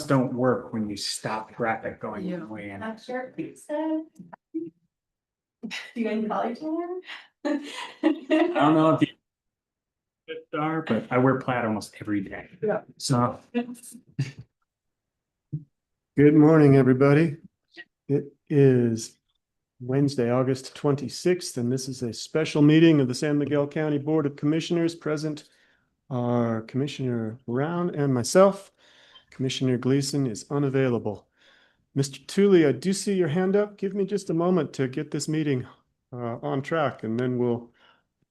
Don't work when you stop traffic going Yeah. one way in. I'm sure pizza. Do you guys call each other? I don't know if you are, but I wear plaid almost every day. Yeah. So Good morning, everybody. It is Wednesday, August 26th, and this is a special meeting of the San Miguel County Board of Commissioners. Present are Commissioner Brown and myself. Commissioner Gleason is unavailable. Mr. Tooley, I do see your hand up. Give me just a moment to get this meeting on track, and then we'll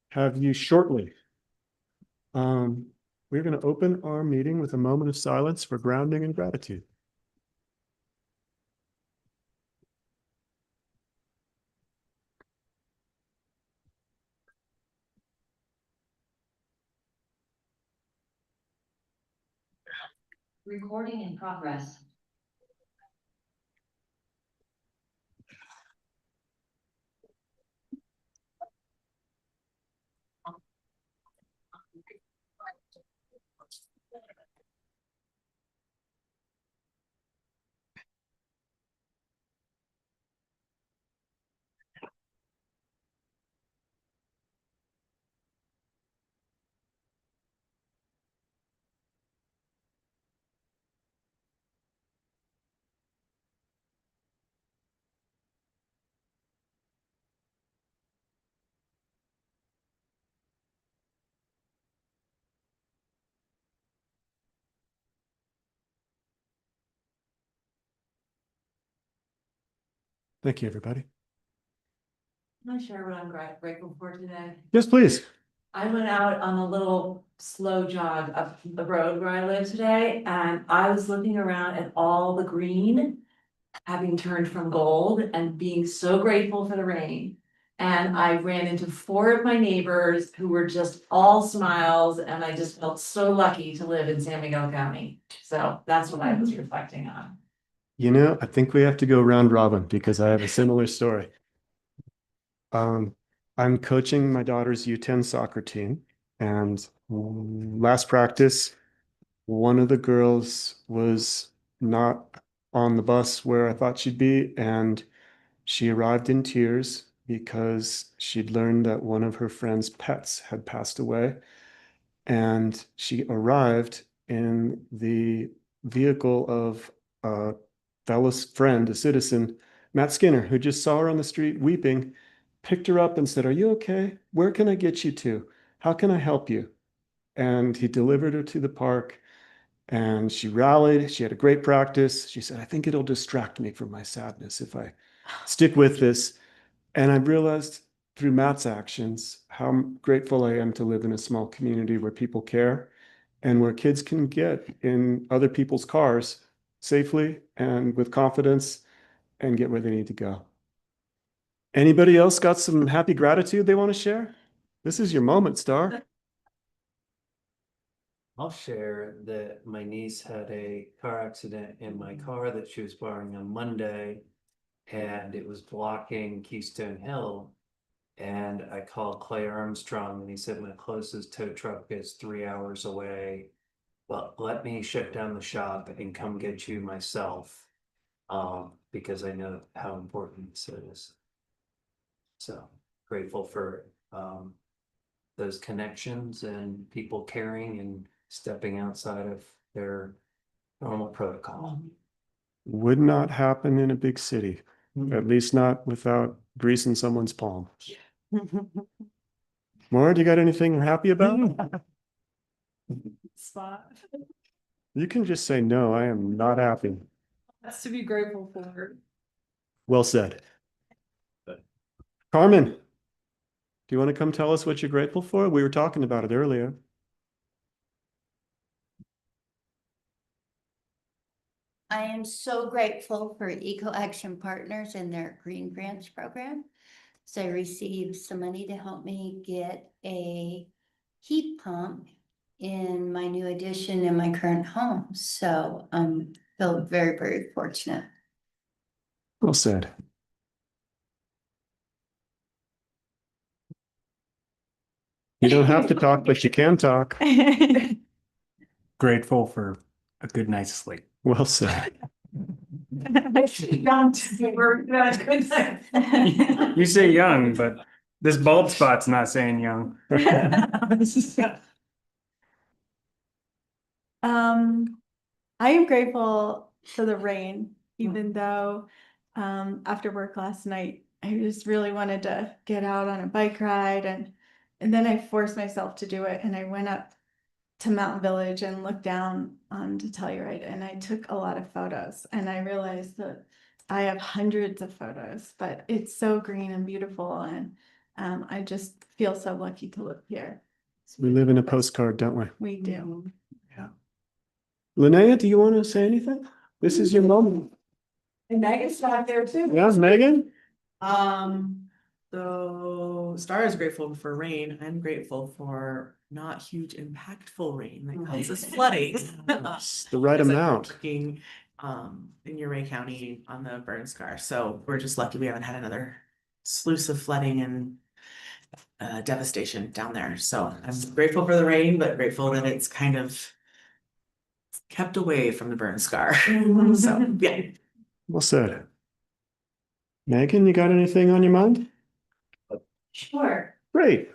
have you shortly. We're going to open our meeting with a moment of silence for grounding and gratitude. Recording in progress. Thank you, everybody. Can I share what I'm grateful for today? Yes, please. I went out on a little slow jog up the road where I live today, and I was looking around at all the green having turned from gold and being so grateful for the rain. And I ran into 4 of my neighbors who were just all smiles, and I just felt so lucky to live in San Miguel County. So that's what I was reflecting on. You know, I think we have to go round robin because I have a similar story. Um, I'm coaching my daughter's U10 soccer team, and last practice, one of the girls was not on the bus where I thought she'd be, and she arrived in tears because she'd learned that one of her friend's pets had passed away. And she arrived in the vehicle of a fellow friend, a citizen, Matt Skinner, who just saw her on the street weeping, picked her up and said, "Are you okay? Where can I get you to? How can I help you?" And he delivered her to the park, and she rallied. She had a great practice. She said, "I think it'll distract me from my sadness if I stick with this." And I realized through Matt's actions how grateful I am to live in a small community where people care and where kids can get in other people's cars safely and with confidence and get where they need to go. Anybody else got some happy gratitude they want to share? This is your moment, Star. I'll share that my niece had a car accident in my car that she was borrowing on Monday. And it was blocking Keystone Hill. And I called Clay Armstrong and he said, my closest tow truck is 3 hours away. But let me shut down the shop and come get you myself. Because I know how important this is. So grateful for those connections and people caring and stepping outside of their normal protocol. Would not happen in a big city, at least not without greasing someone's palm. Maura, do you got anything you're happy about? Spot. You can just say, no, I am not happy. That's to be grateful for. Well said. Carmen, do you want to come tell us what you're grateful for? We were talking about it earlier. I am so grateful for Eco Action Partners and their Green Grants program. So I received some money to help me get a heat pump in my new addition in my current home. So I'm feel very, very fortunate. Well said. You don't have to talk, but you can talk. Grateful for a good night's sleep. Well said. You say young, but this bald spot's not saying young. I am grateful for the rain, even though after work last night, I just really wanted to get out on a bike ride and then I forced myself to do it and I went up to Mountain Village and looked down onto Telluride and I took a lot of photos and I realized that I have hundreds of photos, but it's so green and beautiful and I just feel so lucky to live here. We live in a postcard, don't we? We do. Linnea, do you want to say anything? This is your moment. And Megan's not there too. Yes, Megan? So Star is grateful for rain. I'm grateful for not huge impactful rain that causes flooding. It's the right Because I've been amount. Working in Uray County on the burn scar. So we're just lucky we haven't had another sluice of flooding and devastation down there. So I'm grateful for the rain, but grateful that it's kind of kept away from the burn scar. So yeah. Well said. Megan, you got anything on your mind? Sure. Great.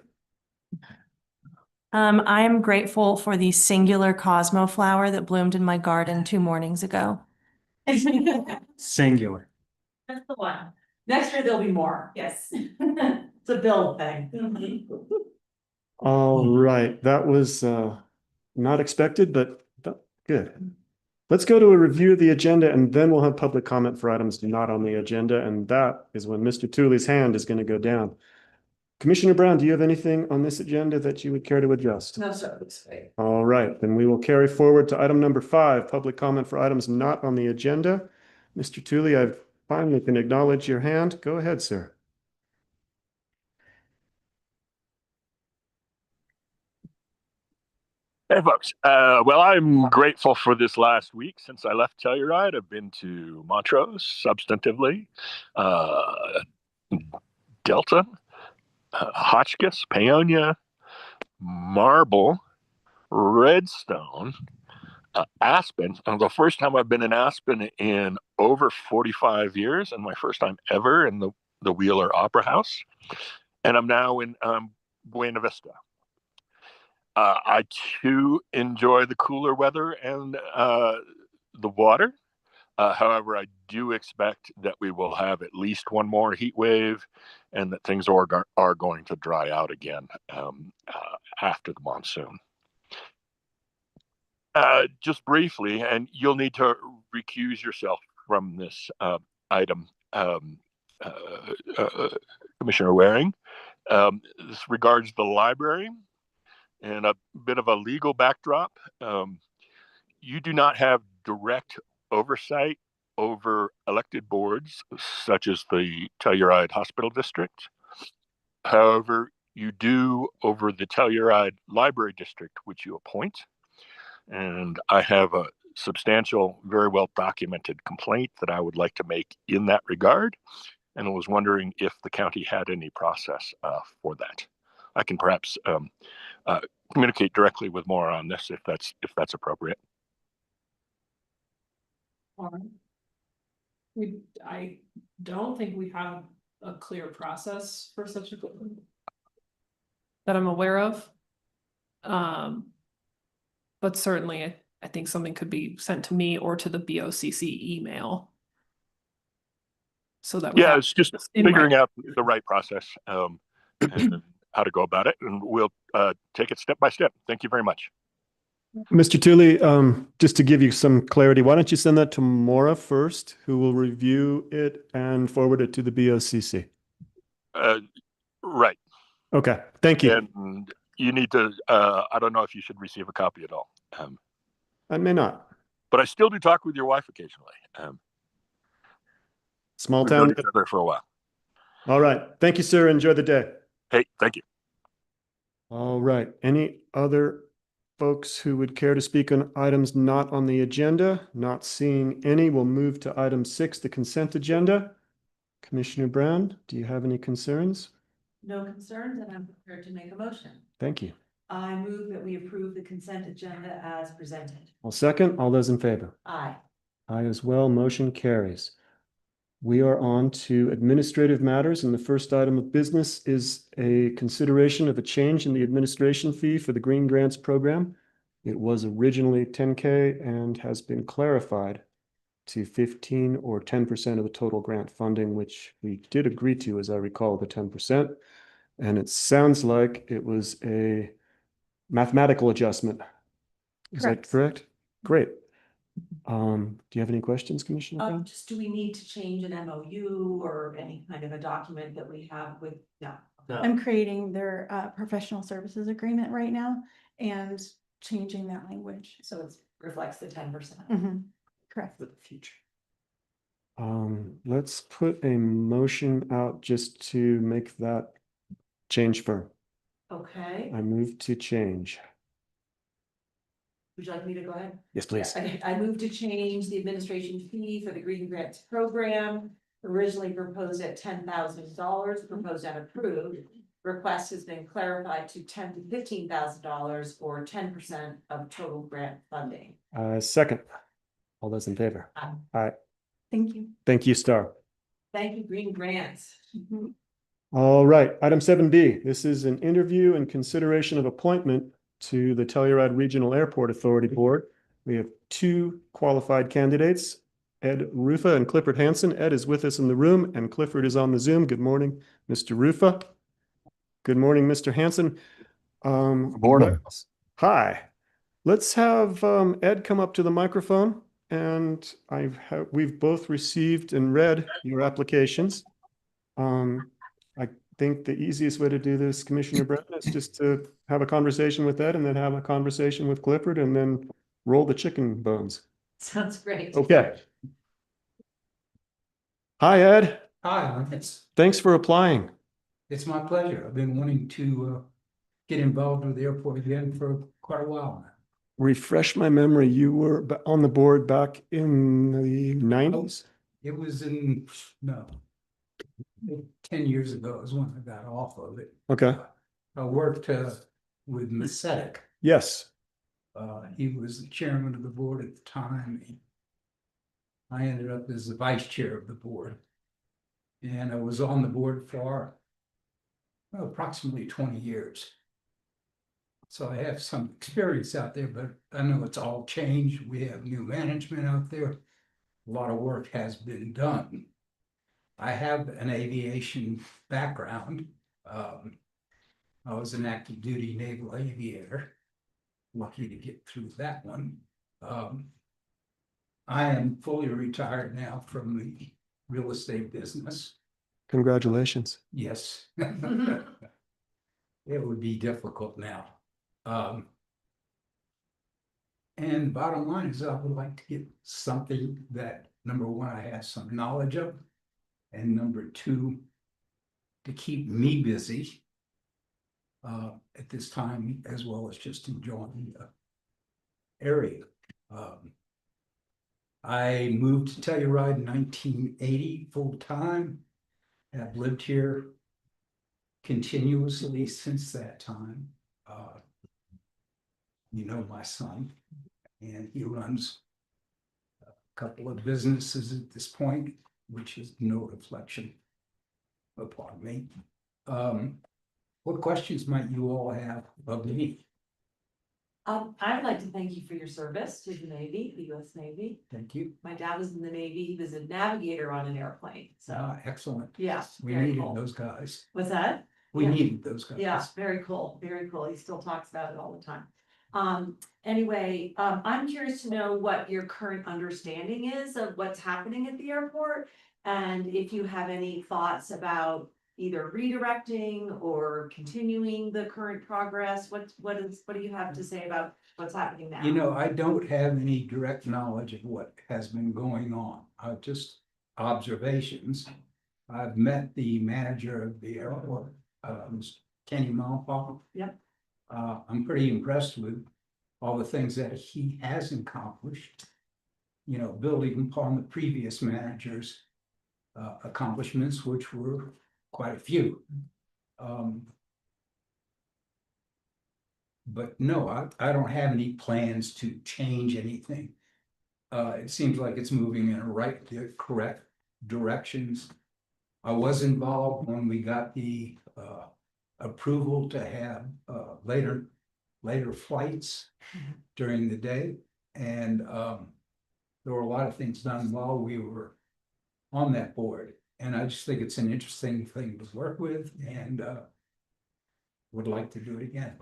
I am grateful for the singular Cosmo flower that bloomed in my garden 2 mornings ago. Singular. That's the one. Next year there'll be more. Yes. It's a build thing. All right. That was not expected, but good. Let's go to a review of the agenda and then we'll have public comment for items not on the agenda. And that is when Mr. Tooley's hand is going to go down. Commissioner Brown, do you have anything on this agenda that you would care to adjust? No, sir. All right, then we will carry forward to item number 5, public comment for items not on the agenda. Mr. Tooley, I finally can acknowledge your hand. Go ahead, sir. Hey folks, well, I'm grateful for this last week. Since I left Telluride, I've been to Montrose, substantively, uh, Delta, Hotchkiss, Paonia, Marble, Redstone, Aspen. The first time I've been in Aspen in over 45 years, and my first time ever in the Wheeler Opera House. And I'm now in Buena Vista. I too enjoy the cooler weather and the water. However, I do expect that we will have at least one more heat wave and that things are going to dry out again after the monsoon. Just briefly, and you'll need to recuse yourself from this item, Commissioner Waring. This regards the library and a bit of a legal backdrop. You do not have direct oversight over elected boards, such as the Telluride Hospital District. However, you do over the Telluride Library District, which you appoint. And I have a substantial, very well documented complaint that I would like to make in that regard. And I was wondering if the county had any process for that. I can perhaps communicate directly with Maura on this if that's appropriate. I don't think we have a clear process for such a that I'm aware of. But certainly I think something could be sent to me or to the BOCC email. So that it's just figuring out the right process and how to go about it, and we'll take it step by step. Thank you very much. Mr. Tooley, just to give you some clarity, why don't you send that to Maura first, who will review it and forward it to the BOCC? Right. Okay, thank you. And you need to, I don't know if you should receive a copy at all. I may not. But I still do talk with your wife occasionally. Small We've town. known each other for a while. All right. Thank you, sir. Enjoy the day. Hey, thank you. All right. Any other folks who would care to speak on items not on the agenda? Not seeing any, we'll move to item 6, the consent agenda. Commissioner Brown, do you have any concerns? No concerns, and I'm prepared to make a motion. Thank you. I move that we approve the consent agenda as presented. I'll second. All those in favor? Aye. Aye as well. Motion carries. We are on to administrative matters, and the first item of business is a consideration of a change in the administration fee for the Green Grants Program. It was originally $10K and has been clarified to 15 or 10% of the total grant funding, which we did agree to, as I recall, the 10%. And it sounds like it was a mathematical adjustment. Is that correct? Great. Do you have any questions, Commissioner Brown? Just do we need to change an MOU or any kind of a document that we have with, no. I'm creating their professional services agreement right now and changing that language. So it reflects the 10%. Correct. For the future. Let's put a motion out just to make that change firm. Okay. I move to change. Would you like me to go ahead? Yes, please. I move to change the administration fee for the Green Grants Program, originally proposed at $10,000, proposed and approved. Request has been clarified to $10,000 to $15,000 or 10% of total grant funding. Second. All those in favor? Aye. Aye. Thank you. Thank you, Star. Thank you, Green Grants. All right, item 7B. This is an interview and consideration of appointment to the Telluride Regional Airport Authority Board. We have 2 qualified candidates, Ed Rufa and Clifford Hansen. Ed is with us in the room and Clifford is on the Zoom. Good morning, Mr. Rufa. Good morning, Mr. Hansen. Good morning. Hi. Let's have Ed come up to the microphone, and we've both received and read your applications. I think the easiest way to do this, Commissioner Brown, is just to have a conversation with Ed and then have a conversation with Clifford and then roll the chicken bones. Sounds great. Okay. Hi, Ed. Hi, Thanks for applying. it's my pleasure. I've been wanting to get involved with the airport again for quite a while refresh my memory, you were on the board back in the 90s? It was in, no. 10 years ago is when I got off of it. Okay, I worked with Masek. yes, He was the chairman of the board at the time. I ended up as the vice chair of the board. And I was on the board for approximately 20 years. So I have some experience out there, but I know it's all changed. We have new management out there. A lot of work has been done. I have an aviation background. I was an active duty naval aviator. Lucky to get through that one. I am fully retired now from the real estate business. congratulations. Yes. It would be difficult now. And bottom line is I would like to get something that, number one, I have some knowledge of. And number two, to keep me busy at this time, as well as just enjoying the area. I moved to Telluride in 1980 full-time. I've lived here continuously since that time. You know my son, and he runs a couple of businesses at this point, which is no reflection upon me. What questions might you all have of me? I'd like to thank you for your service to the Navy, the US Navy. Thank you. My dad was in the Navy. He was a navigator on an airplane, so, Excellent. yeah. We very needed cool. those guys. What's that? We Yeah. needed those guys. Yeah, very cool, very cool. He still talks about it all the time. Anyway, I'm curious to know what your current understanding is of what's happening at the airport. And if you have any thoughts about either redirecting or continuing the current progress, what do you have to say about what's happening now? You know, I don't have any direct knowledge of what has been going on. Just observations. I've met the manager of the airport, Kenny Malpaugh. Yep. I'm pretty impressed with all the things that he has accomplished. You know, building upon the previous manager's accomplishments, which were quite a few. But no, I don't have any plans to change anything. It seems like it's moving in the correct directions. I was involved when we got the approval to have later flights during the day. And there were a lot of things done while we were on that board. And I just think it's an interesting thing to work with, and would like to do it again.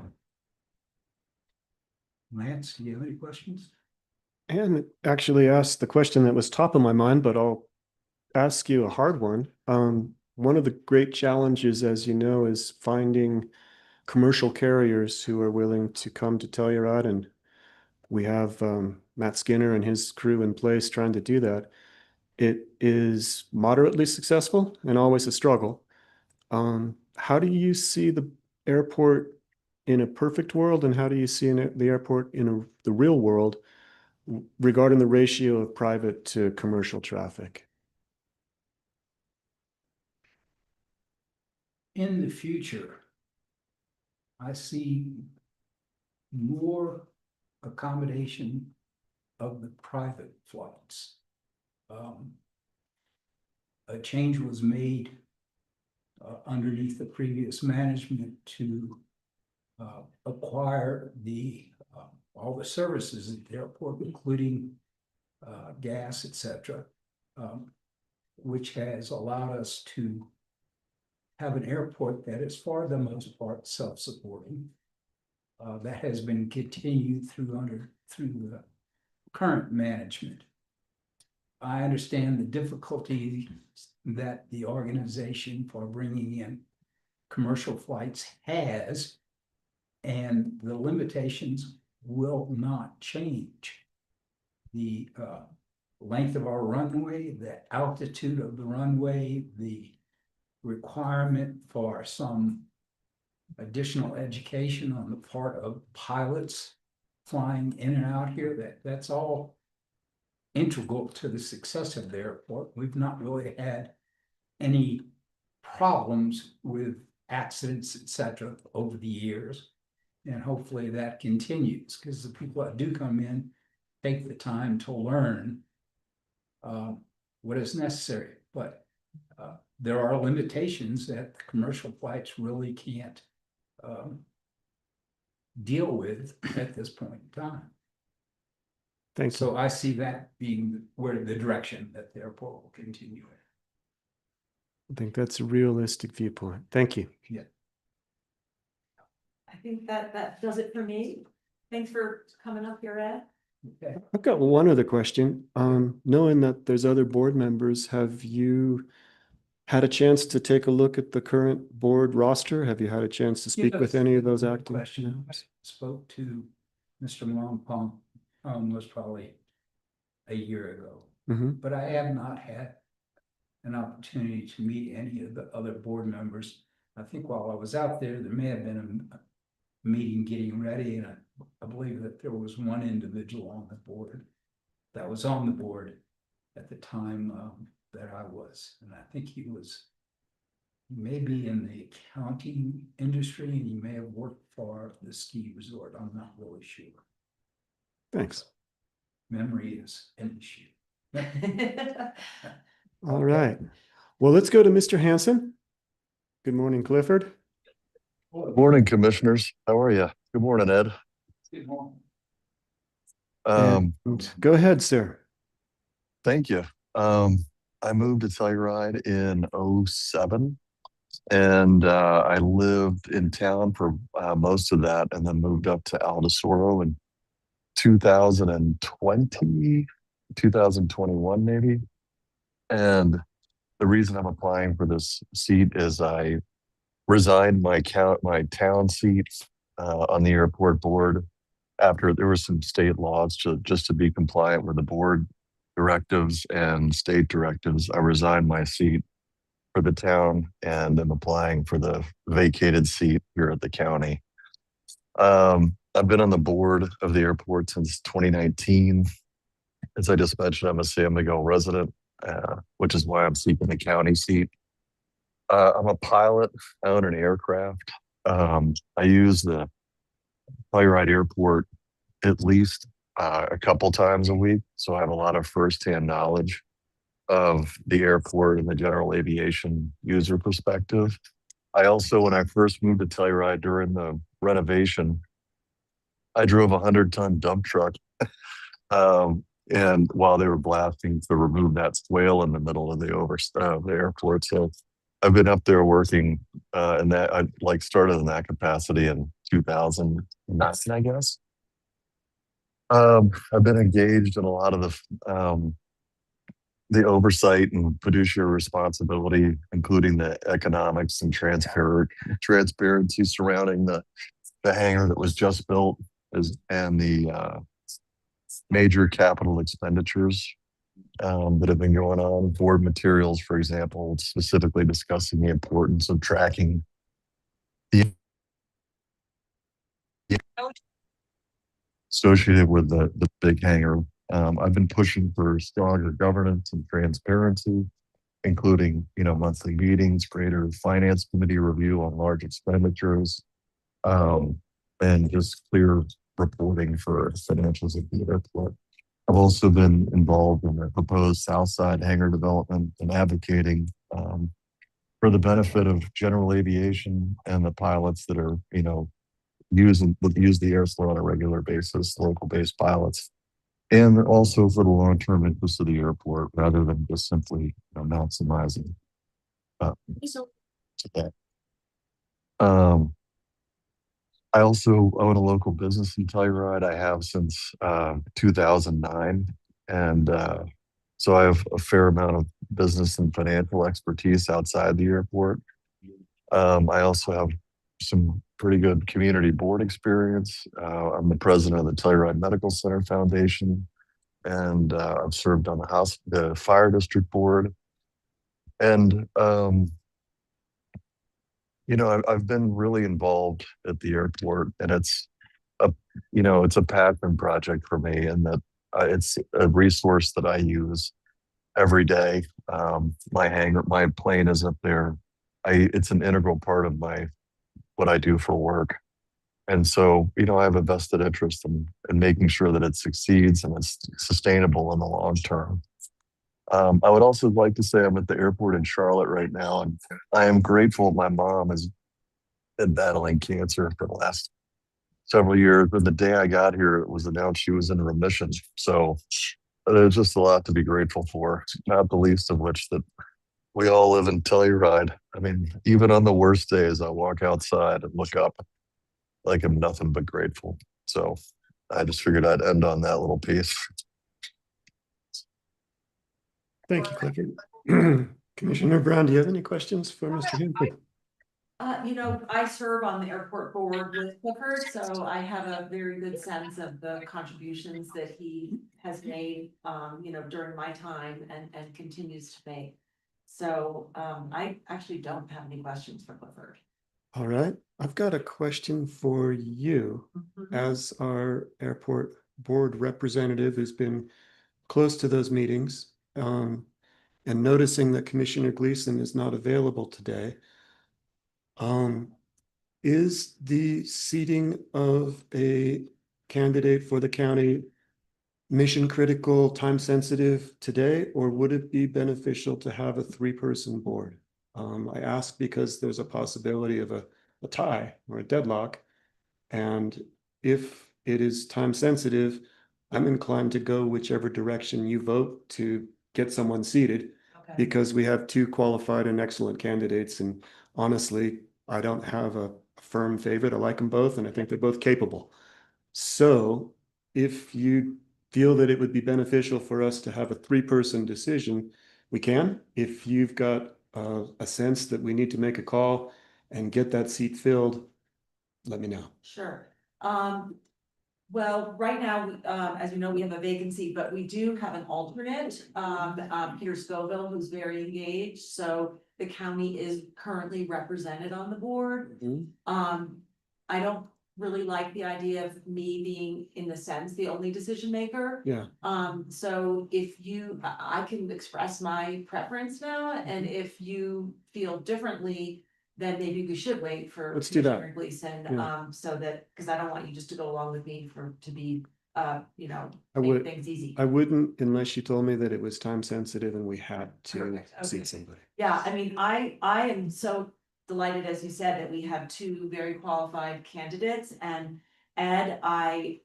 Lance, do you have any questions? And actually asked the question that was top of my mind, but I'll ask you a hard one. One of the great challenges, as you know, is finding commercial carriers who are willing to come to Telluride, and we have Matt Skinner and his crew in place trying to do that. It is moderately successful and always a struggle. How do you see the airport in a perfect world, and how do you see the airport in the real world regarding the ratio of private to commercial traffic? In the future, I see more accommodation of the private flights. A change was made underneath the previous management to acquire all the services at the airport, including gas, etc., which has allowed us to have an airport that is for the most part self-supporting. That has been continued through the current management. I understand the difficulty that the organization for bringing in commercial flights has, and the limitations will not change. The length of our runway, the altitude of the runway, the requirement for some additional education on the part of pilots flying in and out here, that's all integral to the success of the airport. We've not really had any problems with accidents, et cetera, over the years. And hopefully that continues, because the people that do come in take the time to learn what is necessary, but there are limitations that commercial flights really can't deal with at this point in time. Thank you. So I see that being where the direction that the airport will continue in. I think that's a realistic viewpoint. Thank you. Yeah. I think that does it for me. Thanks for coming up here, Ed. Okay. I've got one other question. Knowing that there's other board members, have you had a chance to take a look at the current board roster? Have you had a chance to speak with any of those acting Question. I members? spoke to Mr. Malone, was probably a year ago, Mhm. but I have not had an opportunity to meet any of the other board members. I think while I was out there, there may have been a meeting getting ready, and I believe that there was one individual on the board that was on the board at the time that I was, and I think he was maybe in the accounting industry, and he may have worked for the ski resort. I'm not really sure. Thanks. Memory is an issue. All right. Well, let's go to Mr. Hanson. Good morning, Clifford. Good morning, commissioners. How are you? Good morning, Ed. Good morning. Um, And go ahead, sir. Thank you. I moved to Telluride in '07, and I lived in town for most of that, and then moved up to Aldosoro in 2020, 2021 maybe. And the reason I'm applying for this seat is I resigned my town seat on the airport board after there were some state laws just to be compliant with the board directives and state directives. I resigned my seat for the town, and I'm applying for the vacated seat here at the county. I've been on the board of the airport since 2019. As I just mentioned, I'm a San Miguel resident, which is why I'm seeking the county seat. I'm a pilot. I own an aircraft. I use the Telluride Airport at least a couple times a week, so I have a lot of firsthand knowledge of the airport and the general aviation user perspective. I also, when I first moved to Telluride during the renovation, I drove a 100-ton dump truck. And while they were blasting to remove that swale in the middle of the airport. So I've been up there working, and that I started in that capacity in 2009, I guess. I've been engaged in a lot of the oversight and fiduciary responsibility, including the economics and transparency surrounding the hangar that was just built, and the major capital expenditures that have been going on. Board materials, for example, specifically discussing the importance of tracking the associated with the big hangar. I've been pushing for stronger governance and transparency, including monthly meetings, greater finance committee review on large expenditures, and just clear reporting for financials of the airport. I've also been involved in the proposed Southside hangar development and advocating for the benefit of general aviation and the pilots that are, use the airport on a regular basis, local-based pilots, and also for the long-term interest of the airport rather than just simply maximizing that. I also own a local business in Telluride. I have since 2009. And so I have a fair amount of business and financial expertise outside the airport. I also have some pretty good community board experience. I'm the president of the Telluride Medical Center Foundation, and I've served on the fire district board. And I've been really involved at the airport, and it's it's a passion project for me, and that it's a resource that I use every day. My plane is up there. It's an integral part of what I do for work. And so, I have a vested interest in making sure that it succeeds and it's sustainable in the long term. I would also like to say I'm at the airport in Charlotte right now, and I am grateful my mom has been battling cancer for the last several years. But the day I got here, it was announced she was in remission. So there's just a lot to be grateful for, not the least of which that we all live in Telluride. I mean, even on the worst days, I walk outside and look up like I'm nothing but grateful. So I just figured I'd end on that little piece. Thank you, Clifford. Commissioner Brown, do you have any questions for Mr. Hanson? I serve on the airport board with Clifford, so I have a very good sense of the contributions that he has made, during my time and continues to make. So, I actually don't have any questions for Clifford. All right, I've got a question for you as our airport board representative who's been close to those meetings. And noticing that Commissioner Gleason is not available today. Is the seating of a candidate for the county mission critical, time sensitive today, or would it be beneficial to have a 3-person board? I ask because there's a possibility of a tie or a deadlock. And if it is time sensitive, I'm inclined to go whichever direction you vote to get someone seated, because we have 2 qualified and excellent candidates. And honestly, I don't have a firm favorite. I like them both, and I think they're both capable. So if you feel that it would be beneficial for us to have a 3-person decision, we can. If you've got a sense that we need to make a call and get that seat filled, let me know. Sure. Well, right now, as you know, we have a vacancy, but we do have an alternate, Peter Scoville, who's very engaged. So the county is currently represented on the board. I don't really like the idea of me being, in the sense, the only decision maker. Yeah. So if I can express my preference now, and if you feel differently, then maybe we should wait for Let's do that. Commissioner Gleason, Yeah. so that, because I don't want you just to go along with me to be, I make would- things easy. I wouldn't unless you told me that it was time sensitive and we had to Perfect, okay. seat somebody. Yeah, I mean, I am so delighted, as you said, that we have 2 very qualified candidates. And Ed, I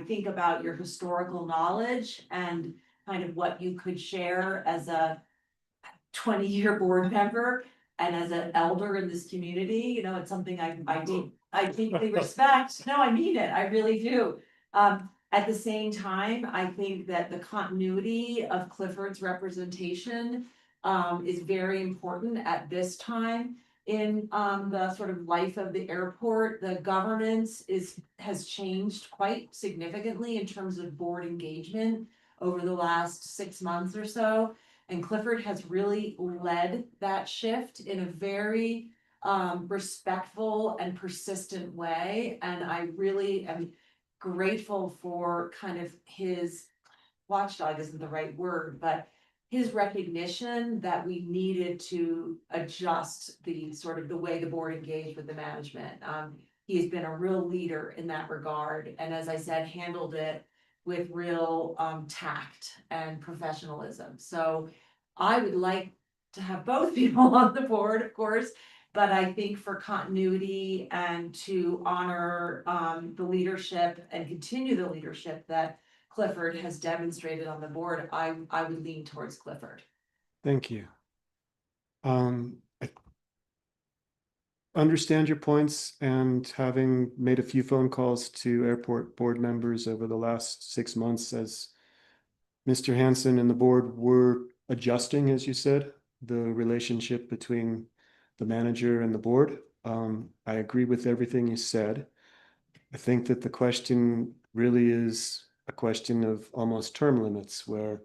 think about your historical knowledge and kind of what you could share as a 20-year board member and as an elder in this community. It's something I deeply respect. No, I mean it, I really do. At the same time, I think that the continuity of Clifford's representation is very important at this time in the sort of life of the airport. The governance has changed quite significantly in terms of board engagement over the last 6 months or so. And Clifford has really led that shift in a very respectful and persistent way. And I really am grateful for kind of his, watchdog isn't the right word, but his recognition that we needed to adjust the sort of the way the board engaged with the management. He has been a real leader in that regard. And as I said, handled it with real tact and professionalism. So I would like to have both people on the board, of course, but I think for continuity and to honor the leadership and continue the leadership that Clifford has demonstrated on the board, I would lean towards Clifford. Thank you. I understand your points, and having made a few phone calls to airport board members over the last 6 months, as Mr. Hanson and the board were adjusting, as you said, the relationship between the manager and the board. I agree with everything you said. I think that the question really is a question of almost term limits, where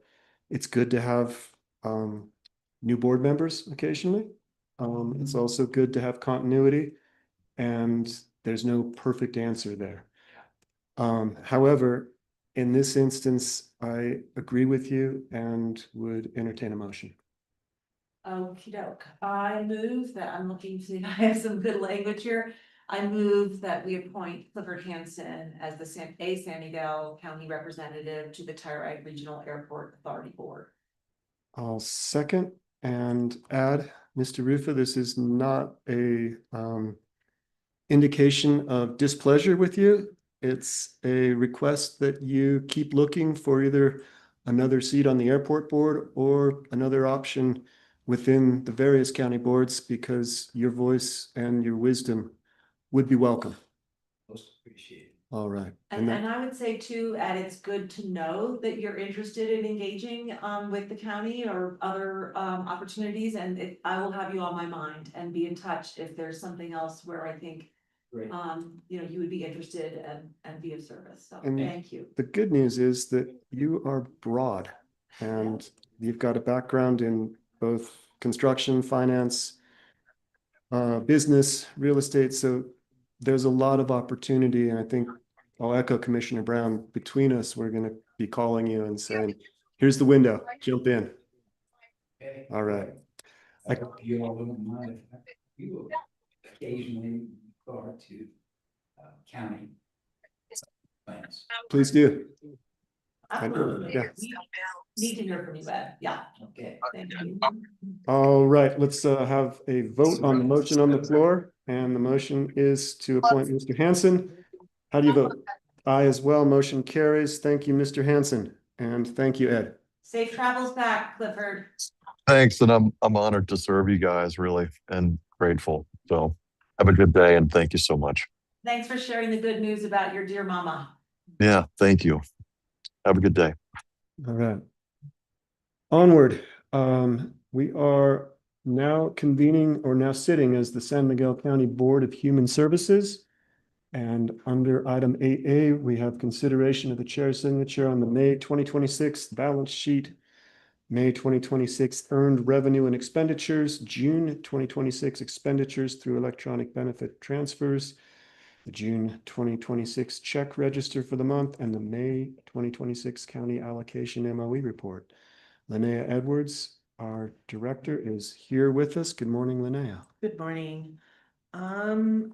it's good to have new board members occasionally. It's also good to have continuity. And there's no perfect answer there. However, in this instance, I agree with you and would entertain a motion. Okey doke. I move that, I'm looking to see if I have some good language here. I move that we appoint Clifford Hansen as the San Miguel County Representative to the Tyree Regional Airport Authority Board. I'll second and add, Mr. Rufa, this is not a indication of displeasure with you. It's a request that you keep looking for either another seat on the airport board or another option within the various county boards, because your voice and your wisdom would be welcome. Most appreciated. All right. And I would say too, Ed, it's good to know that you're interested in engaging with the county or other opportunities, and I will have you on my mind and be in touch if there's something else where I think Great. you would be interested and be of service. So And thank you. the good news is that you are broad and you've got a background in both construction, finance, business, real estate. So there's a lot of opportunity. And I think I'll echo Commissioner Brown. Between us, we're going to be calling you and saying, here's the window, jump in. Okay. All right. I hope you all don't mind if you occasionally go to county plans. Please do. Absolutely. Yeah. Need to hear from you, Ed. Yeah. Okay. Thank you. All right, let's have a vote on the motion on the floor. And the motion is to appoint Mr. Hansen. How do you vote? Aye as well. Motion carries. Thank you, Mr. Hansen. And thank you, Ed. Safe travels back, Clifford. Thanks, and I'm honored to serve you guys, really, and grateful. So have a good day, and thank you so much. Thanks for sharing the good news about your dear mama. Yeah, thank you. Have a good day. All right. Onward. We are now convening or now sitting as the San Miguel County Board of Human Services. And under item 8A, we have consideration of the chair's signature on the May 2026 balance sheet, May 2026 earned revenue and expenditures, June 2026 expenditures through electronic benefit transfers, the June 2026 check register for the month, and the May 2026 county allocation MOE report. Linnea Edwards, our director, is here with us. Good morning, Linnea. Good morning.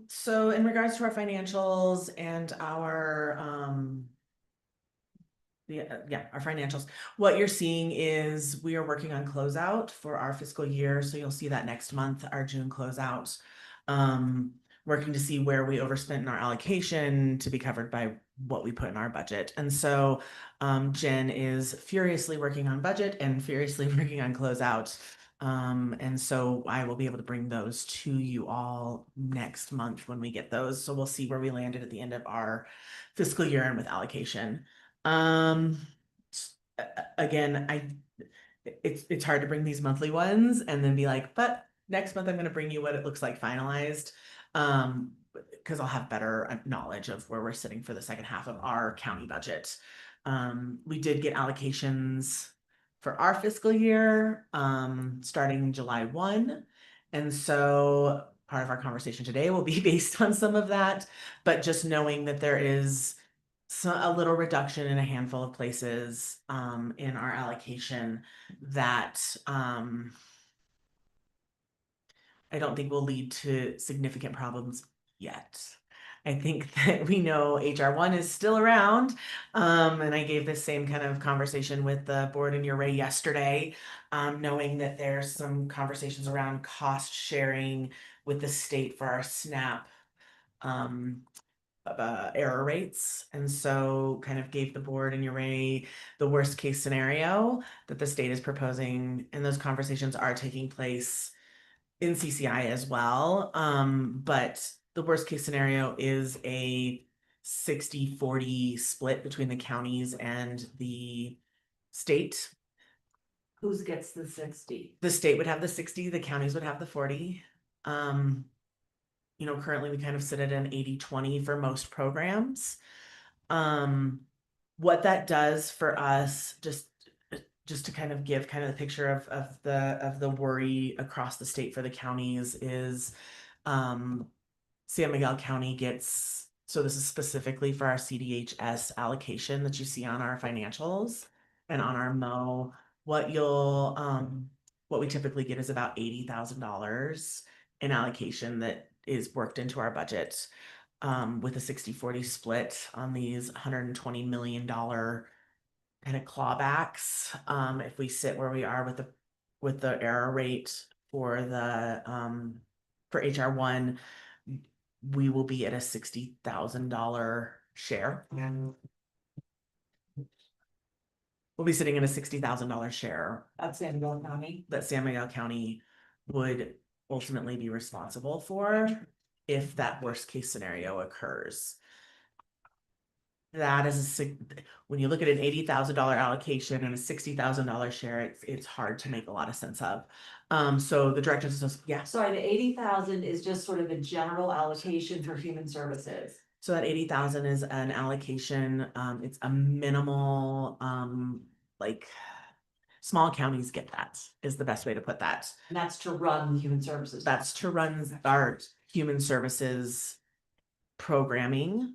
So in regards to our financials and our, our financials, what you're seeing is we are working on closeout for our fiscal year. So you'll see that next month, our June closeout, working to see where we overspent in our allocation to be covered by what we put in our budget. And so, Jen is furiously working on budget and furiously working on closeout. And so I will be able to bring those to you all next month when we get those. So we'll see where we landed at the end of our fiscal year and with allocation. Again, it's hard to bring these monthly ones and then be like, but next month I'm going to bring you what it looks like finalized. Because I'll have better knowledge of where we're sitting for the second half of our county budget. We did get allocations for our fiscal year, starting July 1. And so part of our conversation today will be based on some of that, but just knowing that there is a little reduction in a handful of places in our allocation that I don't think will lead to significant problems yet. I think that we know HR1 is still around. And I gave this same kind of conversation with the board in Uray yesterday, knowing that there's some conversations around cost sharing with the state for our SNAP error rates. And so kind of gave the board in Uray the worst case scenario that the state is proposing. And those conversations are taking place in CCI as well. But the worst case scenario is a 60-40 split between the counties and the state. Who gets the 60? The state would have the 60, the counties would have the 40. Currently we kind of sit at an 80-20 for most programs. What that does for us, just to kind of give kind of the picture of the worry across the state for the counties is San Miguel County gets, so this is specifically for our CDHS allocation that you see on our financials and on our Mo. What what we typically get is about $80,000 in allocation that is worked into our budget. With a 60-40 split on these $120 million kind of clawbacks. If we sit where we are with the error rate for the for HR1, we will be at a $60,000 share. We'll be sitting in a $60,000 share Of San Miguel County. that San Miguel County would ultimately be responsible for if that worst case scenario occurs. That is when you look at an $80,000 allocation and a $60,000 share, it's hard to make a lot of sense of. So the directors, yeah. Sorry, the 80,000 is just sort of a general allocation for human services. So that 80,000 is an allocation. It's a minimal, like small counties get that is the best way to put that. And that's to run the human services. That's to run our human services programming,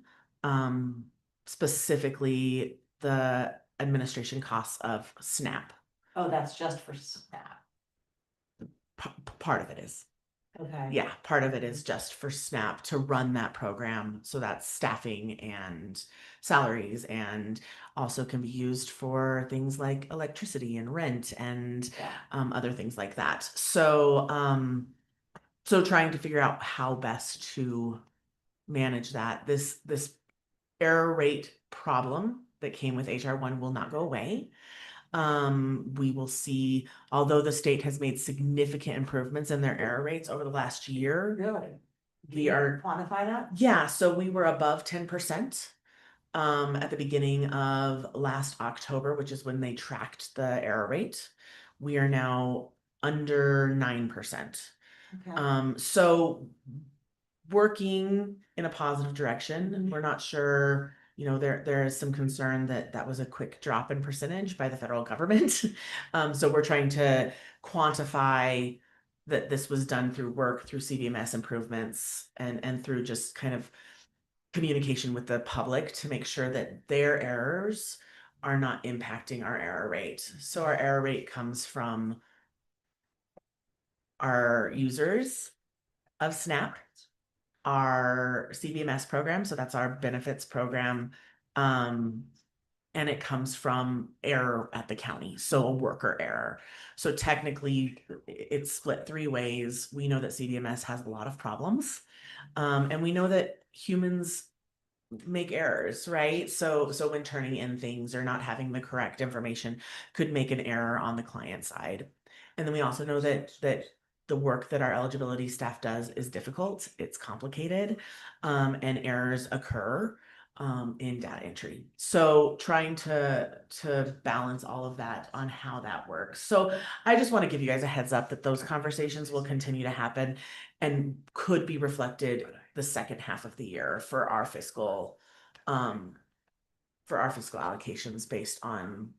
specifically the administration costs of SNAP. Oh, that's just for SNAP. Part of it is. Okay. Yeah, part of it is just for SNAP to run that program. So that's staffing and salaries, and also can be used for things like electricity and rent and other things like that. So so trying to figure out how best to manage that. This error rate problem that came with HR1 will not go away. We will see, although the state has made significant improvements in their error rates over the last year. Really? We are Quantify that? Yeah, so we were above 10% at the beginning of last October, which is when they tracked the error rate. We are now under 9%. Okay. So working in a positive direction. We're not sure, you know, there is some concern that that was a quick drop in percentage by the federal government. So we're trying to quantify that this was done through work, through CVMS improvements, and through just kind of communication with the public to make sure that their errors are not impacting our error rate. So our error rate comes from our users of SNAP, our CVMS program, so that's our benefits program, and it comes from error at the county, so a worker error. So technically, it's split three ways. We know that CVMS has a lot of problems, and we know that humans make errors, right? So when turning in things or not having the correct information could make an error on the client side. And then we also know that the work that our eligibility staff does is difficult, it's complicated, and errors occur in data entry. So trying to balance all of that on how that works. So I just want to give you guys a heads up that those conversations will continue to happen and could be reflected the second half of the year for our fiscal allocations based on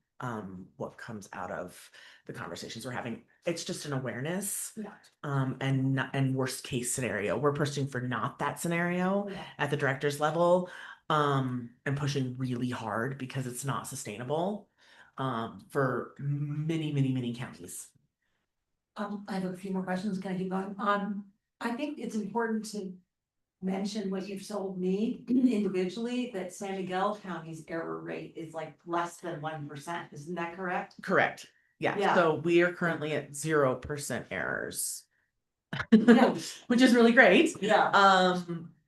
what comes out of the conversations we're having. It's just an awareness, and worst case scenario. We're pushing for not that scenario at the director's level, and pushing really hard because it's not sustainable for many counties. I have a few more questions. Can I keep going? I think it's important to mention what you've told me individually, that San Miguel County's error rate is like less than 1%. Isn't that correct? Correct. Yeah. Yeah. So we are currently at 0% errors, Yeah. which is really great. Yeah.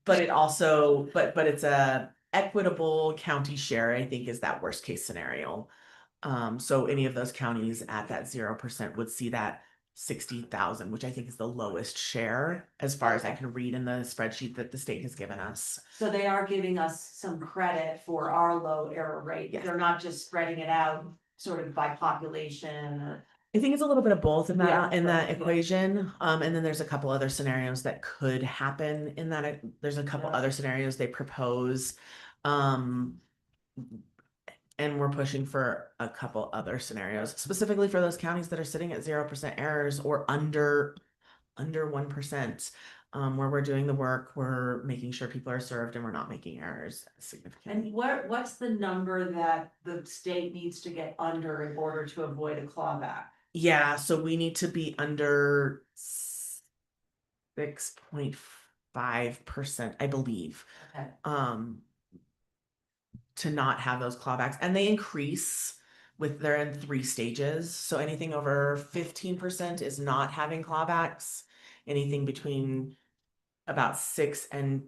But it also, but it's a equitable county share, I think, is that worst case scenario. So any of those counties at that 0% would see that 60,000, which I think is the lowest share as far as I can read in the spreadsheet that the state has given us. So they are giving us some credit for our low error rate. Yes. They're not just spreading it out sort of by population. I think it's a little bit of both in that Yeah. equation. And then there's a couple other scenarios that could happen in that. There's a couple other scenarios they propose. And we're pushing for a couple other scenarios, specifically for those counties that are sitting at 0% errors or under 1%. Where we're doing the work, we're making sure people are served and we're not making errors significantly. And what's the number that the state needs to get under in order to avoid a clawback? Yeah, so we need to be under 6.5%, I believe. Okay. To not have those clawbacks, and they increase they're in 3 stages. So anything over 15% is not having clawbacks. Anything between about 6 and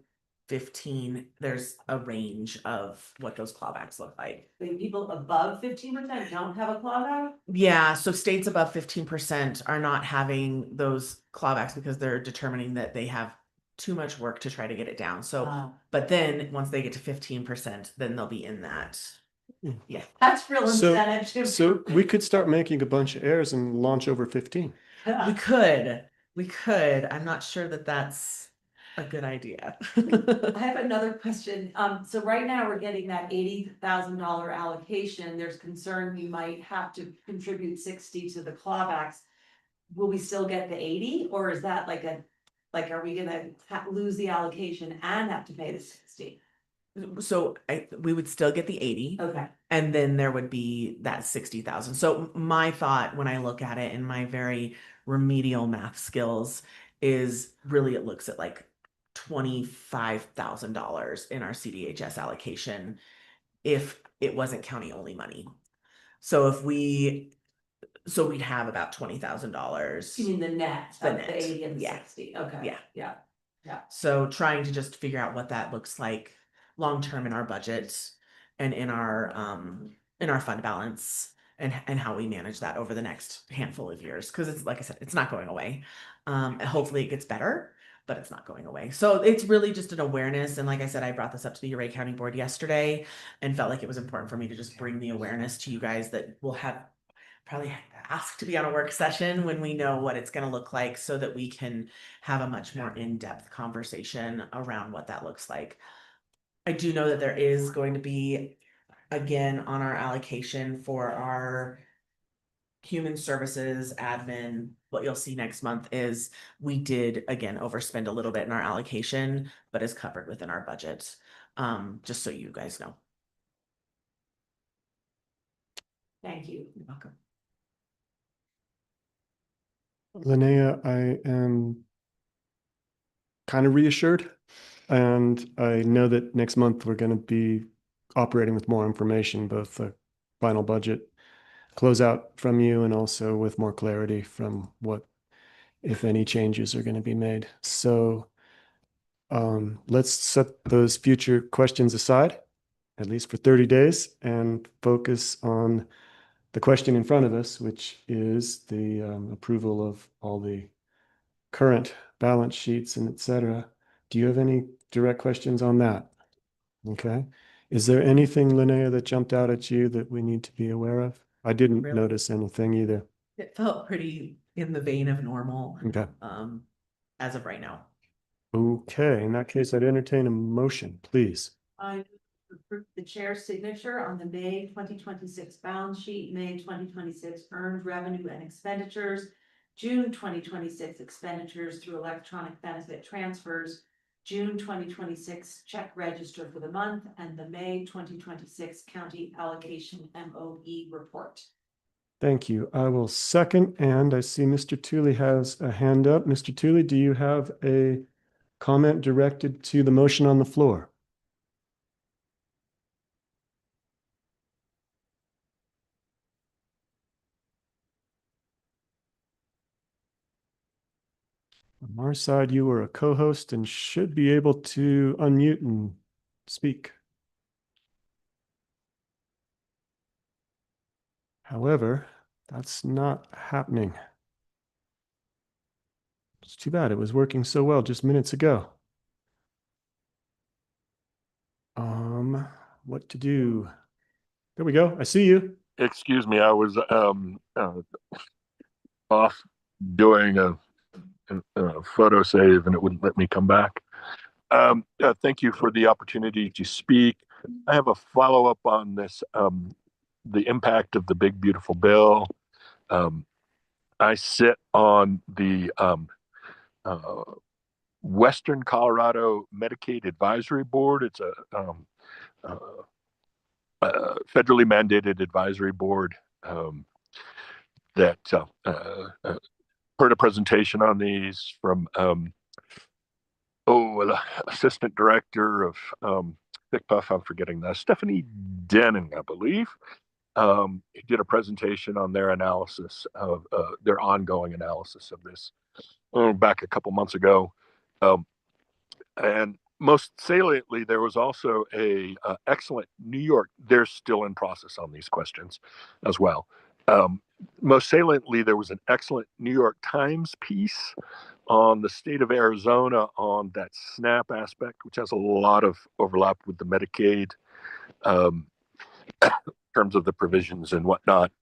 15, there's a range of what those clawbacks look like. The people above 15% don't have a clawback? Yeah, so states above 15% are not having those clawbacks because they're determining that they have too much work to try to get it down. So, but then once they get to 15%, then they'll be in that. Yeah. That's real So, incentive. so we could start making a bunch of errors and launch over 15. We could. I'm not sure that that's a good idea. I have another question. So right now we're getting that $80,000 allocation. There's concern we might have to contribute 60 to the clawbacks. Will we still get the 80, or is that like are we gonna lose the allocation and have to pay the 60? So we would still get the 80. Okay. And then there would be that 60,000. So my thought when I look at it in my very remedial math skills is really it looks at like $25,000 in our CDHS allocation if it wasn't county only money. So we'd have about $20,000. You mean the net The of net. the 80 and the Yeah. 60? Okay. Yeah. Yeah. So trying to just figure out what that looks like long-term in our budget and in our fund balance and how we manage that over the next handful of years. Cause it's, like I said, it's not going away. And hopefully it gets better, but it's not going away. So it's really just an awareness. And like I said, I brought this up to the Ouray County Board yesterday and felt like it was important for me to just bring the awareness to you guys that we'll probably ask to be on a work session when we know what it's going to look like so that we can have a much more in-depth conversation around what that looks like. I do know that there is going to be, again, on our allocation for our human services admin, what you'll see next month is we did, again, overspend a little bit in our allocation, but is covered within our budget. Just so you guys know. Thank you. You're welcome. Linnea, I am kind of reassured. And I know that next month we're going to be operating with more information, both the final budget closeout from you and also with more clarity from what, if any, changes are going to be made. So let's set those future questions aside, at least for 30 days, and focus on the question in front of us, which is the approval of all the current balance sheets and et cetera. Do you have any direct questions on that? Okay. Is there anything, Linnea, that jumped out at you that we need to be aware of? I didn't Really? notice anything either. It felt pretty in the vein of normal. Okay. As of right now. Okay. In that case, I'd entertain a motion, please. I approve the chair's signature on the May 2026 balance sheet, May 2026 earned revenue and expenditures, June 2026 expenditures through electronic benefit transfers, June 2026 check register for the month, and the May 2026 county allocation MOE report. Thank you. I will second, and I see Mr. Tooley has a hand up. Mr. Tooley, do you have a comment directed to the motion on the floor? On our side, you are a co-host and should be able to unmute and speak. However, that's not happening. It's too bad. It was working so well just minutes ago. What to do? There we go. I see you. Excuse me, I was off doing a photo save and it wouldn't let me come back. Thank you for the opportunity to speak. I have a follow-up on this, the impact of the big beautiful bill. I sit on the Western Colorado Medicaid Advisory Board. It's a federally mandated advisory board that heard a presentation on these from assistant director of PICPUF. I'm forgetting that, Stephanie Denning, I believe. He did a presentation on their analysis of their ongoing analysis of this back a couple months ago. And most saliently, there was also a excellent New York. They're still in process on these questions as well. Most saliently, there was an excellent New York Times piece on the state of Arizona on that SNAP aspect, which has a lot of overlap with the Medicaid in terms of the provisions and whatnot.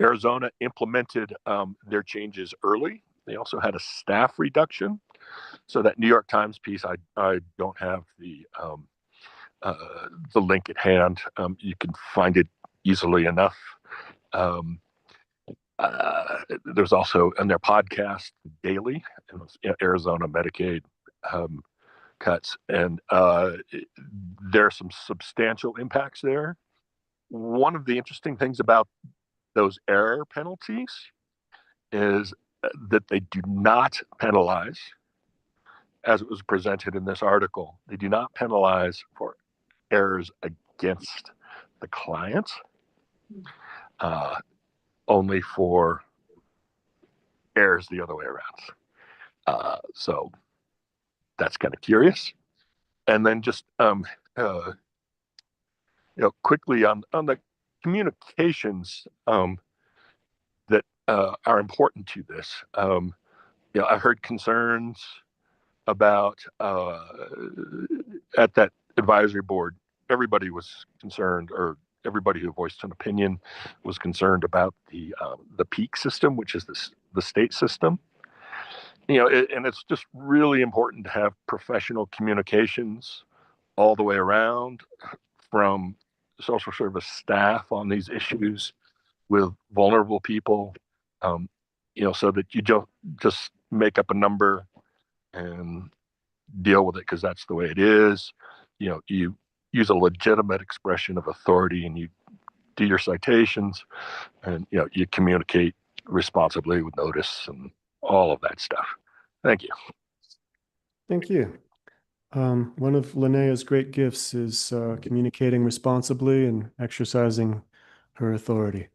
Arizona implemented their changes early. They also had a staff reduction. So that New York Times piece, I don't have the link at hand. You can find it easily enough. There's also in their podcast daily, Arizona Medicaid cuts, and there are some substantial impacts there. One of the interesting things about those error penalties is that they do not penalize, as it was presented in this article, they do not penalize for errors against the client, only for errors the other way around. So that's kind of curious. And then just quickly on the communications that are important to this. I heard concerns about at that advisory board. Everybody was concerned, or everybody who voiced an opinion was concerned about the PEAK system, which is the state system. And it's just really important to have professional communications all the way around from social service staff on these issues with vulnerable people, so that you don't just make up a number and deal with it because that's the way it is. You use a legitimate expression of authority and you do your citations, and you communicate responsibly with notice and all of that stuff. Thank you. Thank you. One of Linnea's great gifts is communicating responsibly and exercising her authority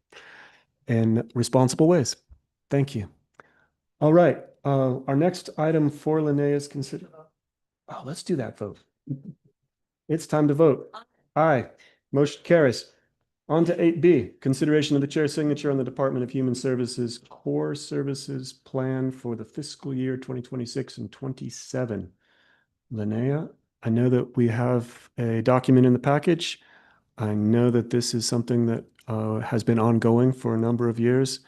in responsible ways. Thank you. All right. Our next item for Linnea is consider. Oh, let's do that vote. It's time to vote. Aye. Motion carries. On to 8B, consideration of the chair's signature on the Department of Human Services Core Services Plan for the fiscal year 2026 and 27. Linnea, I know that we have a document in the package. I know that this is something that has been ongoing for a number of years.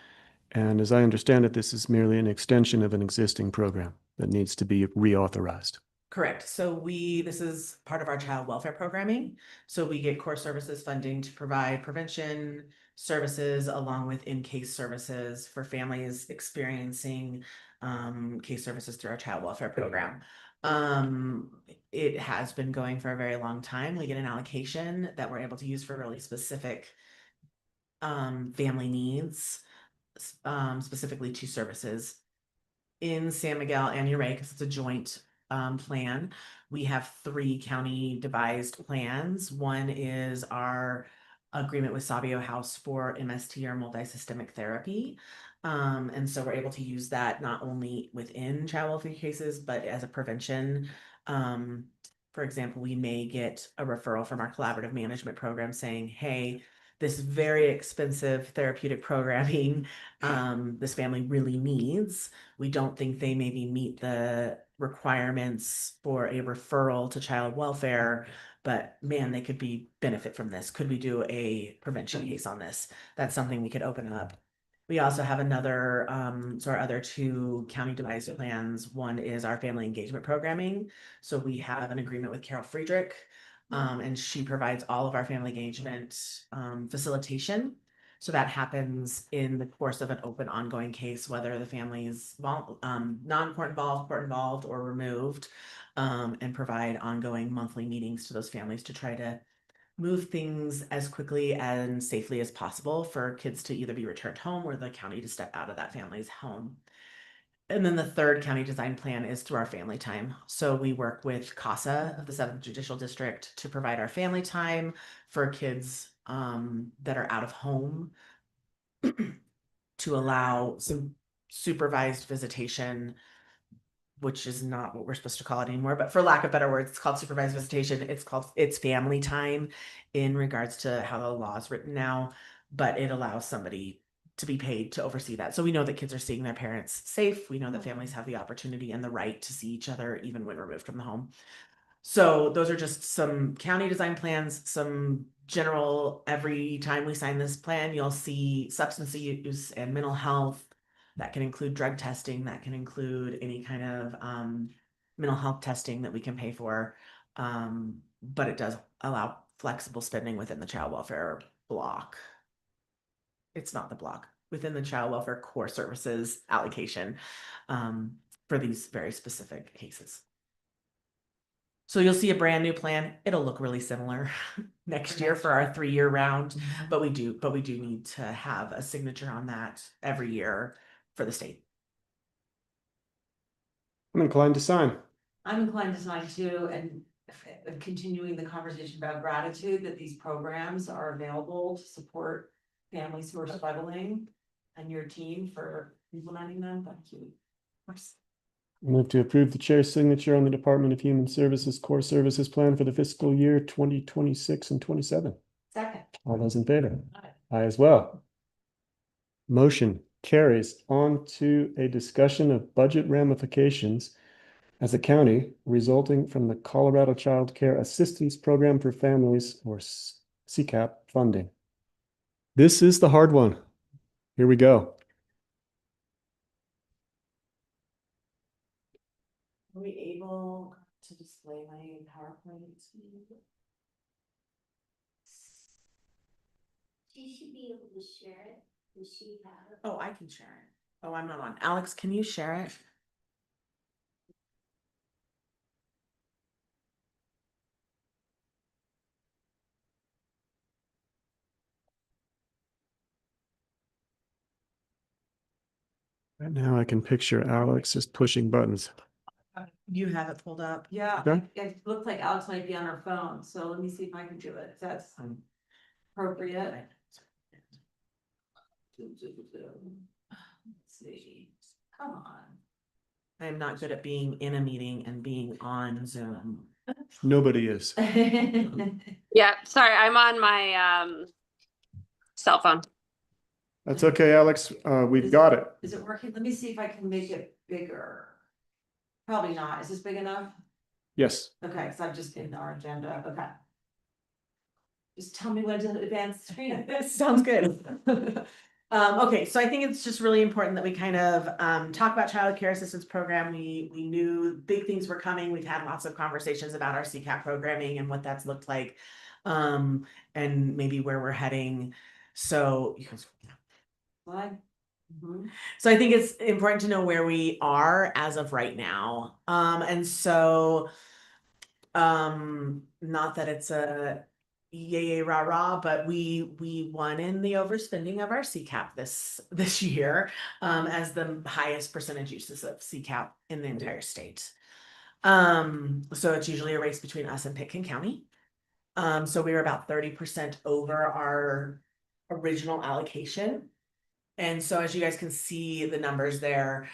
And as I understand it, this is merely an extension of an existing program that needs to be reauthorized. Correct. So this is part of our child welfare programming. So we get core services funding to provide prevention services along with in-case services for families experiencing case services through our child welfare program. It has been going for a very long time. We get an allocation that we're able to use for really specific family needs, specifically two services in San Miguel and Ouray, because it's a joint plan. We have 3 county devised plans. One is our agreement with Sabio House for MST, or multisystemic therapy. And so we're able to use that not only within child welfare cases, but as a prevention. For example, we may get a referral from our collaborative management program saying, hey, this very expensive therapeutic programming this family really needs. We don't think they maybe meet the requirements for a referral to child welfare, but man, they could benefit from this. Could we do a prevention case on this? That's something we could open up. We also have another, so our other 2 county devised plans. One is our family engagement programming. So we have an agreement with Carol Friedrich, and she provides all of our family engagement facilitation So that happens in the course of an open ongoing case, whether the family is non-court involved, or removed. And provide ongoing monthly meetings to those families to try to move things as quickly and safely as possible for kids to either be returned home or the county to step out of that family's home. And then the third county design plan is through our family time. So we work with CASA of the 7th Judicial District to provide our family time for kids that are out of home to allow some supervised visitation, which is not what we're supposed to call it anymore, but for lack of better words, it's called supervised visitation. It's family time in regards to how the law is written now, but it allows somebody to be paid to oversee that. So we know that kids are seeing their parents safe. We know that families have the opportunity and the right to see each other even when removed from the home. So those are just some county design plans, some general, every time we sign this plan, you'll see substance use and mental health. That can include drug testing, that can include any kind of mental health testing that we can pay for. But it does allow flexible spending within the child welfare block. It's not the block, within the child welfare core services allocation for these very specific cases. So you'll see a brand new plan. It'll look really similar next year for our 3-year round, but we do need to have a signature on that every year for the state. I'm inclined to sign. I'm inclined to sign too, and continuing the conversation about gratitude that these programs are available to support families who are struggling, and your team for implementing them. Thank you. Of course. Move to approve the chair's signature on the Department of Human Services Core Services Plan for the fiscal year 2026 and 27. Second. All those in favor? Aye. Aye as well. Motion carries. On to a discussion of budget ramifications as a county resulting from the Colorado Child Care Assistance Program for Families, or CCAP funding. This is the hard one. Here we go. Are we able to display my PowerPoint? She should be able to share it. Does she have it? Oh, I can share it. Oh, I'm not on. Alex, can you share it? Right now I can picture Alex just pushing buttons. You have it pulled up. Yeah, Okay. it looks like Alex might be on her phone, so let me see if I can do it. If that's appropriate. Let's see. Come on. I am not good at being in a meeting and being on Zoom. Nobody is. Yeah, sorry, I'm on my cell phone. That's okay, Alex. We've got it. Is it working? Let me see if I can make it bigger. Probably not. Is this big enough? Yes. Okay, so I'm just in our agenda. Okay. Just tell me when to advance the screen. Sounds good. Okay, so I think it's just really important that we kind of talk about child care assistance program. We knew big things were coming. We've had lots of conversations about our CCAP programming and what that's looked like, and maybe where we're heading. So you can Slide. So I think it's important to know where we are as of right now. And so, not that it's a yay rah rah, but we won in the overspending of our CCAP this year, as the highest percentage uses of CCAP in the entire state. So it's usually a race between us and Pitkin County. So we were about 30% over our original allocation. And so as you guys can see the numbers there,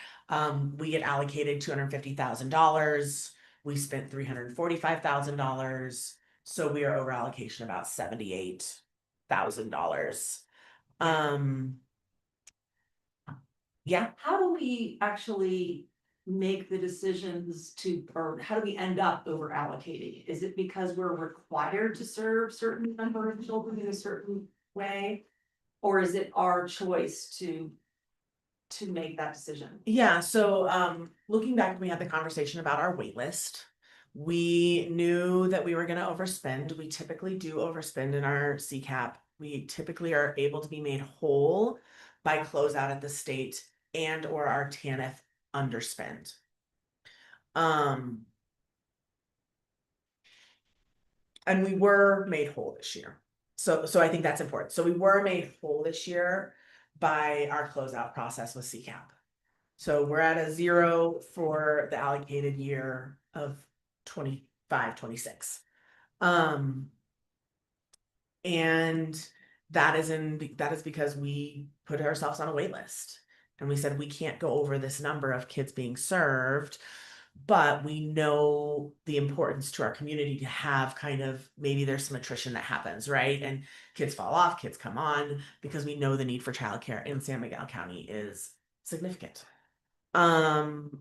we get allocated $250,000. We spent $345,000. So we are over allocation about $78,000. Yeah. How do we actually make the decisions or how do we end up over allocating? Is it because we're required to serve certain number of children in a certain way? Or is it our choice to make that decision? Yeah, so looking back, we had the conversation about our wait list. We knew that we were going to overspend. We typically do overspend in our CCAP We typically are able to be made whole by closeout at the state and or our TANF underspend. And we were made whole this year. So I think that's important. So we were made whole this year by our closeout process with CCAP. So we're at a 0 for the allocated year of 25-26. And that is because we put ourselves on a wait list and we said we can't go over this number of kids being served, but we know the importance to our community to have kind of, maybe there's some attrition that happens, right? And kids fall off, kids come on, because we know the need for childcare in San Miguel County is significant. And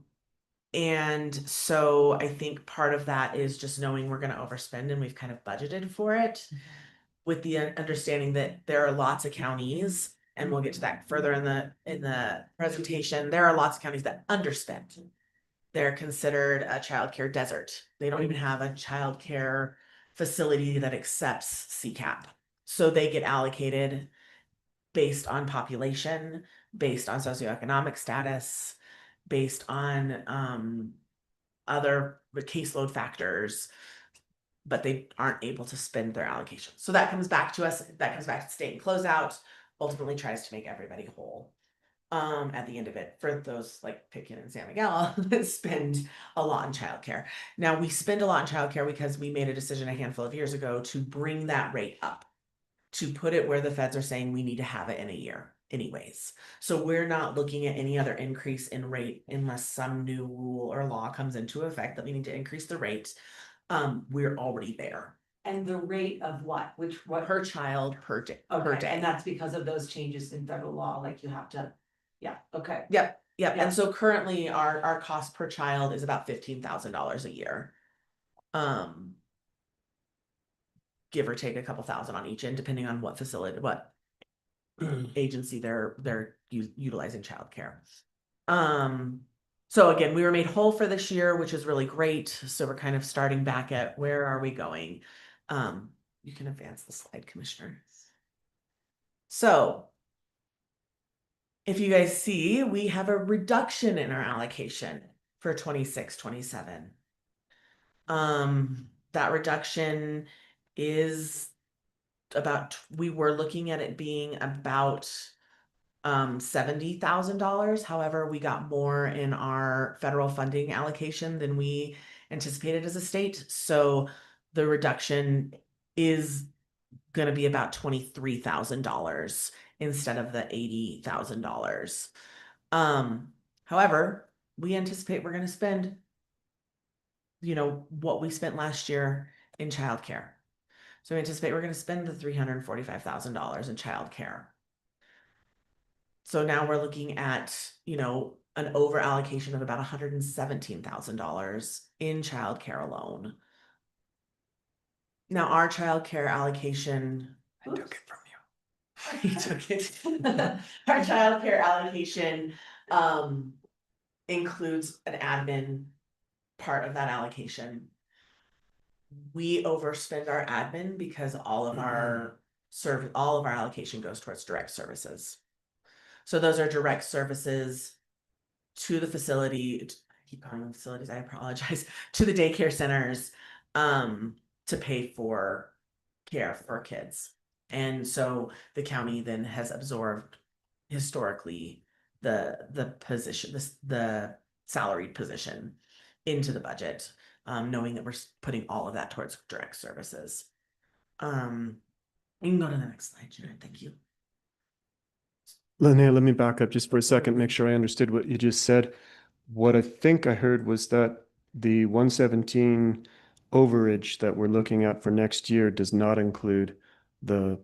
so I think part of that is just knowing we're going to overspend, and we've kind of budgeted for it with the understanding that there are lots of counties, and we'll get to that further in the presentation. There are lots of counties that underspend. They're considered a childcare desert. They don't even have a childcare facility that accepts CCAP. So they get allocated based on population, based on socioeconomic status, based on other caseload factors, but they aren't able to spend their allocation. So that comes back to us, that comes back to state and closeout, ultimately tries to make everybody whole. At the end of it, for those like Pitkin and San Miguel that spend a lot in childcare. Now we spend a lot in childcare because we made a decision a handful of years ago to bring that rate up, to put it where the feds are saying we need to have it in a year anyways. So we're not looking at any other increase in rate unless some new rule or law comes into effect that we need to increase the rate. We're already there. And the rate of what, what? Per child per day. Okay, and that's because of those changes in federal law, like you have to, yeah, okay. Yep. Yeah. And so currently our cost per child is about $15,000 a year. Give or take a couple thousand on each end, depending on what facility, what agency they're utilizing childcare. So again, we were made whole for this year, which is really great. So we're kind of starting back at where are we going? You can advance the slide, Commissioner. So if you guys see, we have a reduction in our allocation for 26-27. That reduction is about, we were looking at it being about $70,000. However, we got more in our federal funding allocation than we anticipated as a state. So the reduction is going to be about $23,000 instead of the $80,000. However, we anticipate we're going to spend, what we spent last year in childcare. So we anticipate we're going to spend the $345,000 in childcare. So now we're looking at, an over allocation of about $117,000 in childcare alone. Now our childcare allocation, I took it from you. He took it. Our childcare allocation includes an admin part of that allocation. We overspend our admin because all of our allocation goes towards direct services. So those are direct services to the facility. I keep calling them facilities, I apologize, to the daycare centers to pay for care for kids. And so the county then has absorbed historically the position, the salaried position into the budget, knowing that we're putting all of that towards direct services. You can go to the next slide, Jared. Thank you. Linnea, let me back up just for a second, make sure I understood what you just said. What I think I heard was that the 117 overage that we're looking at for next year does not include the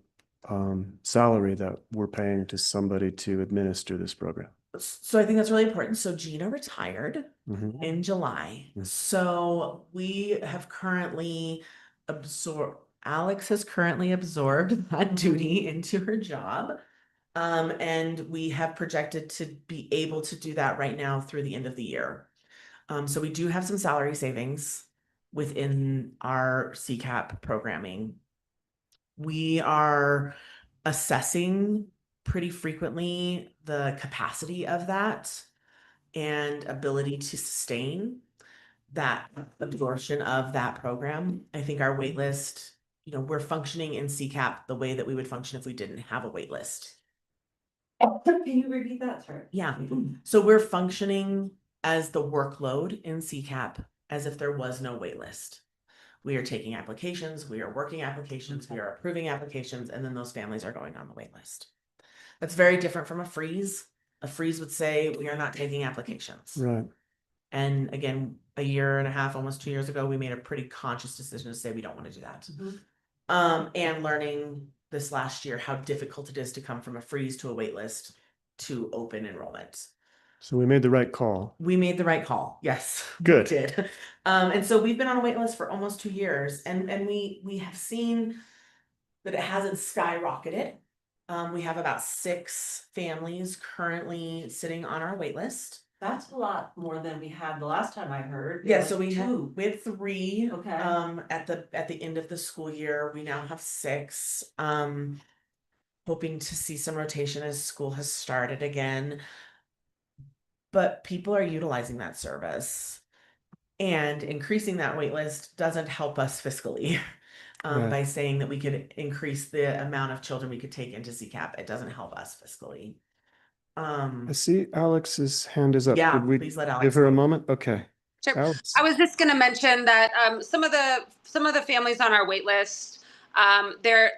salary that we're paying to somebody to administer this program. So I think that's really important. So Gina retired in July. So we have currently Alex has currently absorbed that duty into her job. And we have projected to be able to do that right now through the end of the year. So we do have some salary savings within our CCAP programming. We are assessing pretty frequently the capacity of that and ability to sustain that absorption of that program. I think our wait list, we're functioning in CCAP the way that we would function if we didn't have a wait list. Can you repeat that, sir? Yeah, so we're functioning as the workload in CCAP as if there was no wait list. We are taking applications, we are working applications, we are approving applications, and then those families are going on the wait list. That's very different from a freeze. A freeze would say we are not taking applications. Right. And again, a year and a half, almost 2 years ago, we made a pretty conscious decision to say we don't want to do that. And learning this last year how difficult it is to come from a freeze to a wait list to open enrollment. So we made the right call. We made the right call. Yes. Good. We did. And so we've been on a wait list for almost 2 years, and we have seen that it hasn't skyrocketed. We have about 6 families currently sitting on our wait list. That's a lot more than we had the last time I heard. Yeah, so we had 3 Okay. at the end of the school year. We now have 6. Hoping to see some rotation as school has started again. But people are utilizing that service, and increasing that wait list doesn't help us fiscally. Right. By saying that we could increase the amount of children we could take into CCAP, it doesn't help us fiscally. I see Alex's hand is up. Yeah, Could we please let Alex give her a go. moment? Okay. Sure. Alex. I was just going to mention that some of the families on our wait list, their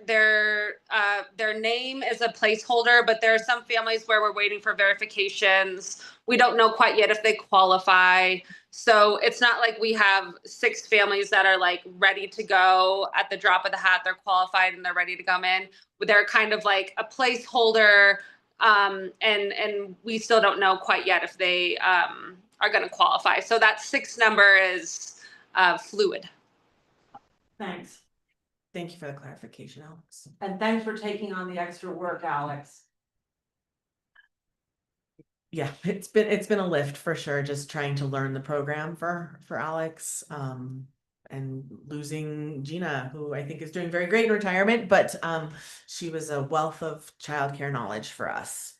name is a placeholder, but there are some families where we're waiting for verifications. We don't know quite yet if they qualify. So it's not like we have 6 families that are like ready to go at the drop of the hat. They're qualified and they're ready to come in. They're kind of like a placeholder. And we still don't know quite yet if they are going to qualify. So that 6 number is fluid. Thanks. Thank you for the clarification, Alex. And thanks for taking on the extra work, Alex. Yeah, it's been a lift for sure, just trying to learn the program for Alex. And losing Gina, who I think is doing very great in retirement, but she was a wealth of childcare knowledge for us.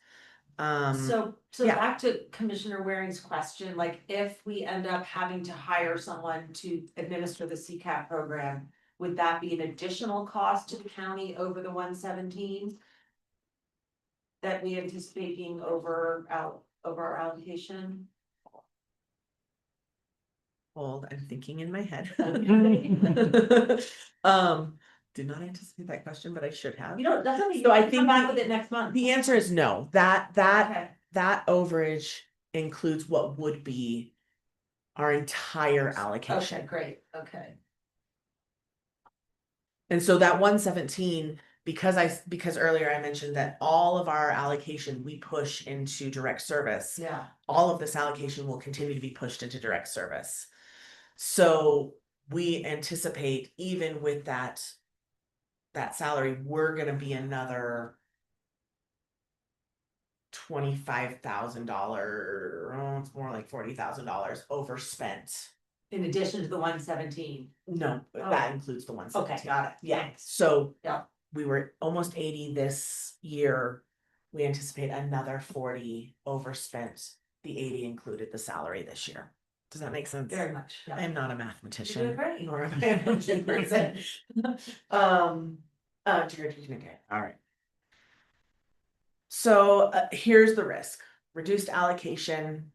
So yeah. back to Commissioner Waring's question, like if we end up having to hire someone to administer the CCAP program, would that be an additional cost to the county over the 117 that we anticipate being over our allocation? Hold, I'm thinking in my head. Did not anticipate that question, but I should have. You know, that's So I think come back with it next month. The answer is no. That Okay. overage includes what would be our entire allocation. Okay, great. Okay. And so that 117, because earlier I mentioned that all of our allocation we push into direct service. Yeah. All of this allocation will continue to be pushed into direct service. So we anticipate even with that salary, we're gonna be another $25,000, it's more like $40,000 overspent. In addition to the 117. No, Oh. that includes the 117. Okay, got it. Yeah, Thanks. so Yeah. we were almost 80 this year. We anticipate another 40 overspent. The 80 included the salary this year. Does that make sense? Very much. Yeah. I am not a You're mathematician. doing great. Nor am I a motion person. Okay, all right. So here's the risk: reduced allocation,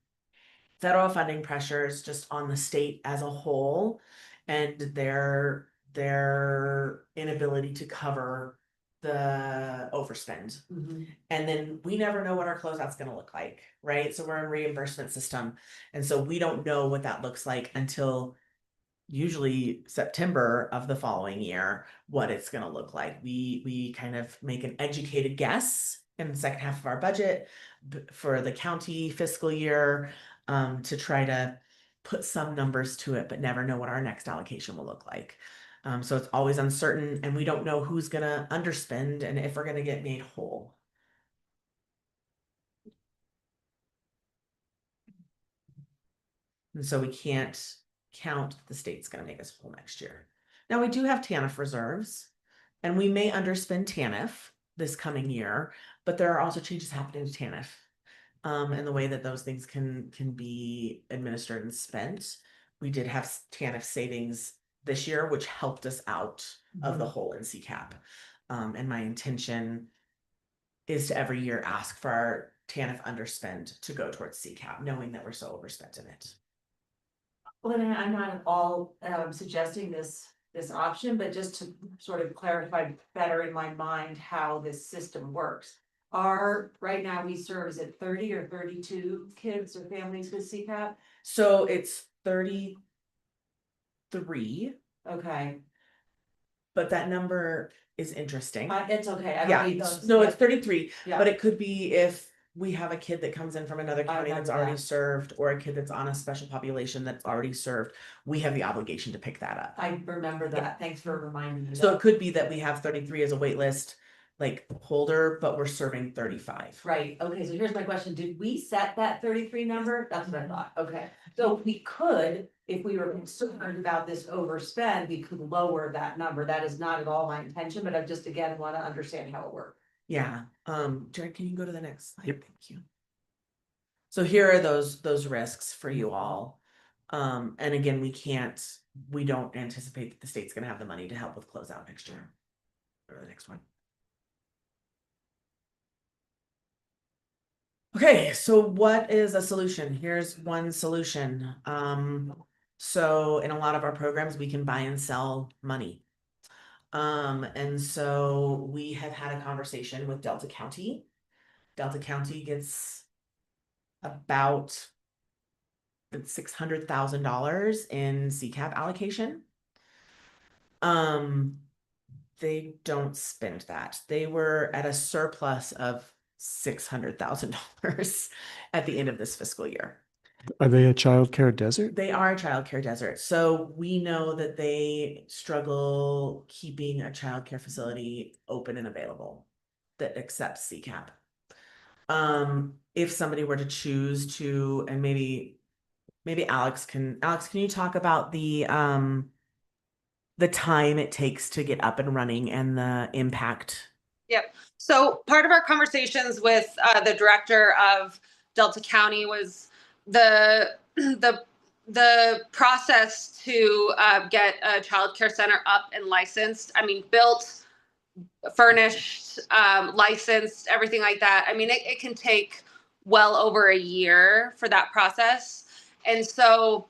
federal funding pressures just on the state as a whole, and their inability to cover the overspend. Mhm. And then we never know what our closeout's going to look like, right? So we're in a reimbursement system, and so we don't know what that looks like until usually September of the following year, what it's going to look like. We kind of make an educated guess in the second half of our budget for the county fiscal year, to try to put some numbers to it, but never know what our next allocation will look like. So it's always uncertain, and we don't know who's gonna underspend and if we're gonna get made whole. And so we can't count the state's gonna make us whole next year. Now, we do have TANF reserves, and we may underspend TANF this coming year, but there are also changes happening to TANF. And the way that those things can be administered and spent. We did have TANF savings this year, which helped us out of the hole in CCAP. And my intention is to every year ask for our TANF underspend to go towards CCAP, knowing that we're so overspent in it. Well, and I'm not at all suggesting this option, but just to sort of clarify better in my mind how this system works. Right now we serve, is it 30 or 32 kids or families with CPAP? So it's 33, Okay, but that number is interesting. it's okay. I don't Yeah, need those. no, it's 33, Yeah. but it could be if we have a kid that comes in from another county that's remember already that. served, or a kid that's on a special population that's already served, we have the obligation to pick that up. I remember that. Thanks for reminding me. So that. it could be that we have 33 as a wait list, like holder, but we're serving 35. Right, okay, so here's my question, did we set that 33 number? That's what I thought, okay. So we could, if we were concerned about this overspend, we could lower that number, that is not at all my intention, but I just again wanna understand how it works. Yeah, Jared, can you go to the next slide? Yep. Thank you. So here are those risks for you all. And again, we don't anticipate that the state's gonna have the money to help with closeout next year. Go to the next one. Okay, so what is a solution? Here's one solution. So in a lot of our programs, we can buy and sell money. And so we have had a conversation with Delta County. Delta County gets about $600,000 in CCAP allocation. They don't spend that. They were at a surplus of $600,000 at the end of this fiscal year. Are they a childcare desert? They are a childcare desert. So we know that they struggle keeping a childcare facility open and available that accepts CCAP. If somebody were to choose to, and maybe Alex, can you talk about the time it takes to get up and running and the impact? Yep. So part of our conversations with the director of Delta County was the process to get a childcare center up and licensed. I mean, built, furnished, licensed, everything like that. I mean, it can take well over a year for that process. And so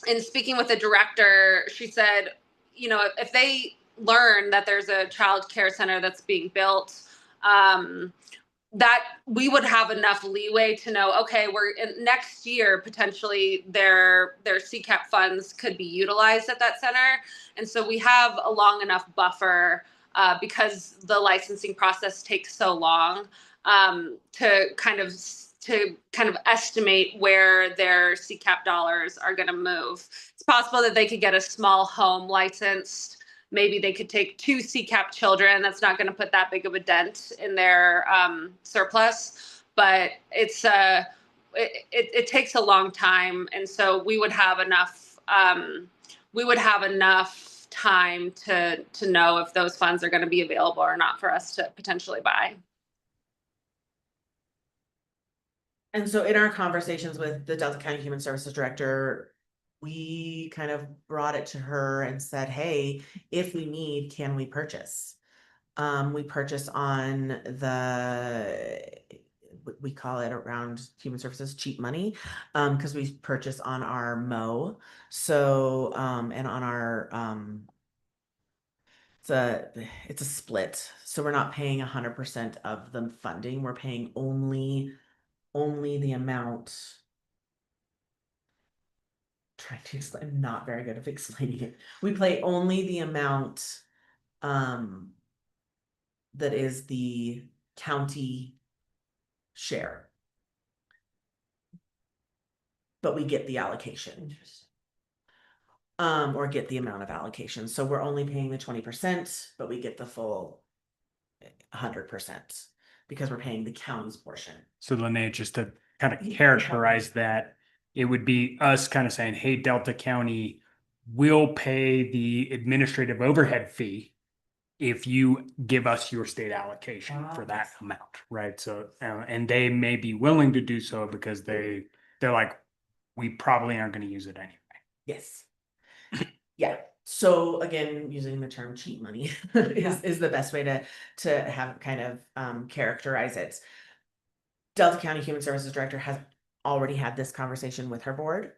in speaking with the director, she said, you know, if they learn that there's a child care center that's being built, that we would have enough leeway to know, okay, we're in next year, potentially their CCAP funds could be utilized at that center. And so we have a long enough buffer because the licensing process takes so long to kind of estimate where their CCAP dollars are going to move. It's possible that they could get a small home licensed. Maybe they could take 2 CCAP children. That's not going to put that big of a dent in their surplus, but it takes a long time, and so we would have enough. We would have enough time to know if those funds are going to be available or not for us to potentially buy. And so in our conversations with the Delta County Human Services Director, we kind of brought it to her and said, hey, if we need, can we purchase? We purchase on we call it around Human Services cheap money, because we purchase on our MO. So, and on our, it's a split. So we're not paying 100% of the funding. We're paying only the amount. I'm not very good at explaining it. We pay only the amount that is the county share, but we get the allocation. Or get the amount of allocation. So we're only paying the 20%, but we get the full 100% because we're paying the county's portion. So Lene, just to kind of characterize that, it would be us kind of saying, hey, Delta County will pay the administrative overhead fee if you give us your state allocation for that amount, right? So, and they may be willing to do so because they're like, we probably aren't gonna use it anyway. Yes. Yeah, so again, using the term cheap money is the best way to have kind of characterize it. Delta County Human Services Director has already had this conversation with her board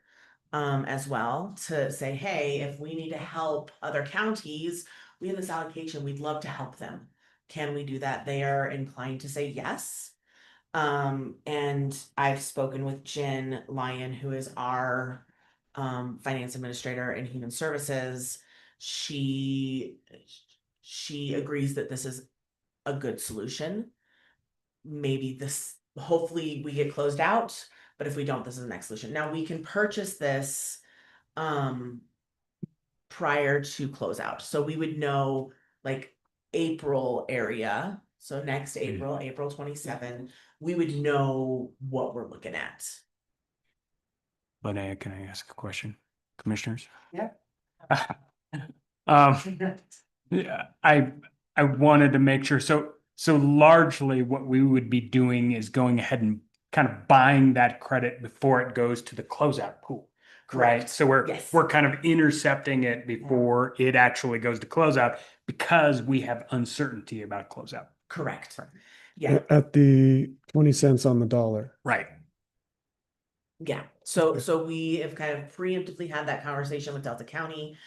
as well to say, hey, if we need to help other counties, we have this allocation, we'd love to help them. Can we do that? They are inclined to say yes. And I've spoken with Jen Lyon, who is our finance administrator in human services. She agrees that this is a good solution. Maybe hopefully we get closed out, but if we don't, this is the next solution. Now we can purchase this prior to closeout. So we would know like April area. So next April 27, we would know what we're looking at. Linnea, can I ask a question, commissioners? Yeah. Yeah, I wanted to make sure, so largely what we would be doing is going ahead and kind of buying that credit before it goes to the closeout pool. Right, Correct. so Yes. we're kind of intercepting it before it actually goes to closeout because we have uncertainty about closeout. Correct. Yeah. At the 20 cents on the dollar. Right. Yeah, so we have kind of preemptively had that conversation with Delta County.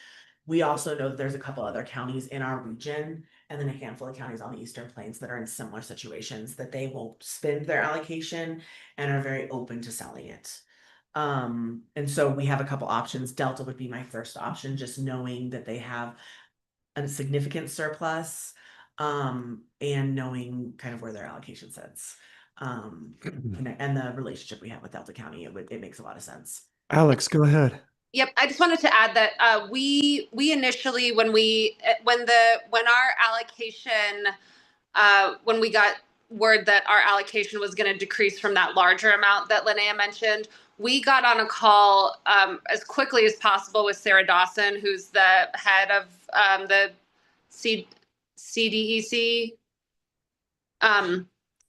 We also know that there's a couple other counties in our region and then a handful of counties on the Eastern Plains that are in similar situations that they will spend their allocation and are very open to selling it. And so we have a couple options. Delta would be my first option, just knowing that they have a significant surplus, and knowing kind of where their allocation sits. And the relationship we have with Delta County, it makes a lot of sense. Alex, go ahead. Yep, I just wanted to add that we initially when our allocation when we got word that our allocation was going to decrease from that larger amount that Linnea mentioned, we got on a call as quickly as possible with Sarah Dawson, who's the head of the CDEC.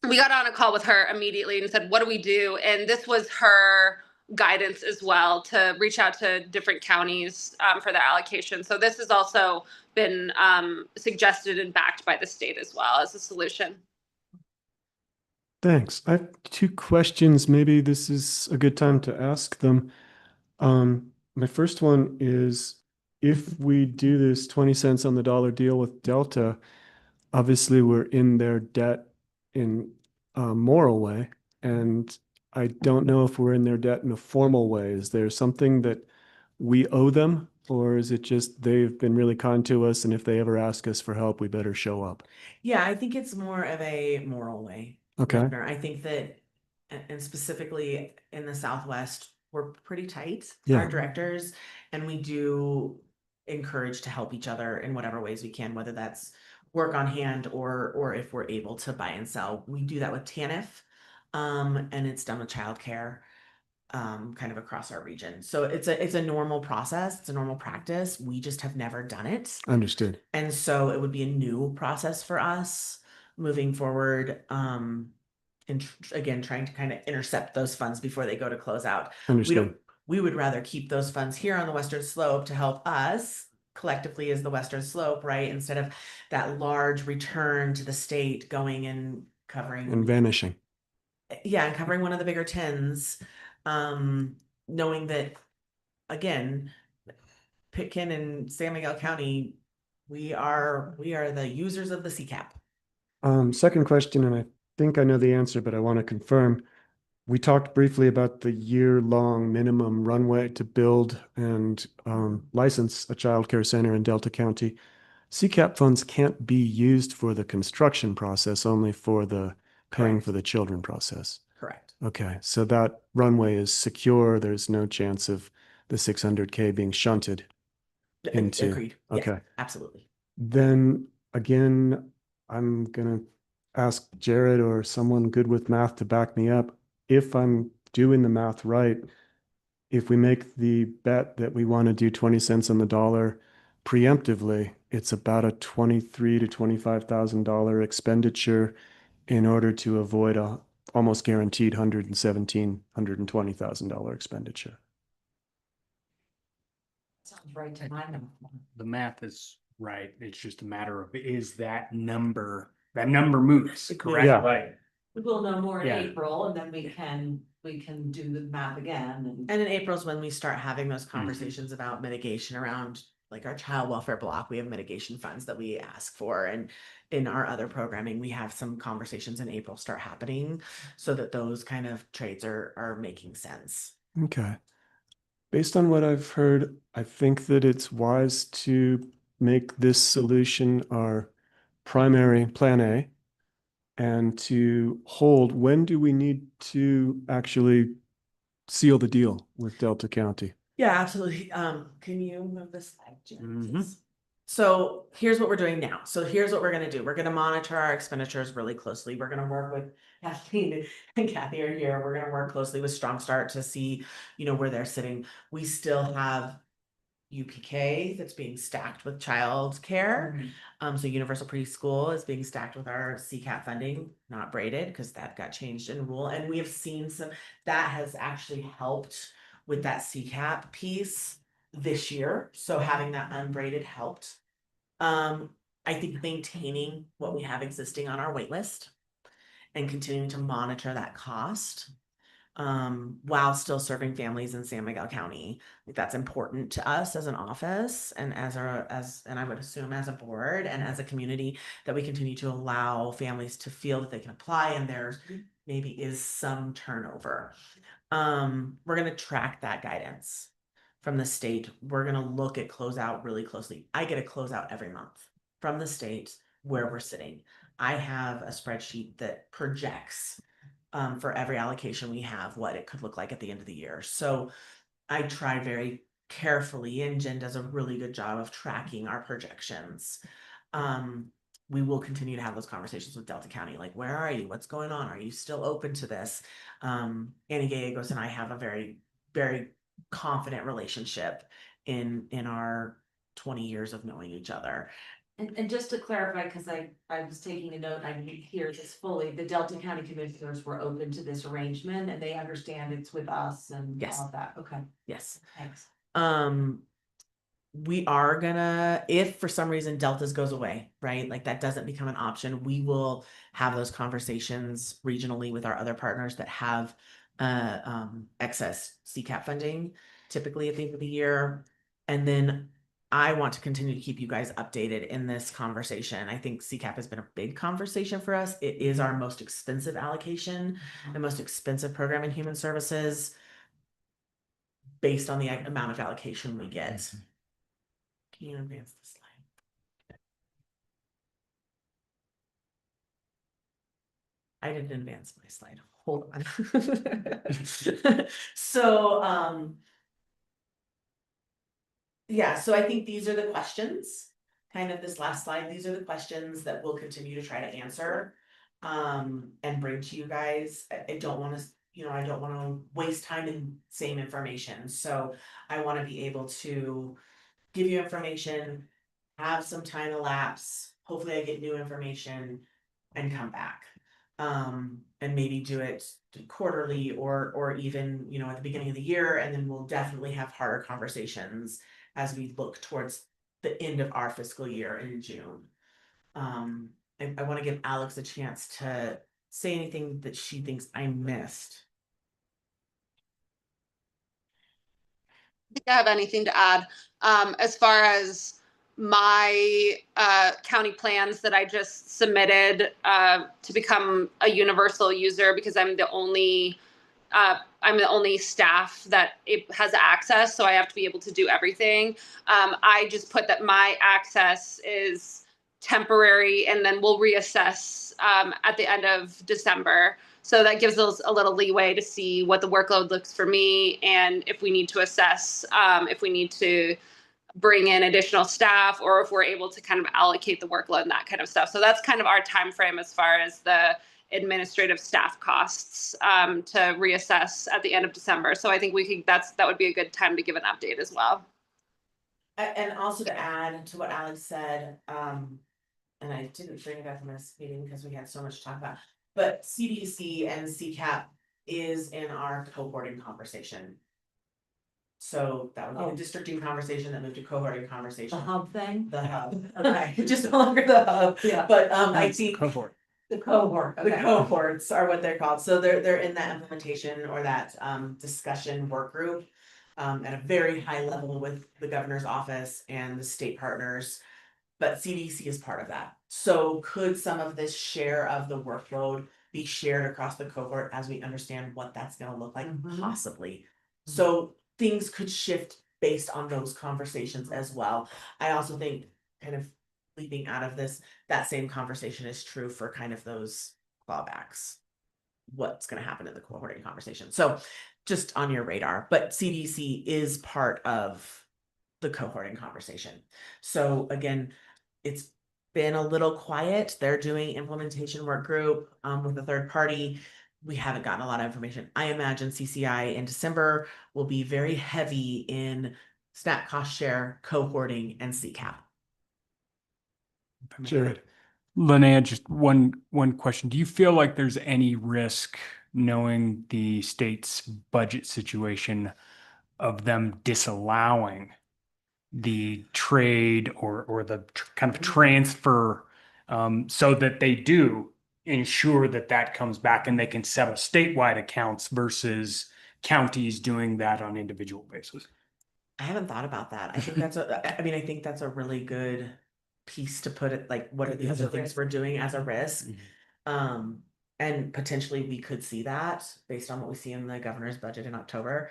We got on a call with her immediately and said, what do we do? And this was her guidance as well, to reach out to different counties for their allocation. So this has also been suggested and backed by the state as well as a solution. Thanks. I have two questions. Maybe this is a good time to ask them. My first one is, if we do this 20 cents on the dollar deal with Delta, obviously we're in their debt in a moral way, and I don't know if we're in their debt in a formal way. Is there something that we owe them, or is it just they've been really kind to us, and if they ever ask us for help, we better show up? Yeah, I think it's more of a moral way. Okay. Governor. I think that, and specifically in the Southwest, we're pretty tight, Yeah. our directors, and we do encourage to help each other in whatever ways we can, whether that's work on hand or if we're able to buy and sell. We do that with TANF, and it's done with childcare, kind of across our region. So it's a normal process. It's a normal practice. We just have never done it. Understood. And so it would be a new process for us moving forward. And again, trying to kind of intercept those funds before they go to close out. Understood. We would rather keep those funds here on the Western Slope to help us collectively as the Western Slope, right? Instead of that large return to the state going and covering And vanishing. Yeah, and covering one of the bigger tins, knowing that, again, Pitkin and San Miguel County, we are the users of the CCAP. Second question, and I think I know the answer, but I want to confirm. We talked briefly about the year-long minimum runway to build and license a childcare center in Delta County. CCAP funds can't be used for the construction process, only for the paying Correct. for the children process. Correct. Okay, so that runway is secure. There's no chance of the 600K being shunted into. Agreed. Yes, Okay. absolutely. Then again, I'm gonna ask Jared or someone good with math to back me up. If I'm doing the math right, if we make the bet that we want to do 20 cents on the dollar preemptively, it's about a $23,000 to $25,000 expenditure in order to avoid a almost guaranteed $120,000 expenditure. Sounds right to my mouth. The math is right. It's just a matter of, is that number moves, correct? Yeah. Right. We'll know more in Yeah. April and then we can do the math again And in April is when we start having those conversations about mitigation around like our child welfare block. We have mitigation funds that we ask for, and in our other programming, we have some conversations in April start happening so that those kind of trades are making sense. Okay. Based on what I've heard, I think that it's wise to make this solution our primary plan A and to hold. When do we need to actually seal the deal with Delta County? Yeah, absolutely. Can you move this slide, Jen, Mhm. please? So here's what we're doing now. So here's what we're gonna do. We're gonna monitor our expenditures really closely. We're gonna work with Kathleen and Kathy are here. We're gonna work closely with Strong Start to see, where they're sitting. We still have UPK that's being stacked with child care. So Universal Preschool is being stacked with our CCAP funding, not braided, because that got changed in rule. And we have seen that has actually helped with that CCAP piece this year. So having that unbraided helped. I think maintaining what we have existing on our wait list and continuing to monitor that cost while still serving families in San Miguel County. That's important to us as an office and and I would assume as a board and as a community, that we continue to allow families to feel that they can apply and there maybe is some turnover. We're going to track that guidance from the state. We're going to look at closeout really closely. I get a closeout every month from the state where we're sitting. I have a spreadsheet that projects for every allocation we have what it could look like at the end of the year. So I try very carefully, and Jen does a really good job of tracking our projections. We will continue to have those conversations with Delta County, like, where are you? What's going on? Are you still open to this? Annie Gallegos and I have a very, very confident relationship in our 20 years of knowing each other. And just to clarify, because I was taking a note, I didn't hear this fully, the Delta County Commissioners were open to this arrangement and they understand it's with us and Yes. all of that. Okay, Yes. thanks. We are gonna, if for some reason Delta's goes away, right? Like that doesn't become an option, we will have those conversations regionally with our other partners that have excess CCAP funding, typically at the end of the year. And then I want to continue to keep you guys updated in this conversation. I think CCAP has been a big conversation for us. It is our most expensive allocation, the most expensive program in human services based on the amount of allocation we get. Can you advance the slide? I didn't advance my slide. Hold on. So, yeah, so I think these are the questions, kind of this last slide. These are the questions that we'll continue to try to answer and bring to you guys. I don't want to, I don't want to waste time in same information. So I want to be able to give you information, have some time elapse, hopefully I get new information and come back. And maybe do it quarterly or even, at the beginning of the year, and then we'll definitely have harder conversations as we look towards the end of our fiscal year in June. I want to give Alex a chance to say anything that she thinks I missed. I think I have anything to add. As far as my county plans that I just submitted to become a universal user, because I'm the only staff that it has access, so I have to be able to do everything. I just put that my access is temporary, and then we'll reassess at the end of December. So that gives us a little leeway to see what the workload looks for me, and if we need to assess, if we need to bring in additional staff, or if we're able to kind of allocate the workload and that kind of stuff. So that's kind of our time frame as far as the administrative staff costs to reassess at the end of December. So I think that would be a good time to give an update as well. And also to add to what Alex said, and I didn't bring it up in this meeting because we had so much to talk about, but CDC and CCAP is in our cohorting conversation. So that would be the districting conversation that moved to cohorting The conversation. hub thing? The hub, okay, just no longer the hub, Yeah. but I That's think cohort. The cohort, the okay. cohorts are what they're called, so they're in that implementation or that discussion work group. At a very high level with the governor's office and the state partners. But CDC is part of that, so could some of this share of the workload be shared across the cohort as we understand what that's gonna look like? Mhm. Possibly. So things could shift based on those conversations as well. I also think kind of leaving out of this, that same conversation is true for kind of those clawbacks. What's gonna happen in the cohorting conversation, so just on your radar, but CDC is part of the cohorting conversation. So again, it's been a little quiet. They're doing implementation work group with a third party. We haven't gotten a lot of information. I imagine CCI in December will be very heavy in SNAP cost share, cohorting, and CCAP. Jared. Linnea, just one question. Do you feel like there's any risk, knowing the state's budget situation, of them disallowing the trade or the kind of transfer, so that they do ensure that that comes back and they can settle statewide accounts versus counties doing that on individual basis? I haven't thought about that. I think that's I mean, I think that's a really good piece to put it, like, what are the other things we're doing as a risk? And potentially we could see that based on what we see in the governor's budget in October.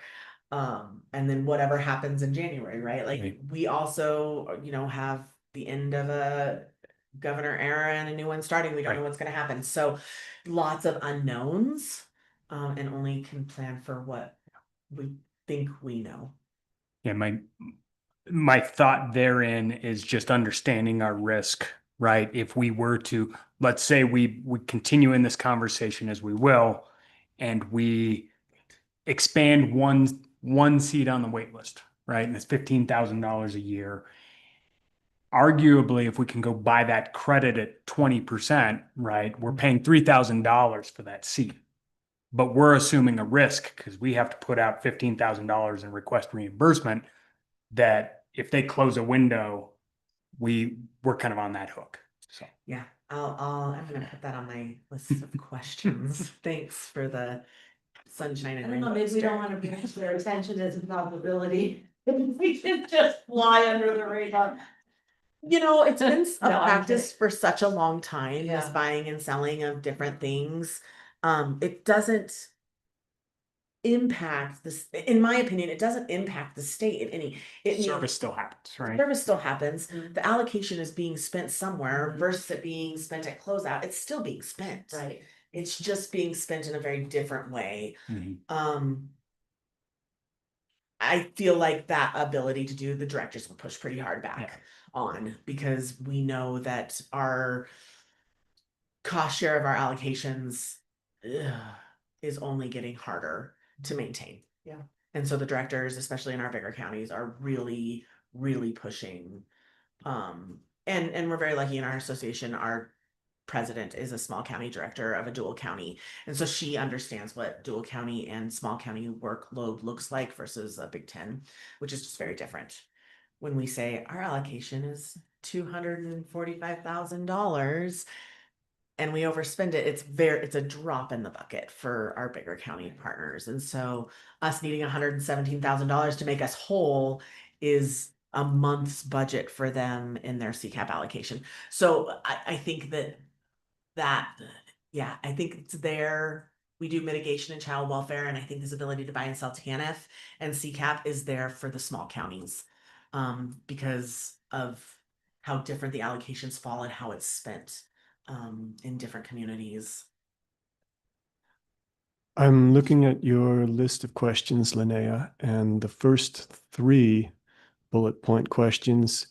And then whatever happens in January, right? Like, Right. we also, have the end of a governor era and a new one starting. We don't know Right. what's gonna happen. So lots of unknowns, and only can plan for what we think we know. Yeah, my thought therein is just understanding our risk, right? If we were to, let's say we continue in this conversation as we will, and we expand one seat on the wait list, right? And it's $15,000 a year. Arguably, if we can go buy that credit at 20%, right, we're paying $3,000 for that seat. But we're assuming a risk because we have to put out $15,000 and request reimbursement, that if they close a window, we're kind of on that hook. So Yeah, I'm gonna put that on my list of questions. Thanks for the sunshine I and don't know, rainbow. maybe we don't wanna bring it to their attention as a possibility. We should just fly under the radar. It's been a No, I'm practice for such a long time, this Yeah. buying and selling of different things. It doesn't impact this, in my opinion, it doesn't impact the state in any. It means service still happens, right? service still happens. Mhm. The allocation is being spent somewhere Mhm. versus it being spent at closeout. It's still being spent. Right. It's just being spent in a very different way. Mhm. I feel like that ability to do, the directors will push pretty hard back Yeah. on, because we know that our cost share of our allocations is only getting harder to maintain. Yeah. And so the directors, especially in our bigger counties, are really, really pushing. And we're very lucky in our association. Our president is a small county director of a dual county. And so she understands what dual county and small county workload looks like versus a Big Ten, which is just very different. When we say our allocation is $245,000 and we overspend it, it's a drop in the bucket for our bigger county partners. And so us needing $117,000 to make us whole is a month's budget for them in their CCAP allocation. So I think yeah, I think it's there. We do mitigation and child welfare, and I think this ability to buy and sell TANF and CCAP is there for the small counties, because of how different the allocations fall and how it's spent in different communities. I'm looking at your list of questions, Linnea, and the first three bullet point questions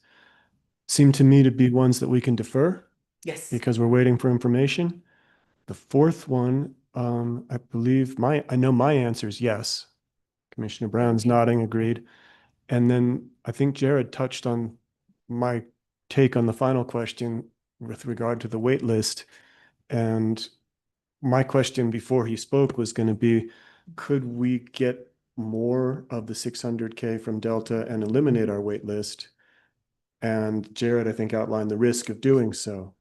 seem to me to be ones that we can defer Yes. because we're waiting for information. The fourth one, I believe I know my answer is yes. Commissioner Brown's nodding, agreed. And then I think Jared touched on my take on the final question with regard to the wait list. And my question before he spoke was going to be, could we get more of the 600K from Delta and eliminate our wait list? And Jared, I think, outlined the risk of doing so.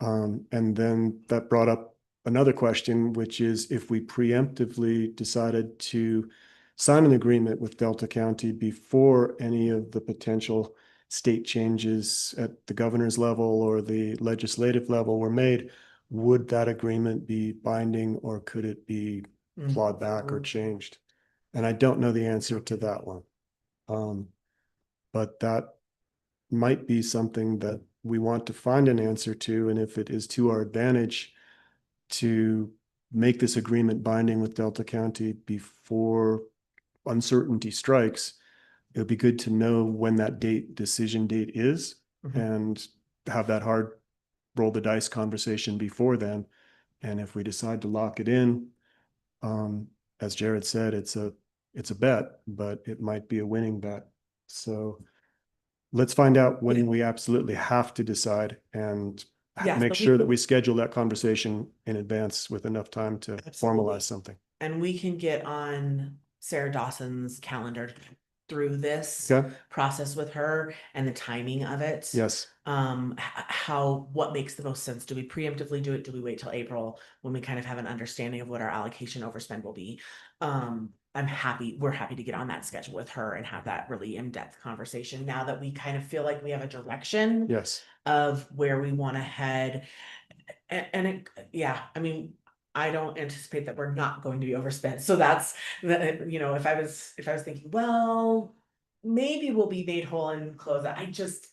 And then that brought up another question, which is if we preemptively decided to sign an agreement with Delta County before any of the potential state changes at the governor's level or the legislative level were made, would that agreement be binding or could it be clawed back or changed? And I don't know the answer to that one. But that might be something that we want to find an answer to. And if it is to our advantage to make this agreement binding with Delta County before uncertainty strikes, it would be good to know when that decision date is and have that hard roll the dice conversation before then. And if we decide to lock it in, as Jared said, it's a bet, but it might be a winning bet. So let's find out when we absolutely have to decide and make sure that we schedule that conversation in advance with enough time to formalize something. And we can get on Sarah Dawson's calendar through this process with her and the timing of it. Yes. What makes the most sense? Do we preemptively do it? Do we wait till April when we kind of have an understanding of what our allocation overspend will be? We're happy to get on that schedule with her and have that really in-depth conversation now that we kind of feel like we have a direction of where we want to head. I mean, I don't anticipate that we're not going to be overspent. So that's if I was thinking, well, maybe we'll be made whole and close out. I just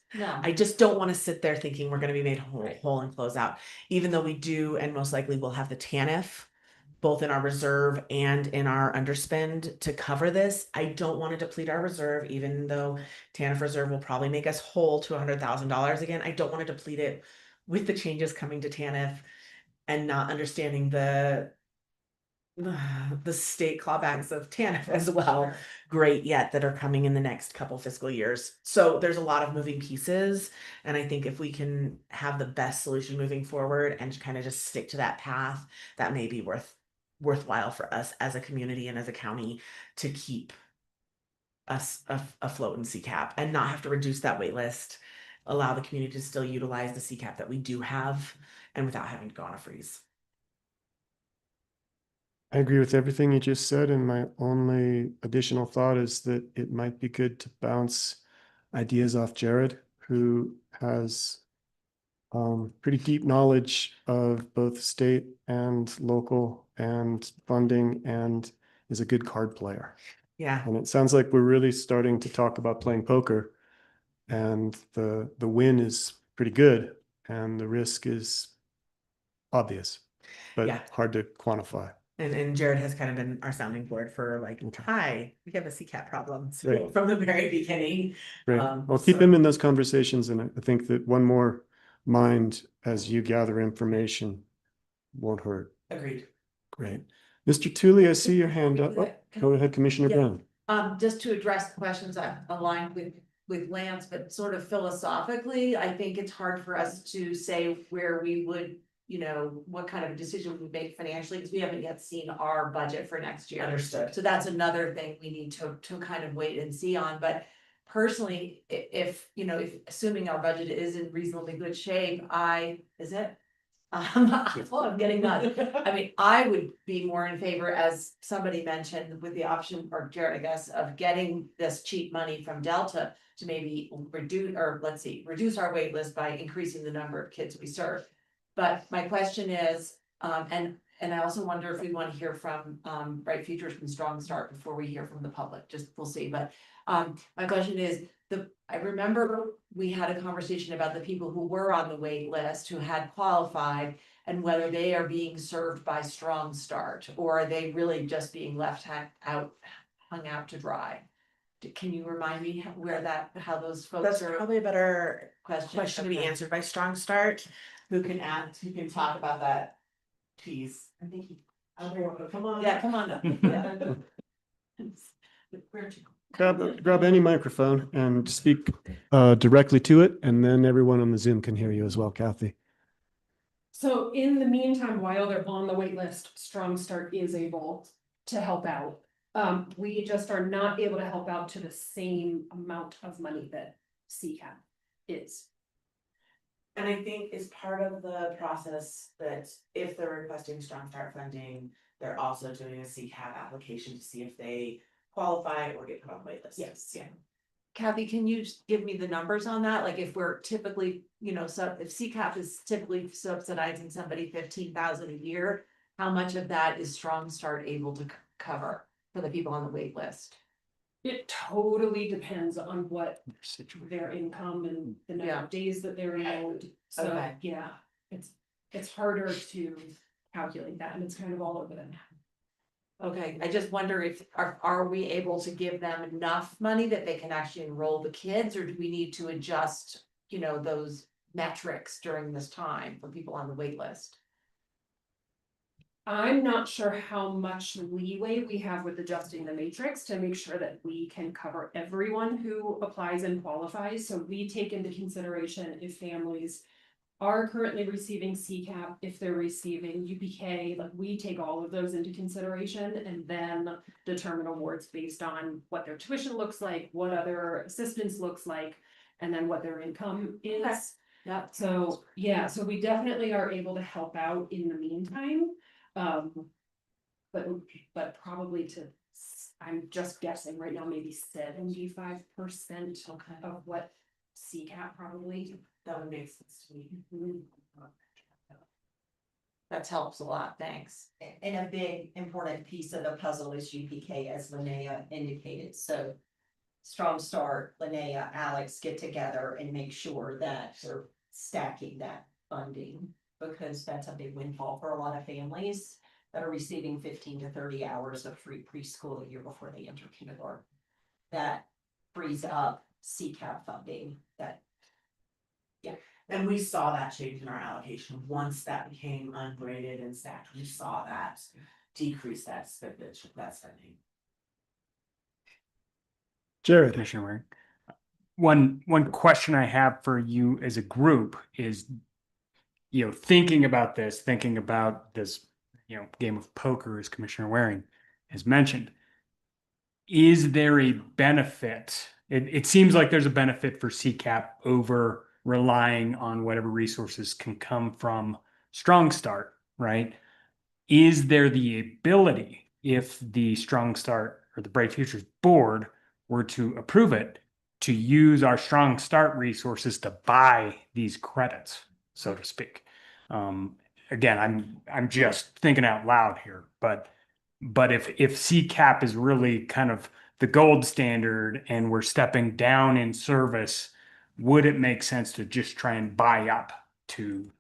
don't want to sit there thinking we're going to be made whole and close out, even though we do, and most likely we'll have the TANF both in our reserve and in our underspend to cover this. I don't want to deplete our reserve, even though TANF reserve will probably make us whole to $100,000 again. I don't want to deplete it with the changes coming to TANF and not understanding the state clawbacks of TANF as well, great yet, that are coming in the next couple fiscal years. So there's a lot of moving pieces. And I think if we can have the best solution moving forward and kind of just stick to that path, that may be worthwhile for us as a community and as a county to keep us afloat in CCAP and not have to reduce that wait list, allow the community to still utilize the CCAP that we do have and without having to go on a freeze. I agree with everything you just said, and my only additional thought is that it might be good to bounce ideas off Jared, who has pretty deep knowledge of both state and local and funding and is a good card player. Yeah. And it sounds like we're really starting to talk about playing poker, and the win is pretty good and the risk is obvious, but hard to quantify. And Jared has kind of been our sounding board for like, hi, we have a CCAP problem Right. from the very beginning. Right. I'll keep him in those conversations, and I think that one more mind as you gather information won't hurt. Agreed. Great. Mr. Tooley, I see your hand up. Oh, go ahead, Commissioner Brown. Just to address the questions I'm aligned with Lance, but sort of philosophically, I think it's hard for us to say where we would, what kind of decision we make financially, because we haven't yet seen our budget for next year. Understood. So that's another thing we need to kind of wait and see on, but personally, if assuming our budget is in reasonably good shape, I'm getting nuts. I mean, I would be more in favor, as somebody mentioned, with the option, or Jared, I guess, of getting this cheap money from Delta to maybe reduce our wait list by increasing the number of kids we serve. But my question is, and I also wonder if we want to hear from Bright Futures from Strong Start before we hear from the public, we'll see. But my question is, I remember we had a conversation about the people who were on the wait list who had qualified and whether they are being served by Strong Start, or are they really just being hung out to dry? Can you remind me how those folks That's are? probably a better question to be answered by Strong Start, who can talk about that. Please. I think come on. Yeah, come on up. Yeah. Where'd you go? grab any microphone and speak directly to it, and then everyone on the Zoom can hear you as well, Kathy. So in the meantime, while they're on the wait list, Strong Start is able to help out. We just are not able to help out to the same amount of money that CCAP is. And I think is part of the process that if they're requesting Strong Start funding, they're also doing a CCAP application to see if they qualify or get put on wait list. Yes. Yeah. Kathy, can you just give me the numbers on that? Like if we're typically, if CCAP is typically subsidizing somebody 15,000 a year, how much of that is Strong Start able to cover for the people on the wait list? It totally depends on what their income and the number Yeah. of days that they're enrolled. So, Okay. yeah, it's harder to calculate that and it's kind of all over the map. Okay, I just wonder if, are we able to give them enough money that they can actually enroll the kids, or do we need to adjust, those metrics during this time for people on the wait list? I'm not sure how much leeway we have with adjusting the matrix to make sure that we can cover everyone who applies and qualifies. So we take into consideration if families are currently receiving CCAP, if they're receiving UPK, like we take all of those into consideration and then determine awards based on what their tuition looks like, what other assistance looks like, and then what their income is. Okay. Yep. So, yeah, so we definitely are able to help out in the meantime. But probably I'm just guessing right now, maybe 75% of what CCAP probably. That would make sense to me. That helps a lot, thanks. And a big important piece of the puzzle is UPK, as Linnea indicated, so. Strong Start, Linnea, Alex get together and make sure that we're stacking that funding. Because that's a big windfall for a lot of families that are receiving 15 to 30 hours of free preschool a year before they enter kindergarten. That frees up CCAP funding that. Yeah. And we saw that change in our allocation. Once that became ungraded and stacked, we saw that decrease that spending. Jared. Commissioner Waring. One question I have for you as a group is, thinking about this game of poker, as Commissioner Waring has mentioned, is there a benefit? It seems like there's a benefit for CCAP over relying on whatever resources can come from Strong Start, right? Is there the ability, if the Strong Start or the Bright Futures Board were to approve it, to use our Strong Start resources to buy these credits, so to speak? Again, I'm just thinking out loud here, but if CCAP is really kind of the gold standard and we're stepping down in service, would it make sense to just try and buy up to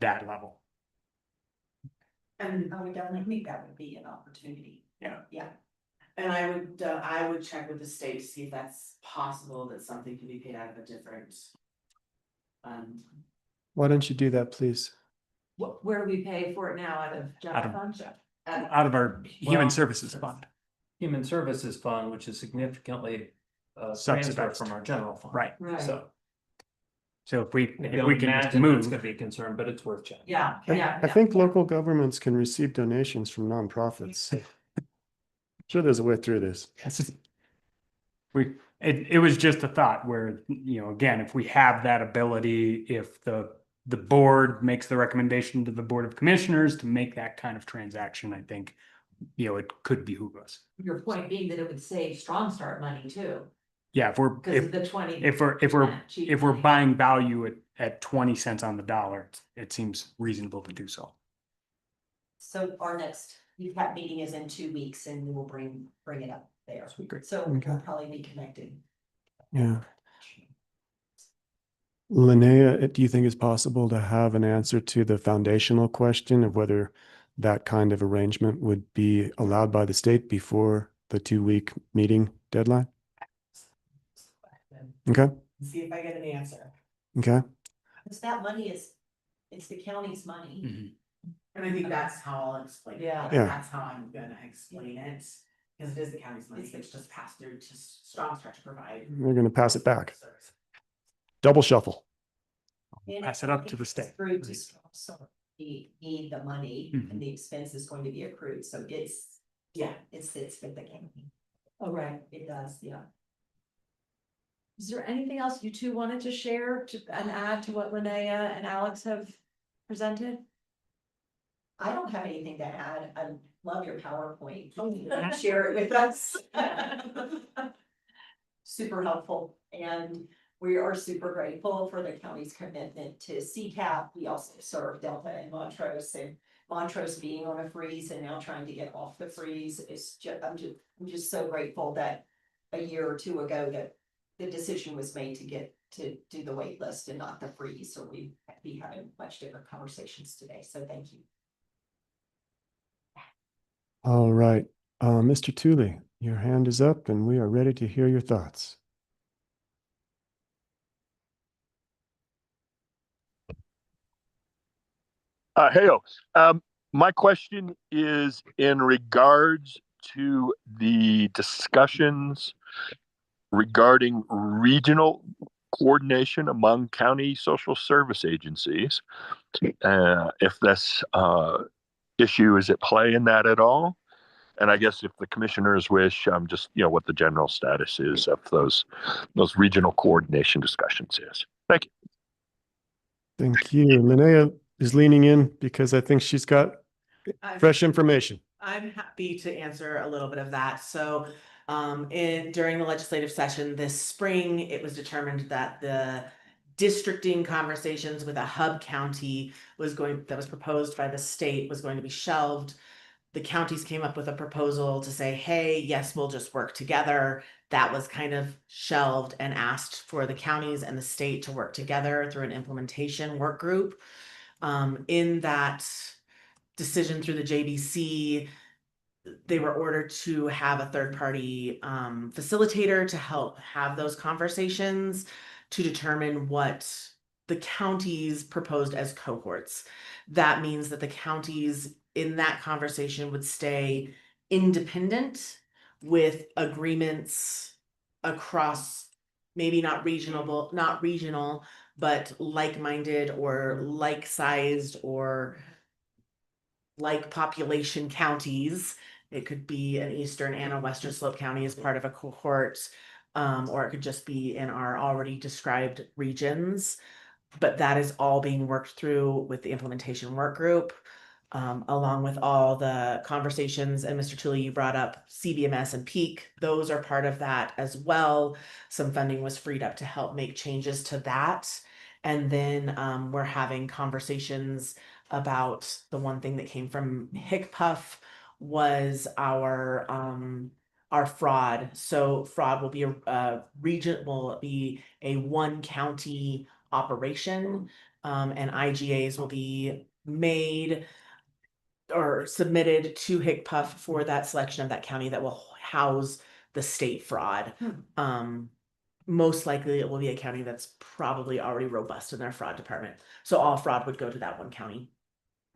that level? And I would definitely think that would be an opportunity. Yeah. Yeah. And I would check with the state to see if that's possible, that something can be paid out of a different. Why don't you do that, please? Where do we pay for it now? Out of general fund? Out of our Human Services Fund. Human Services Fund, which is significantly transferred Subsidized. from our general fund. Right. Right. So if we I can don't just imagine move. that's gonna be a concern, but it's worth checking. Yeah, yeah. I think local governments can receive donations from nonprofits. Sure, there's a way through this. It was just a thought where, again, if we have that ability, if the board makes the recommendation to the Board of Commissioners to make that kind of transaction, I think, it could behoove us. Your point being that it would save Strong Start money too, Yeah, because of the 20. if we're buying value at 20 cents on the dollar, it seems reasonable to do so. So our next UCAP meeting is in 2 weeks and we will bring it up there. Great. So Okay. we'll probably be connected. Yeah. Linnea, do you think it's possible to have an answer to the foundational question of whether that kind of arrangement would be allowed by the state before the 2-week meeting deadline? Okay, See if I get an answer. okay. Because that money it's the county's money. And I think that's how I'll explain it. Yeah. Yeah. That's how I'm gonna explain it. Because it is the county's money, it's just passed through to Strong Start to provide. We're going to pass it back. Double shuffle. Pass it up to the state. Accrued to strong start. We need the money and the expense is going to be accrued, so it's, yeah, it sits with the county. Oh, right, it does, yeah. Is there anything else you two wanted to share and add to what Linnea and Alex have presented? I don't have anything to add. I love your PowerPoint. Share it with us. Super helpful, and we are super grateful for the county's commitment to CCAP. We also serve Delta and Montrose, and Montrose being on a freeze and now trying to get off the freeze is just, I'm just so grateful that a year or two ago that the decision was made to do the wait list and not the freeze, so we'd be having much different conversations today, so thank you. All right, Mr. Tooley, your hand is up and we are ready to hear your thoughts. Heyo. My question is in regards to the discussions regarding regional coordination among county social service agencies. If this issue is at play in that at all. And I guess if the commissioners wish, just, what the general status is of those regional coordination discussions is. Thank you. Thank you. Linnea is leaning in because I think she's got fresh information. I'm happy to answer a little bit of that. So during the legislative session this spring, it was determined that the districting conversations with a hub county that was proposed by the state was going to be shelved. The counties came up with a proposal to say, hey, yes, we'll just work together. That was kind of shelved and asked for the counties and the state to work together through an implementation work group. In that decision through the JBC, they were ordered to have a third-party facilitator to help have those conversations to determine what the counties proposed as cohorts. That means that the counties in that conversation would stay independent with agreements across maybe not regional, but like-minded or like-sized or like population counties. It could be an Eastern and a Western Slope County as part of a cohort, or it could just be in our already described regions. But that is all being worked through with the implementation work group, along with all the conversations. And Mr. Tooley, you brought up CBMS and PEAK. Those are part of that as well. Some funding was freed up to help make changes to that. And then we're having conversations about the one thing that came from HICPUF was our fraud. So fraud will be a one county operation, and IGAs will be made or submitted to HICPUF for that selection of that county that will house the state fraud. Most likely it will be a county that's probably already robust in their fraud department. So all fraud would go to that one county.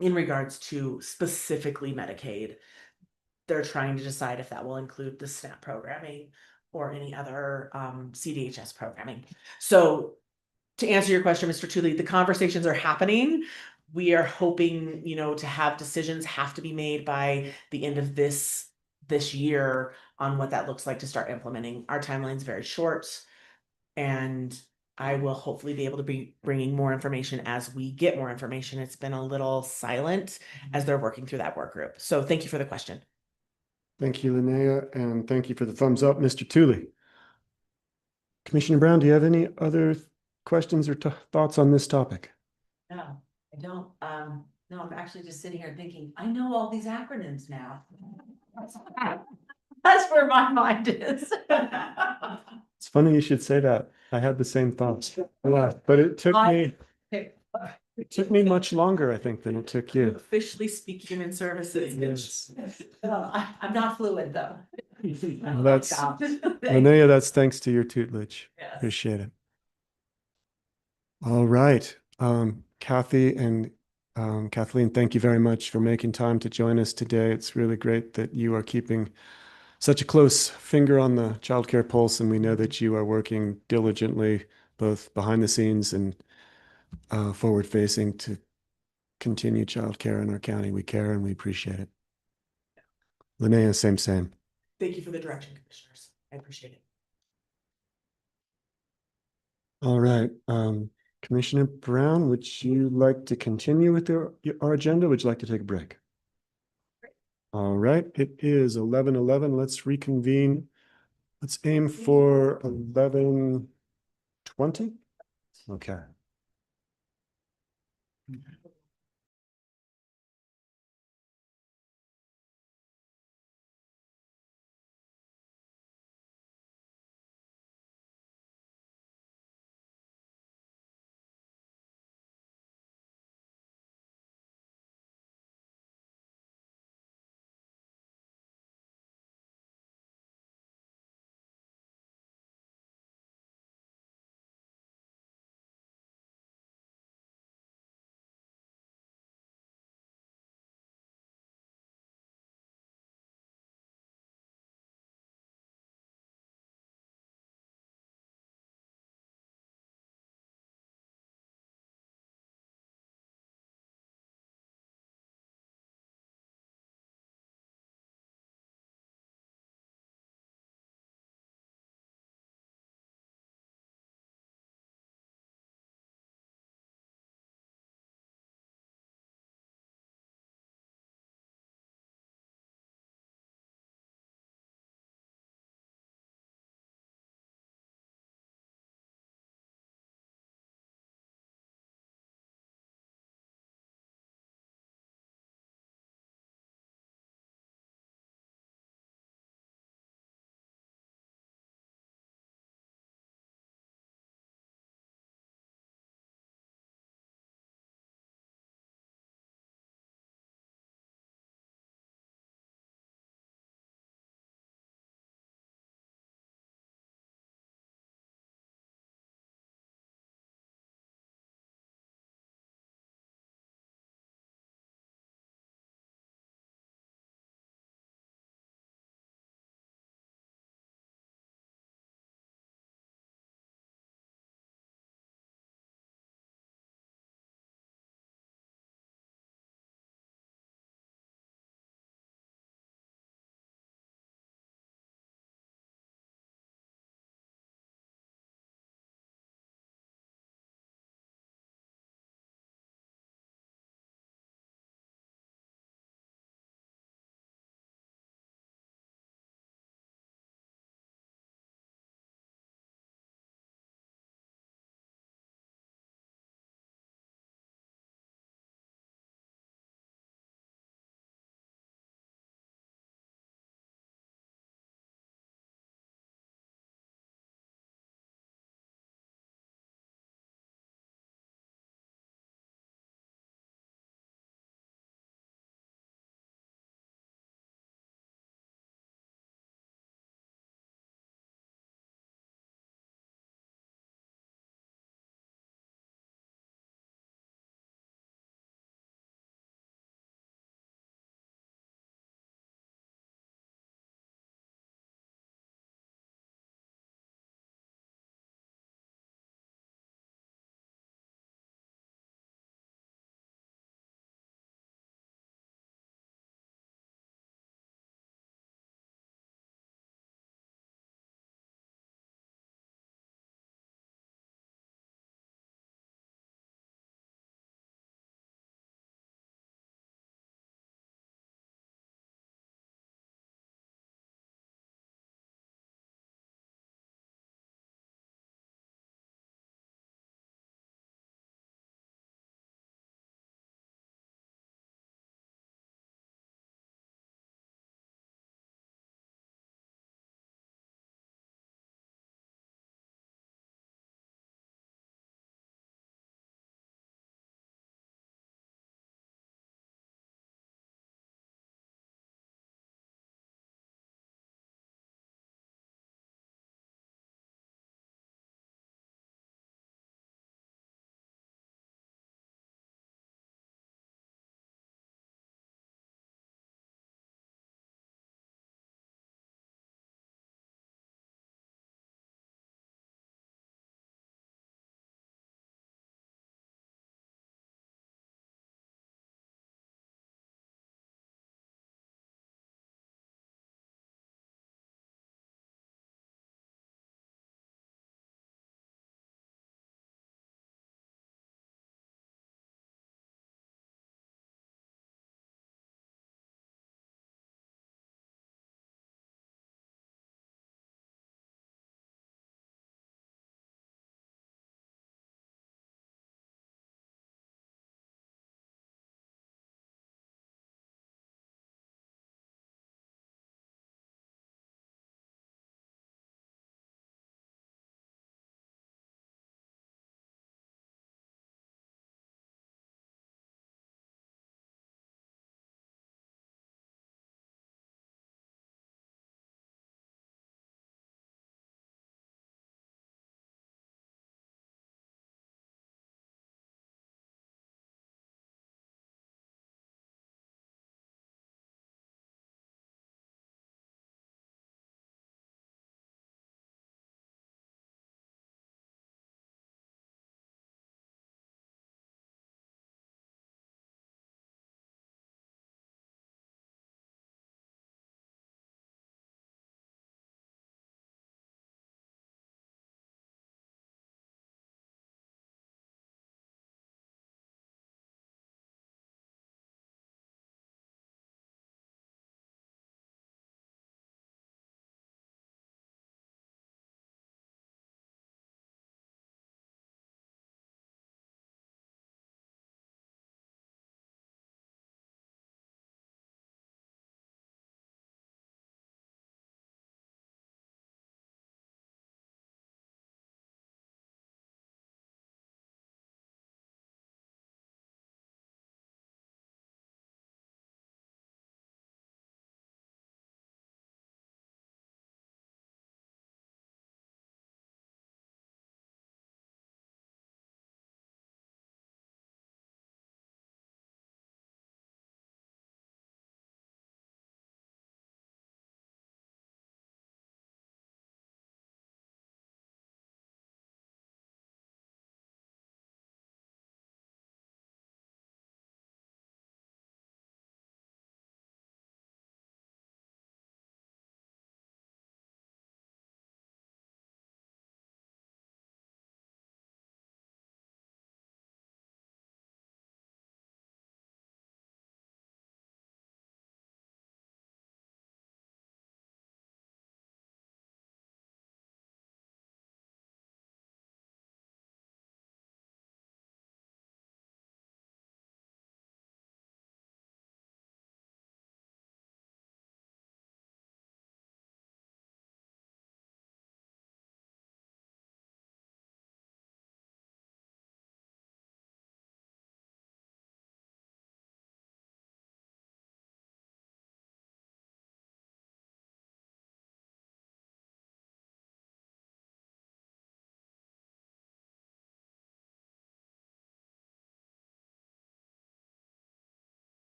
In regards to specifically Medicaid, they're trying to decide if that will include the SNAP programming or any other CDHS programming. So to answer your question, Mr. Tooley, the conversations are happening. We are hoping, to have decisions have to be made by the end of this year on what that looks like to start implementing. Our timeline is very short, and I will hopefully be able to be bringing more information as we get more information. It's been a little silent as they're working through that work group. So thank you for the question. Thank you, Linnea, and thank you for the thumbs up, Mr. Tooley. Commissioner Brown, do you have any other questions or thoughts on this topic? No, I don't. No, I'm actually just sitting here thinking, I know all these acronyms now. That's where my mind is. It's funny you should say that. I had the same thoughts, but it took me much longer, I think, than it took you. Officially speak human services. Yes. I'm not fluid though. That's Linnea, that's thanks to your tutelage. Yes. Appreciate it. All right. Kathy and Kathleen, thank you very much for making time to join us today. It's really great that you are keeping such a close finger on the childcare pulse, and we know that you are working diligently, both behind the scenes and forward facing, to continue childcare in our county. We care and we appreciate it. Linnea, same. Thank you for the direction, commissioners. I appreciate it. All right, Commissioner Brown, would you like to continue with our agenda? Would you like to take a break? All right, it is 11:11. Let's reconvene. Let's aim for 11:20. Okay.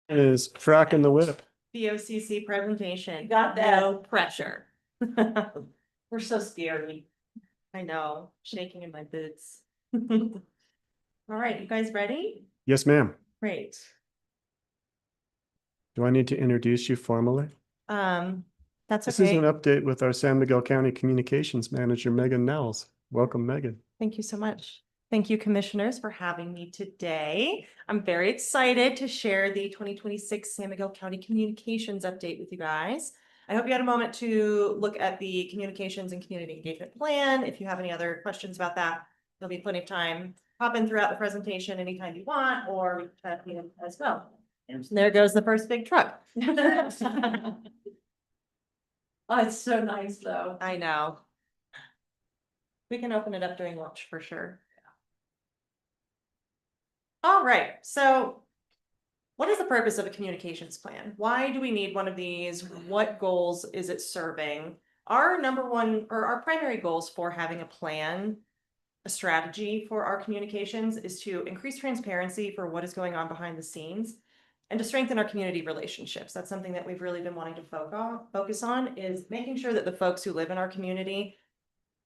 Is fracking the whip. BOCC presentation. Got that. No pressure. We're so scary. I know, shaking in my boots. All right, you guys ready? Yes, ma'am. Great. Do I need to introduce you formally? That's This is an okay. update with our San Miguel County Communications Manager, Megan Nells. Welcome, Megan. Thank you so much. Thank you, commissioners, for having me today. I'm very excited to share the 2026 San Miguel County Communications update with you guys. I hope you had a moment to look at the communications and community engagement plan. If you have any other questions about that, there'll be plenty of time. Hop in throughout the presentation anytime you want, or we can chat with you as well. And there goes the first big truck. Oh, it's so nice though. I know. We can open it up during lunch for sure. All right, so what is the purpose of a communications plan? Why do we need one of these? What goals is it serving? Our number one or our primary goals for having a plan, a strategy for our communications is to increase transparency for what is going on behind the scenes and to strengthen our community relationships. That's something that we've really been wanting to focus on is making sure that the folks who live in our community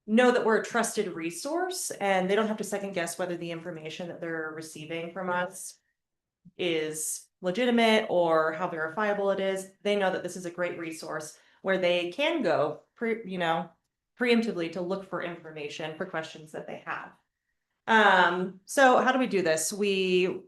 know that we're a trusted resource and they don't have to second guess whether the information that they're receiving from us is legitimate or how verifiable it is. They know that this is a great resource where they can go preemptively to look for information for questions that they have. So how do we do this? We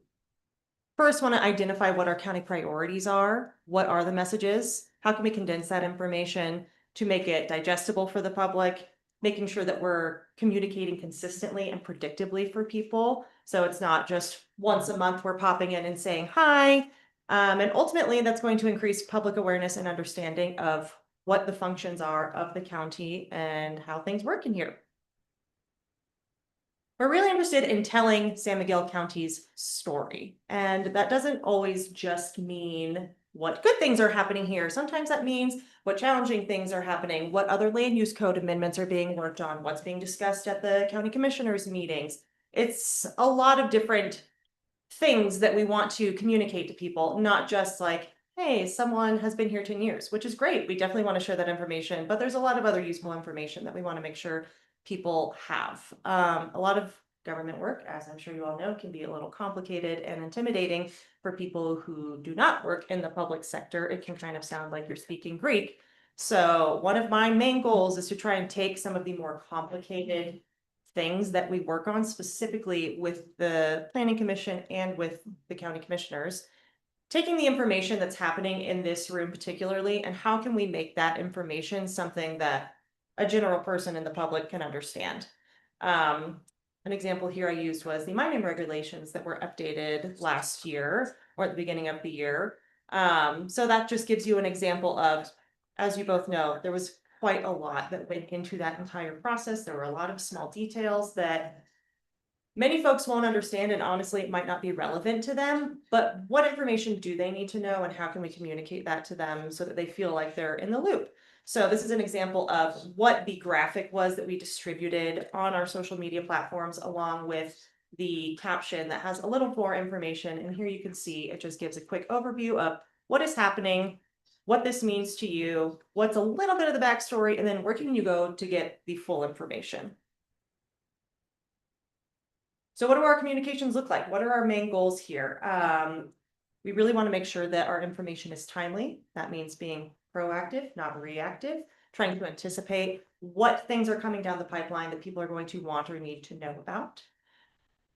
first want to identify what our county priorities are. What are the messages? How can we condense that information to make it digestible for the public? Making sure that we're communicating consistently and predictably for people. So it's not just once a month we're popping in and saying hi. And ultimately that's going to increase public awareness and understanding of what the functions are of the county and how things work in here. We're really interested in telling San Miguel County's story. And that doesn't always just mean what good things are happening here. Sometimes that means what challenging things are happening, what other land use code amendments are being worked on, what's being discussed at the county commissioners meetings. It's a lot of different things that we want to communicate to people, not just like, hey, someone has been here 10 years, which is great. We definitely want to share that information, but there's a lot of other useful information that we want to make sure people have. A lot of government work, as I'm sure you all know, can be a little complicated and intimidating for people who do not work in the public sector. It can kind of sound like you're speaking Greek. So one of my main goals is to try and take some of the more complicated things that we work on specifically with the Planning Commission and with the county commissioners, taking the information that's happening in this room particularly, and how can we make that information something that a general person in the public can understand. An example here I used was the mining regulations that were updated last year or at the beginning of the year. So that just gives you an example of, as you both know, there was quite a lot that went into that entire process. There were a lot of small details that many folks won't understand, and honestly, it might not be relevant to them, but what information do they need to know and how can we communicate that to them so that they feel like they're in the loop? So this is an example of what the graphic was that we distributed on our social media platforms along with the caption that has a little more information. And here you can see it just gives a quick overview of what is happening, what this means to you, what's a little bit of the backstory, and then where can you go to get the full information. So what do our communications look like? What are our main goals here? We really want to make sure that our information is timely. That means being proactive, not reactive, trying to anticipate what things are coming down the pipeline that people are going to want or need to know about.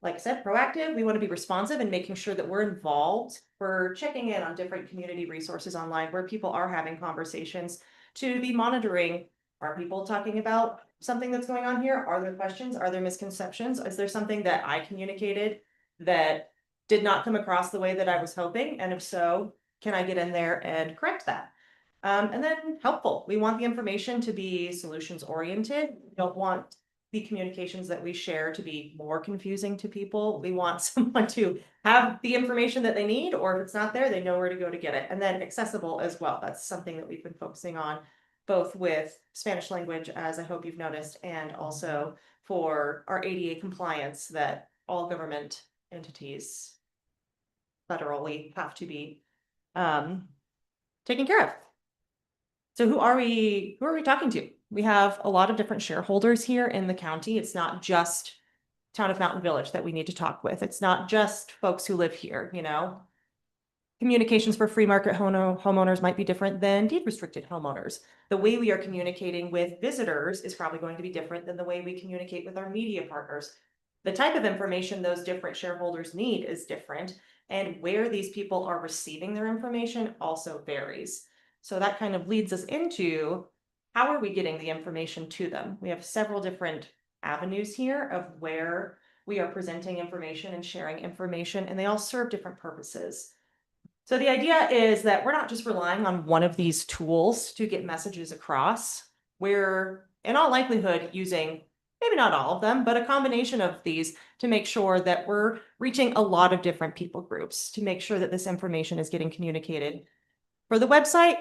Like I said, proactive, we want to be responsive and making sure that we're involved. We're checking in on different community resources online where people are having conversations to be monitoring. Are people talking about something that's going on here? Are there questions? Are there misconceptions? Is there something that I communicated that did not come across the way that I was hoping? And if so, can I get in there and correct that? And then helpful. We want the information to be solutions oriented. We don't want the communications that we share to be more confusing to people. We want someone to have the information that they need, or if it's not there, they know where to go to get it. And then accessible as well. That's something that we've been focusing on both with Spanish language, as I hope you've noticed, and also for our ADA compliance that all government entities federally have to be taken care of. So who are we talking to? We have a lot of different shareholders here in the county. It's not just Town of Mountain Village that we need to talk with. It's not just folks who live here, you know. Communications for free market homeowners might be different than deed restricted homeowners. The way we are communicating with visitors is probably going to be different than the way we communicate with our media partners. The type of information those different shareholders need is different, and where these people are receiving their information also varies. So that kind of leads us into how are we getting the information to them? We have several different avenues here of where we are presenting information and sharing information, and they all serve different purposes. So the idea is that we're not just relying on one of these tools to get messages across. We're in all likelihood using, maybe not all of them, but a combination of these to make sure that we're reaching a lot of different people groups, to make sure that this information is getting communicated. For the website,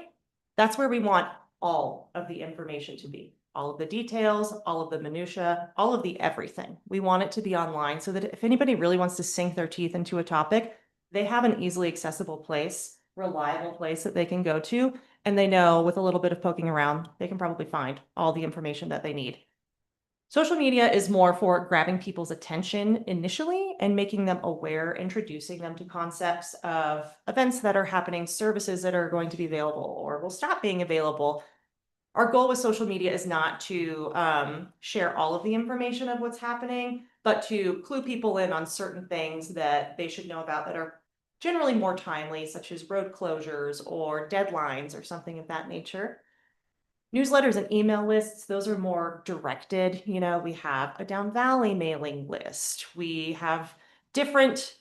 that's where we want all of the information to be. All of the details, all of the minutia, all of the everything. We want it to be online so that if anybody really wants to sink their teeth into a topic, they have an easily accessible place, reliable place that they can go to, and they know with a little bit of poking around, they can probably find all the information that they need. Social media is more for grabbing people's attention initially and making them aware, introducing them to concepts of events that are happening, services that are going to be available or will stop being available. Our goal with social media is not to share all of the information of what's happening, but to clue people in on certain things that they should know about that are generally more timely, such as road closures or deadlines or something of that nature. Newsletters and email lists, those are more directed. You know, we have a Down Valley mailing list. We have different,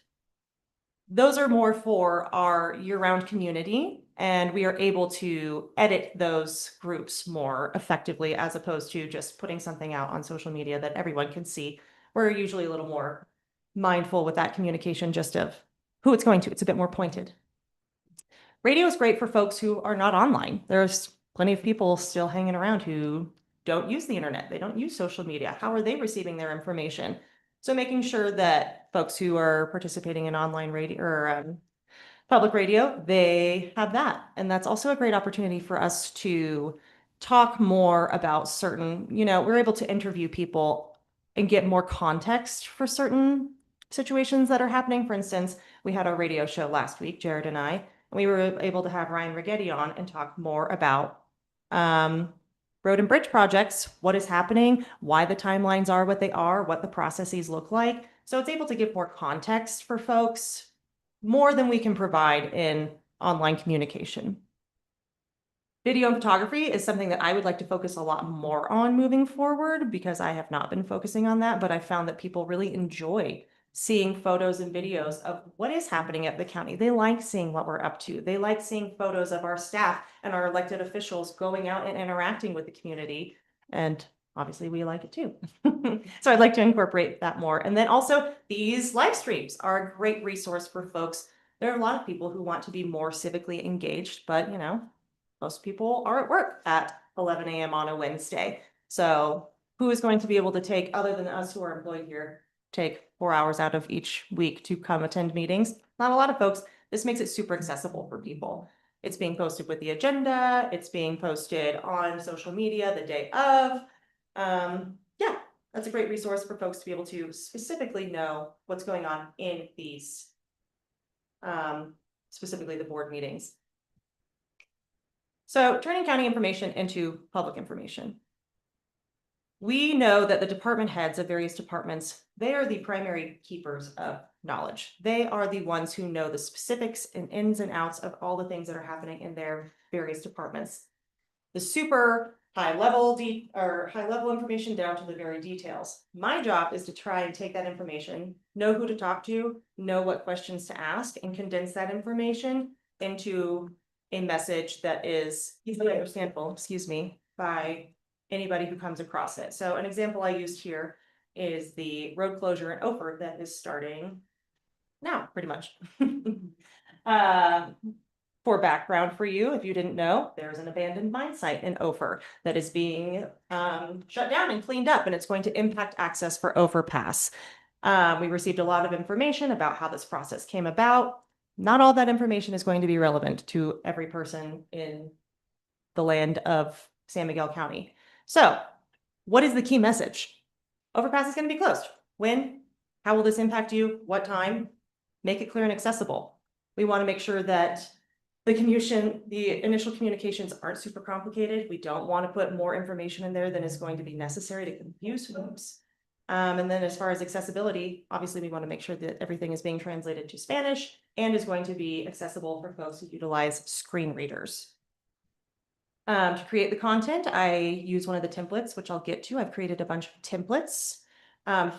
those are more for our year-round community, and we are able to edit those groups more effectively as opposed to just putting something out on social media that everyone can see. We're usually a little more mindful with that communication just of who it's going to. It's a bit more pointed. Radio is great for folks who are not online. There's plenty of people still hanging around who don't use the internet. They don't use social media. How are they receiving their information? So making sure that folks who are participating in online radio or public radio, they have that. And that's also a great opportunity for us to talk more about certain, you know, we're able to interview people and get more context for certain situations that are happening. For instance, we had our radio show last week, Jared and I, and we were able to have Ryan Rigetti on and talk more about road and bridge projects, what is happening, why the timelines are what they are, what the processes look like. So it's able to give more context for folks, more than we can provide in online communication. Video and photography is something that I would like to focus a lot more on moving forward because I have not been focusing on that, but I found that people really enjoy seeing photos and videos of what is happening at the county. They like seeing what we're up to. They like seeing photos of our staff and our elected officials going out and interacting with the community. And obviously we like it too. So I'd like to incorporate that more. And then also these live streams are a great resource for folks. There are a lot of people who want to be more civically engaged, but you know, most people are at work at 11 a.m. on a Wednesday. So who is going to be able to take, other than us who are employed here, take 4 hours out of each week to come attend meetings? Not a lot of folks. This makes it super accessible for people. It's being posted with the agenda. It's being posted on social media the day of. Yeah, that's a great resource for folks to be able to specifically know what's going on in these, specifically the board meetings. So turning county information into public information. We know that the department heads of various departments, they are the primary keepers of knowledge. They are the ones who know the specifics and ins and outs of all the things that are happening in their various departments. The super high level information down to the very details. My job is to try and take that information, know who to talk to, know what questions to ask, and condense that information into a message that is easily understandable, by anybody who comes across it. So an example I used here is the road closure in Ophir that is starting now, pretty much. For background for you, if you didn't know, there's an abandoned mine site in Ophir that is being shut down and cleaned up, and it's going to impact access for Ophir Pass. We received a lot of information about how this process came about. Not all that information is going to be relevant to every person in the land of San Miguel County. So what is the key message? Overpass is going to be closed. When? How will this impact you? What time? Make it clear and accessible. We want to make sure that the initial communications aren't super complicated. We don't want to put more information in there than is going to be necessary to confuse folks. And then as far as accessibility, obviously we want to make sure that everything is being translated to Spanish and is going to be accessible for folks who utilize screen readers. To create the content, I use one of the templates, which I'll get to. I've created a bunch of templates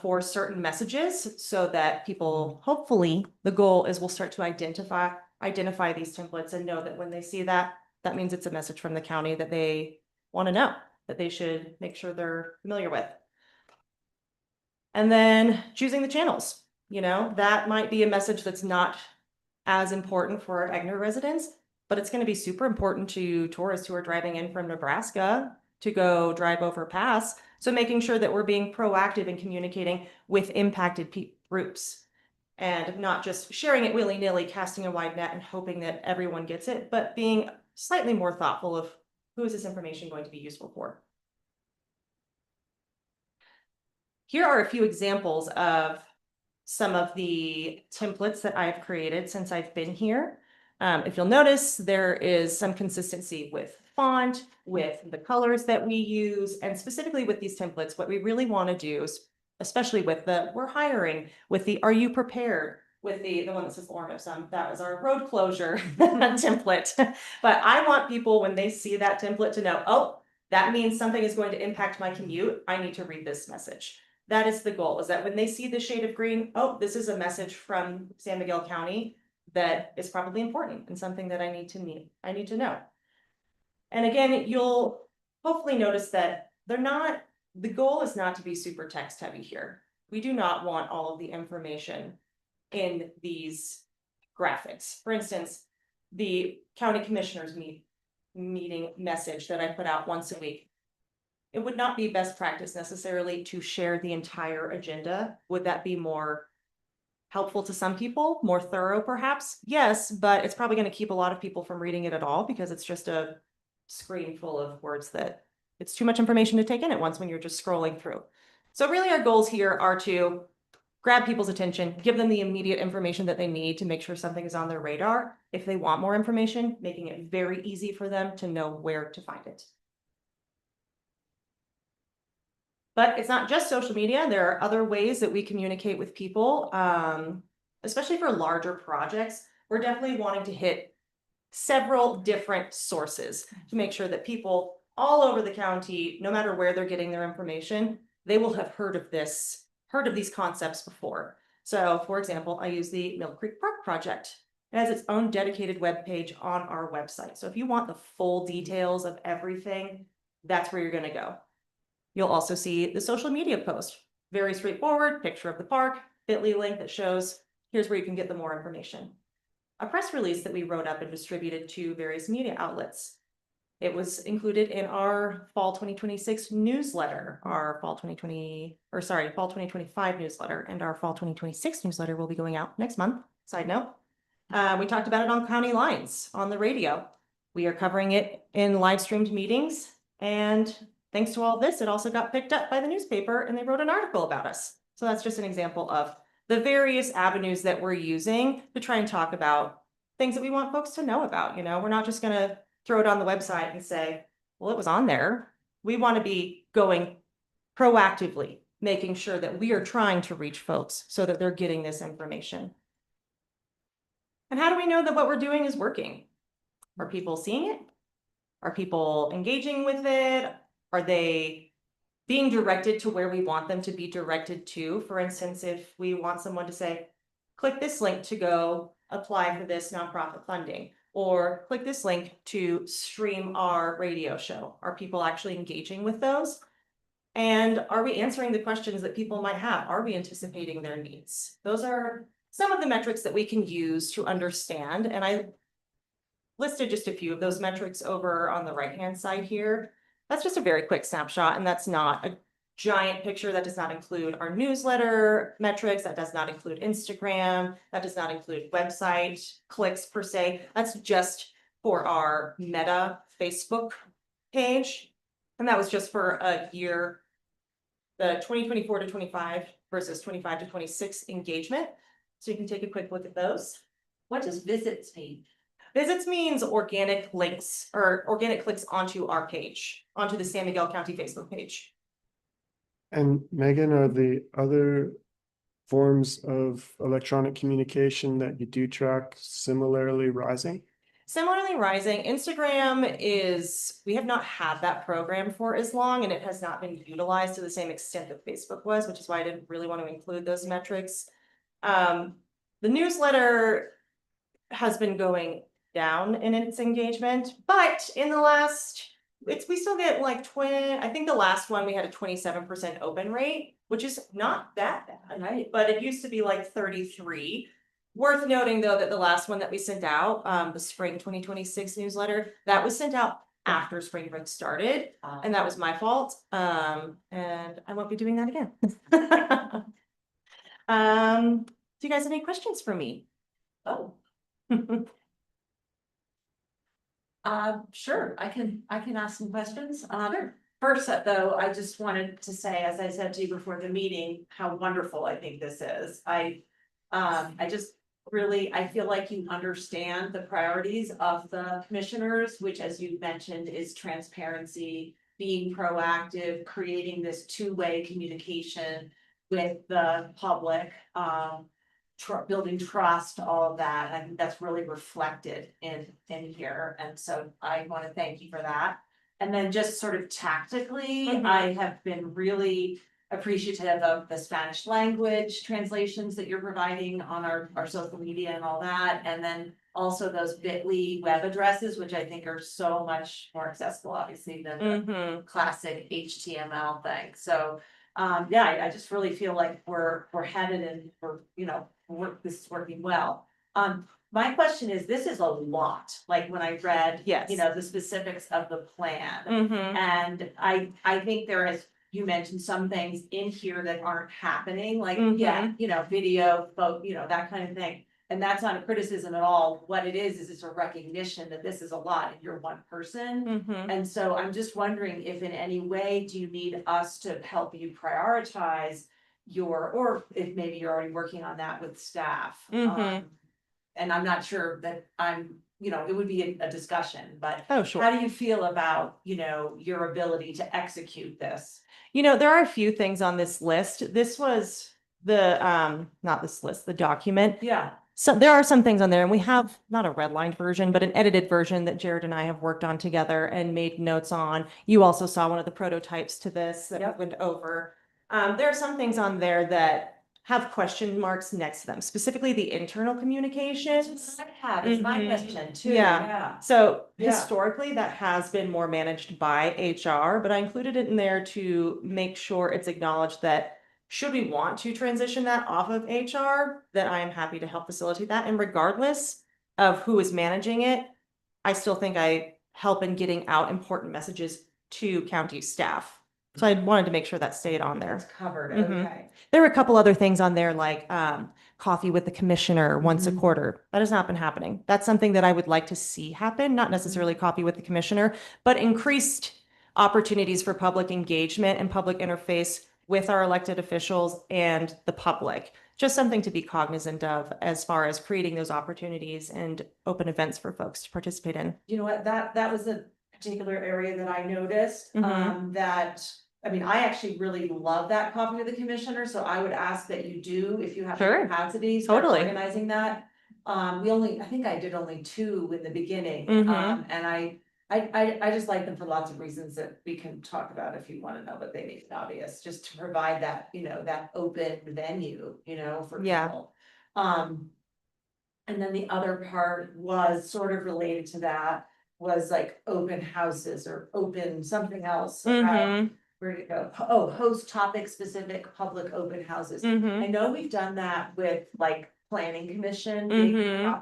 for certain messages so that people, hopefully, the goal is we'll start to identify these templates and know that when they see that, that means it's a message from the county that they want to know, that they should make sure they're familiar with. And then choosing the channels, that might be a message that's not as important for our EGNR residents, but it's going to be super important to tourists who are driving in from Nebraska to go drive over pass. So making sure that we're being proactive in communicating with impacted groups and not just sharing it willy-nilly, casting a wide net and hoping that everyone gets it, but being slightly more thoughtful of who is this information going to be useful for. Here are a few examples of some of the templates that I've created since I've been here. If you'll notice, there is some consistency with font, with the colors that we use, and specifically with these templates, what we really want to do is, especially with the we're hiring, with the are you prepared, with the one that says Ormus, that was our road closure template. But I want people, when they see that template, to know, oh, that means something is going to impact my commute. I need to read this message. That is the goal, is that when they see the shade of green, oh, this is a message from San Miguel County that is probably important and something that I need to know. And again, you'll hopefully notice that the goal is not to be super text heavy here. We do not want all of the information in these graphics. For instance, the county commissioners meeting message that I put out once a week. It would not be best practice necessarily to share the entire agenda. Would that be more helpful to some people, more thorough perhaps? Yes, but it's probably going to keep a lot of people from reading it at all because it's just a screen full of words that it's too much information to take in at once when you're just scrolling through. So really our goals here are to grab people's attention, give them the immediate information that they need to make sure something is on their radar. If they want more information, making it very easy for them to know where to find it. But it's not just social media. There are other ways that we communicate with people, especially for larger projects. We're definitely wanting to hit several different sources to make sure that people all over the county, no matter where they're getting their information, they will have heard of these concepts before. So for example, I use the Mill Creek Park Project. It has its own dedicated webpage on our website. So if you want the full details of everything, that's where you're going to go. You'll also see the social media post, very straightforward, picture of the park, bit.ly link that shows here's where you can get the more information. A press release that we wrote up and distributed to various media outlets. It was included in our fall 2026 newsletter, our fall 2025 newsletter, and our fall 2026 newsletter will be going out next month. Side note. We talked about it on County Lines on the radio. We are covering it in live streamed meetings, and thanks to all this, it also got picked up by the newspaper and they wrote an article about us. So that's just an example of the various avenues that we're using to try and talk about things that we want folks to know about. We're not just going to throw it on the website and say, well, it was on there. We want to be going proactively, making sure that we are trying to reach folks so that they're getting this information. And how do we know that what we're doing is working? Are people seeing it? Are people engaging with it? Are they being directed to where we want them to be directed to? For instance, if we want someone to say, click this link to go apply for this nonprofit funding, or click this link to stream our radio show. Are people actually engaging with those? And are we answering the questions that people might have? Are we anticipating their needs? Those are some of the metrics that we can use to understand. And I listed just a few of those metrics over on the right-hand side here. That's just a very quick snapshot, and that's not giant picture. That does not include our newsletter metrics. That does not include Instagram. That does not include website clicks per se. That's just for our Meta Facebook page. And that was just for a year, the 2024 to 25 versus 25 to 26 engagement. So you can take a quick look at those. What does visits mean? Visits means organic links or organic clicks onto our page, onto the San Miguel County Facebook page. And Megan, are the other forms of electronic communication that you do track similarly rising? Similarly rising, Instagram is, we have not had that program for as long and it has not been utilized to the same extent that Facebook was, which is why I didn't really want to include those metrics. The newsletter has been going down in its engagement, but in the last, we still get like I think the last one we had a 27% open rate, which is not that bad, right? But it used to be like 33. Worth noting though that the last one that we sent out, the spring 2026 newsletter, that was sent out after spring break started, and that was my fault. And I won't be doing that again. Do you guys have any questions for me? Oh. Sure, I can ask some questions. First though, I just wanted to say, as I said to you before the meeting, how wonderful I think this is. I just really, I feel like you understand the priorities of the commissioners, which, as you mentioned, is transparency, being proactive, creating this two-way communication with the public, building trust, all of that. I think that's really reflected in here. And so I want to thank you for that. And then just sort of tactically, I have been really appreciative of the Spanish language translations that you're providing on our social media and all that. And then also those bit.ly web addresses, which I think are so much more accessible, obviously, than the classic HTML thing. So yeah, I just really feel like we're headed and this is working well. My question is, this is a lot, like when I read, the specifics of the plan. And I think there is, you mentioned some things in here that aren't happening, like, video, that kind of thing. And that's not a criticism at all. What it is it's a recognition that this is a lot and you're one person. And so I'm just wondering if in any way do you need us to help you prioritize or if maybe you're already working on that with staff. And I'm not sure that it would be a discussion, but how do you feel about, your ability to execute this? There are a few things on this list. This was the, not this list, the document. Yeah. So there are some things on there and we have not a redlined version, but an edited version that Jared and I have worked on together and made notes on. You also saw one of the prototypes to this that we went over. There are some things on there that have question marks next to them, specifically the internal communications. It's my question too. Yeah. So historically that has been more managed by HR, but I included it in there to make sure it's acknowledged that should we want to transition that off of HR, that I am happy to help facilitate that. And regardless of who is managing it, I still think I help in getting out important messages to county staff. So I wanted to make sure that stayed on there. It's covered, okay. There were a couple other things on there like coffee with the commissioner once a quarter. That has not been happening. That's something that I would like to see happen, not necessarily coffee with the commissioner, but increased opportunities for public engagement and public interface with our elected officials and the public. Just something to be cognizant of as far as creating those opportunities and open events for folks to participate in. You know what, that was a particular area that I noticed, I actually really love that coffee with the commissioner, so I would ask that you do, if you have the capacity, start organizing that. I think I did only 2 in the beginning, and I just like them for lots of reasons that we can talk about if you want to know, but they make it obvious, just to provide that, that open venue, for people. And then the other part was sort of related to that, was like open houses or open something else. Where did it go? Oh, host topic specific public open houses. I know we've done that with like planning commission big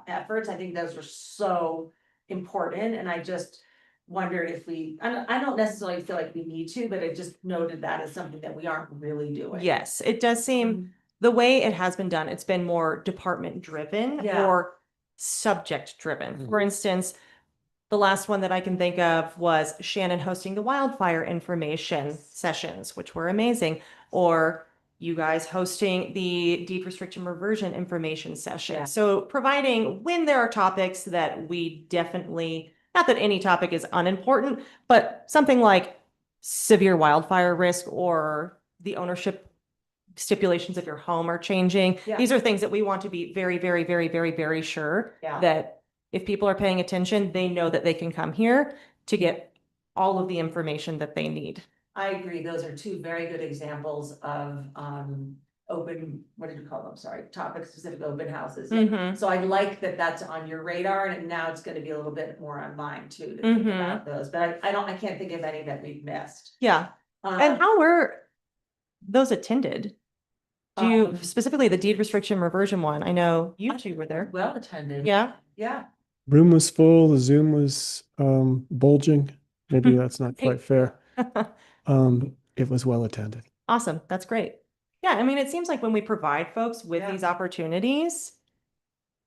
efforts. I think those are so important. And I just, wondered if I don't necessarily feel like we need to, but I just noted that as something that we aren't really doing. Yes, it does seem, the way it has been done, it's been more department driven Yeah. or subject driven. For instance, the last one that I can think of was Shannon hosting the wildfire information sessions, which were amazing. Or you guys hosting the deed restriction reversion information session. Yeah. So providing when there are topics that we definitely, not that any topic is unimportant, but something like severe wildfire risk or the ownership stipulations of your home are changing. Yeah. These are things that we want to be very, very, very, very, very sure Yeah. that if people are paying attention, they know that they can come here to get all of the information that they need. I agree. Those are two very good examples of open, what did you call them? Sorry, topic specific open houses. Mhm. So I like that that's on your radar, and now it's gonna be a little bit more on mine too, to think Mhm. about those, but I can't think of any that we've missed. Yeah. And how were those attended? Do you, specifically the deed restriction reversion one? I know you two were there. Well attended. Yeah. Yeah. Room was full, the Zoom was bulging. Maybe that's not Hey. quite fair. It was well attended. Awesome. That's great. Yeah. I mean, it seems like when we provide folks with Yeah. these opportunities,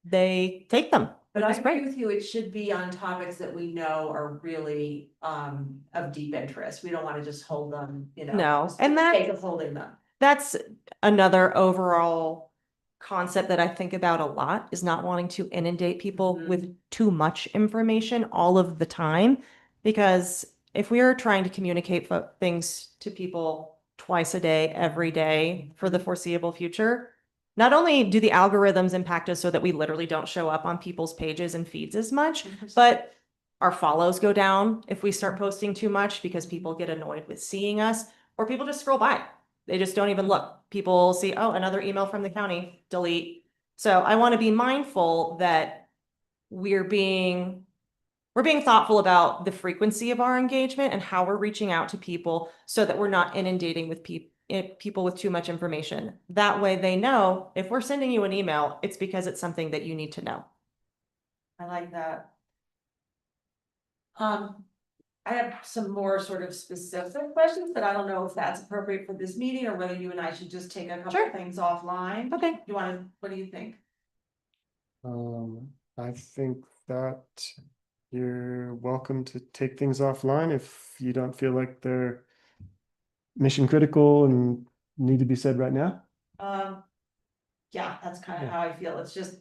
they take them. But which I is agree great. with you, it should be on topics that we know are really of deep interest. We don't wanna just hold them, No, just and for the that- sake of holding them. That's another overall concept that I think about a lot, is not wanting to inundate people with too much information all of the time. Because if we are trying to communicate things to people twice a day, every day for the foreseeable future, not only do the algorithms impact us so that we literally don't show up on people's pages and feeds as much, but our follows go down if we start posting too much because people get annoyed with seeing us, or people just scroll by. They just don't even look. People see, oh, another email from the county, delete. So I want to be mindful that we're being thoughtful about the frequency of our engagement and how we're reaching out to people so that we're not inundating with people with too much information. That way they know if we're sending you an email, it's because it's something that you need to know. I like that. I have some more sort of specific questions, but I don't know if that's appropriate for this meeting or whether you and I should just take a couple Sure. of things offline. Okay. What do you think? I think that you're welcome to take things offline if you don't feel like they're mission critical and need to be said right now. Yeah, that's kind of Yeah. how I feel. It's just,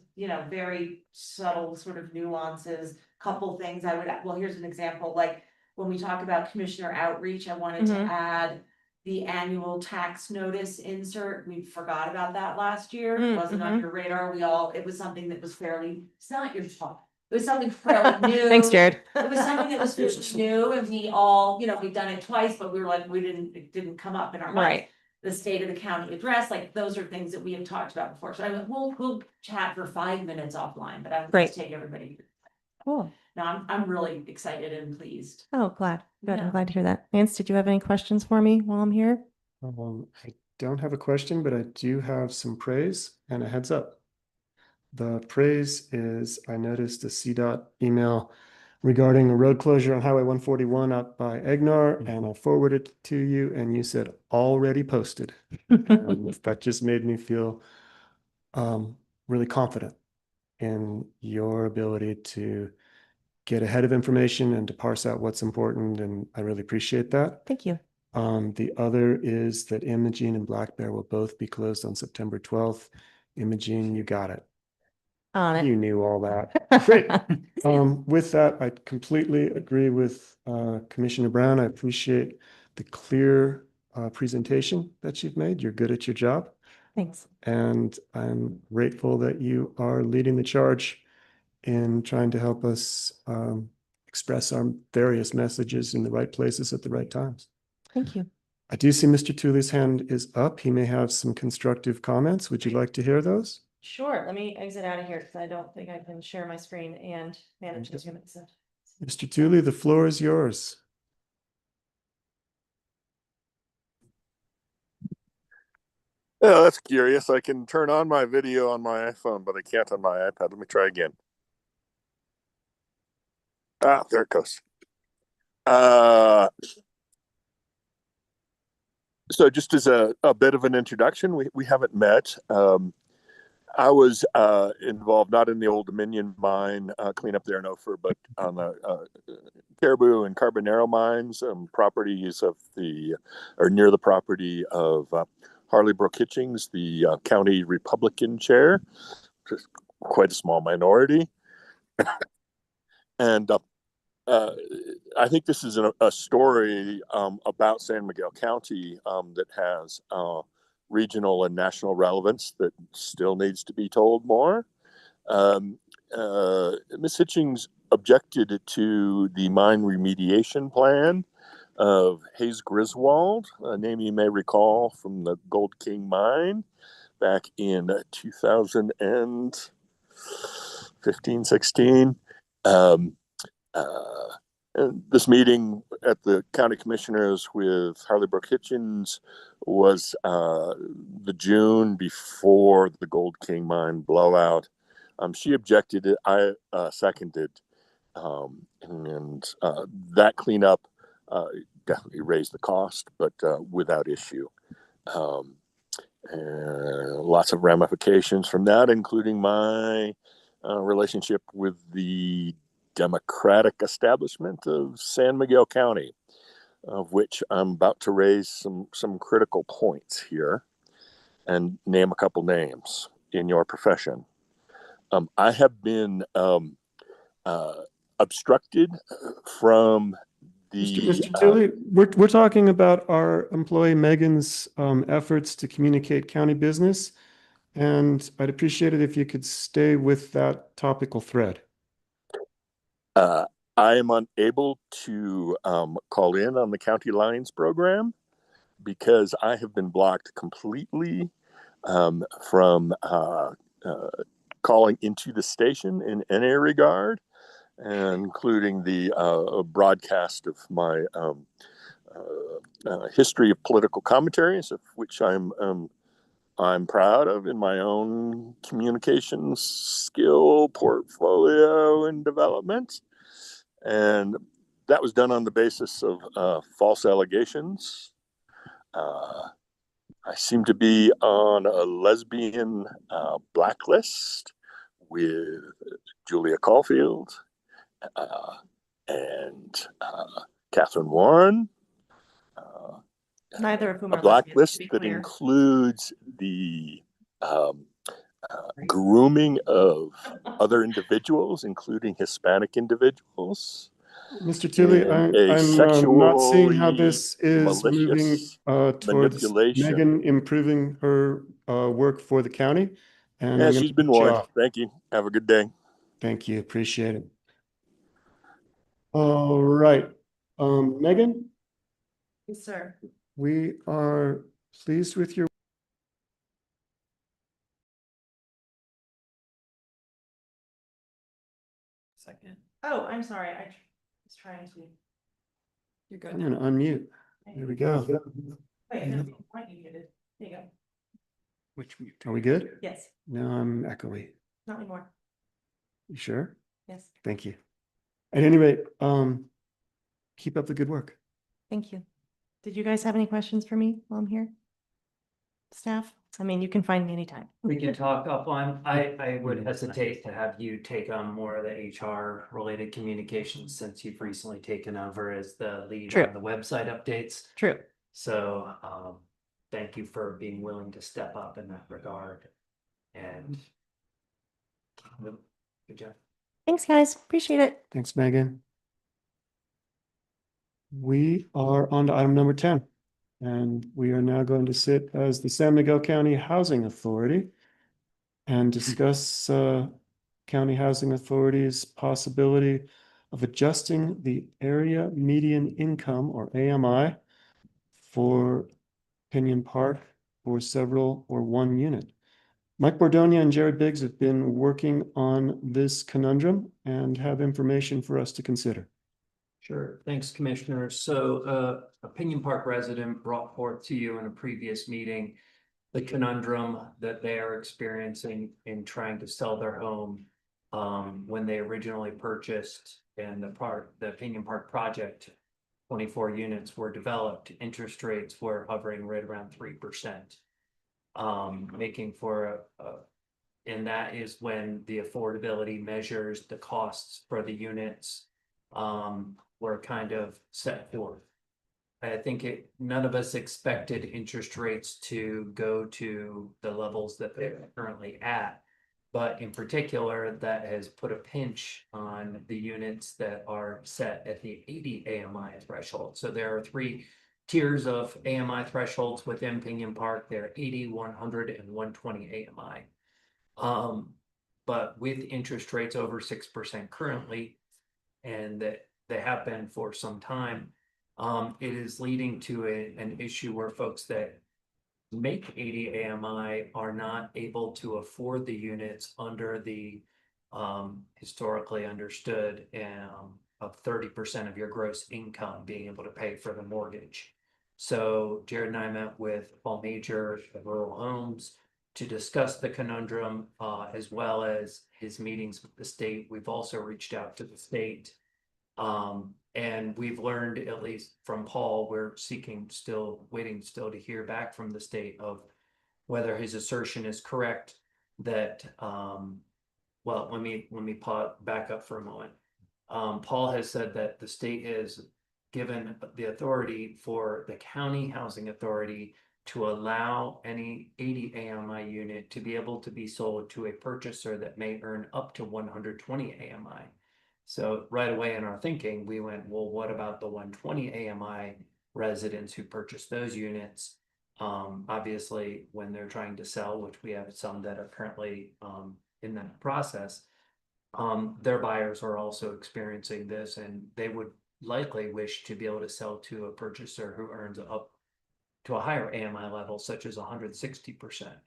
very subtle sort of nuances, couple things well, here's an example, like when we talk about commissioner outreach, I wanted to Mhm. add the annual tax notice insert. We forgot about that last year. It wasn't on Mhm. your radar. It was something that was it's not your fault. It was something fairly new. Thanks, Jared. It was something that was fairly new and we all, we've done it twice, but we were like, it didn't come up in our mind. Right. The state of the county address, like those are things that we have talked about before. So we'll chat for 5 minutes offline, but I would Great. just take everybody. Cool. No, I'm really excited and pleased. Oh, glad. Good. Yeah. I'm glad to hear that. Nance, did you have any questions for me while I'm here? I don't have a question, but I do have some praise and a heads up. The praise is I noticed a CDOT email regarding a road closure on Highway 141 up by Egnar, and I forwarded it to you, and you said already posted. And that just made me feel really confident in your ability to get ahead of information and to parse out what's important, and I really appreciate that. Thank you. The other is that Imogene and Black Bear will both be closed on September 12th. Imogene, you got it. On it. You knew all that. Great. With that, I completely agree with Commissioner Brown. I appreciate the clear presentation that you've made. You're good at your job. Thanks. And I'm grateful that you are leading the charge in trying to help us express our various messages in the right places at the right times. Thank you. I do see Mr. Tooley's hand is up. He may have some constructive comments. Would you like to hear those? Sure. Let me exit out of here because I don't think I can share my screen and manage the Zoom. Mr. Tooley, the floor is yours. Yeah, that's curious. I can turn on my video on my iPhone, but I can't on my iPad. Let me try again. Ah, there it goes. Uh, so just as a bit of an introduction, we haven't met. I was involved not in the Old Dominion mine cleanup there in Ophir, but on the Caribou and Carbonero mines, properties of or near the property of Harley Brook Hitchings, the county Republican chair, just quite a small minority. And I think this is a story about San Miguel County that has regional and national relevance that still needs to be told more. Ms. Hitchings objected to the mine remediation plan of Hayes Griswold, a name you may recall from the Gold King mine back in 2015, 16. And this meeting at the county commissioners with Harley Brook Hitchens was the June before the Gold King mine blowout. She objected, I seconded, and that cleanup definitely raised the cost, but without issue. Lots of ramifications from that, including my relationship with the Democratic establishment of San Miguel County, of which I'm about to raise some critical points here and name a couple names in your profession. I have been obstructed from the Mr. Tilley, we're talking about our employee Megan's efforts to communicate county business, and I'd appreciate it if you could stay with that topical thread. I am unable to call in on the County Lines program because I have been blocked completely from calling into the station in any regard, including the broadcast of my history of political commentaries, of which I'm proud of in my own communications skill portfolio and development. And that was done on the basis of false allegations. I seem to be on a lesbian blacklist with Julia Caulfield and Catherine Warren. Neither of whom A are blacklist lesbians, to be that clear. includes the grooming of other individuals, including Hispanic individuals. Mr. Tilley, in a I'm not seeing how this is sexually moving malicious towards manipulation. Megan improving her work for the county. And Yeah, I'm gonna she's been put you warned. off. Thank you. Have a good day. Thank you, appreciate it. All right, Megan, Yes, sir. we are pleased with your Second. Oh, I'm sorry. I was trying to. You're good I'm now. gonna unmute. There we go. Wait, no, why you muted? There you go. Which mute? Are we good? Yes, No, I'm echoey. not anymore. You sure? Yes, Thank you. At any rate, keep up the good work. thank you. Did you guys have any questions for me while I'm here? Staff? I mean, you can find me anytime. We can talk offline. I would hesitate to have you take on more of the HR related communications since you've recently taken over as the lead True. on the website updates. True. So thank you for being willing to step up in that regard. And good job. Thanks, guys. Appreciate it. Thanks, Megan. We are on to item number 10. And we are now going to sit as the San Miguel County Housing Authority and discuss County Housing Authority's possibility of adjusting the area median income, or AMI, for Pinion Park for several or one unit. Mike Bordonia and Jared Biggs have been working on this conundrum and have information for us to consider. Sure. Thanks, Commissioner. So a Pinion Park resident brought forth to you in a previous meeting the conundrum that they are experiencing in trying to sell their home when they originally purchased and the Pinion Park project 24 units were developed, interest rates were hovering right around 3%. Making for and that is when the affordability measures, the costs for the units were kind of set forth. I think none of us expected interest rates to go to the levels that they're currently at. But in particular, that has put a pinch on the units that are set at the 80 AMI threshold. So there are 3 tiers of AMI thresholds within Pinion Park. They're 80, 100, and 120 AMI. But with interest rates over 6% currently, and that they have been for some time, it is leading to an issue where folks that make 80 AMI are not able to afford the units under the historically understood of 30% of your gross income being able to pay for the mortgage. So Jared and I met with Paul Major at Rural Homes to discuss the conundrum, as well as his meetings with the state. We've also reached out to the state. And we've learned, at least from Paul, we're waiting still to hear back from the state of whether his assertion is correct that, well, let me back up for a moment. Paul has said that the state has given the authority for the county housing authority to allow any 80 AMI unit to be able to be sold to a purchaser that may earn up to 120 AMI. So right away in our thinking, we went, well, what about the 120 AMI residents who purchase those units? Obviously, when they're trying to sell, which we have some that are currently in that process, their buyers are also experiencing this, and they would likely wish to be able to sell to a purchaser who earns up to a higher AMI level, such as 160%.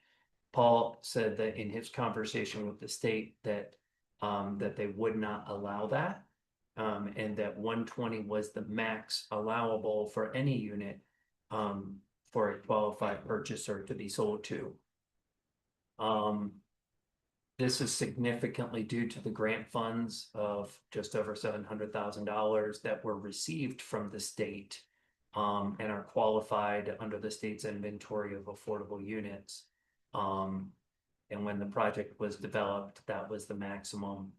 Paul said that in his conversation with the state that they would not allow that, and that 120 was the max allowable for any unit for a qualified purchaser to be sold to. This is significantly due to the grant funds of just over $700,000 that were received from the state and are qualified under the state's inventory of affordable units. And when the project was developed, that was the maximum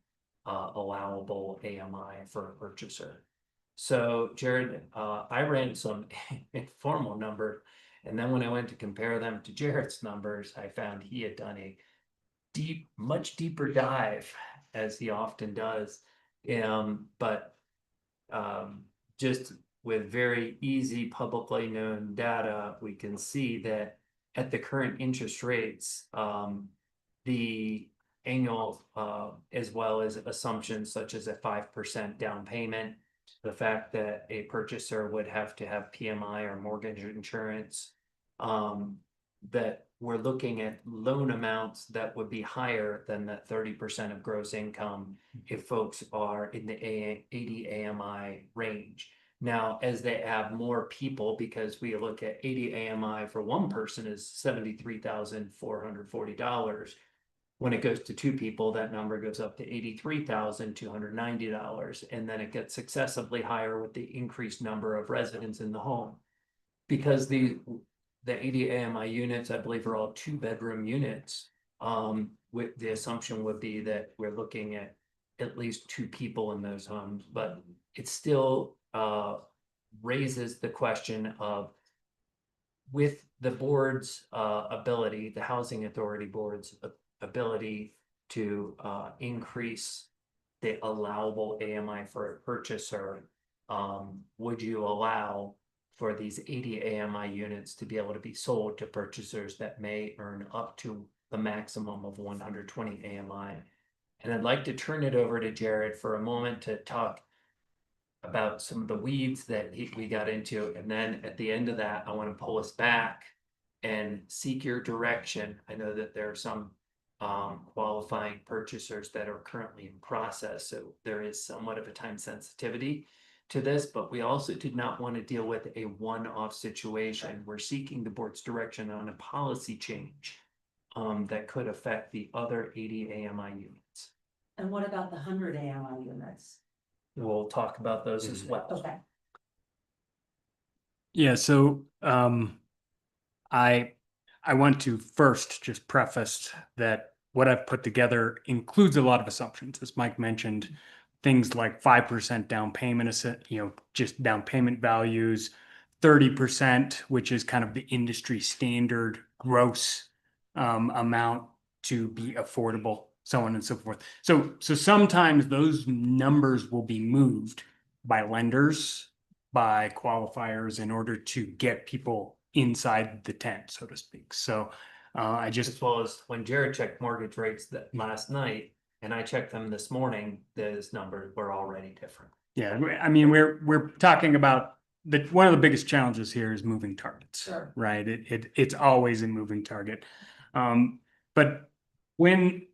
allowable AMI for a purchaser. So Jared, I ran some informal number, and then when I went to compare them to Jared's numbers, I found he had done a much deeper dive, as he often does. But just with very easy publicly known data, we can see that at the current interest rates, the annual, as well as assumptions such as a 5% down payment, the fact that a purchaser would have to have PMI or mortgage insurance, that we're looking at loan amounts that would be higher than that 30% of gross income if folks are in the 80 AMI range. Now, as they have more people, because we look at 80 AMI for one person is $73,440. When it goes to 2 people, that number goes up to $83,290. And then it gets successively higher with the increased number of residents in the home. Because the 80 AMI units, I believe, are all 2-bedroom units. With the assumption would be that we're looking at least 2 people in those homes, but it still raises the question of, with the board's ability, the Housing Authority Board's ability to increase the allowable AMI for a purchaser, would you allow for these 80 AMI units to be able to be sold to purchasers that may earn up to the maximum of 120 AMI? And I'd like to turn it over to Jared for a moment to talk about some of the weeds that we got into. And then at the end of that, I want to pull us back and seek your direction. I know that there are some qualifying purchasers that are currently in process, so there is somewhat of a time sensitivity to this, but we also did not want to deal with a one-off situation. We're seeking the board's direction on a policy change that could affect the other 80 AMI units. And what about the 100 AMI units? We'll talk about those as well. Okay. Yeah, so I want to first just preface that what I've put together includes a lot of assumptions, as Mike mentioned, things like 5% down payment, just down payment values, 30%, which is kind of the industry standard gross amount to be affordable, so on and so forth. So sometimes those numbers will be moved by lenders, by qualifiers in order to get people inside the tent, so to speak. So I As just, well as when Jared checked mortgage rates that last night, and I checked them this morning, those numbers were already different. yeah, I mean, we're talking about one of the biggest challenges here is moving targets. Sure. Right? It's always a moving target. But when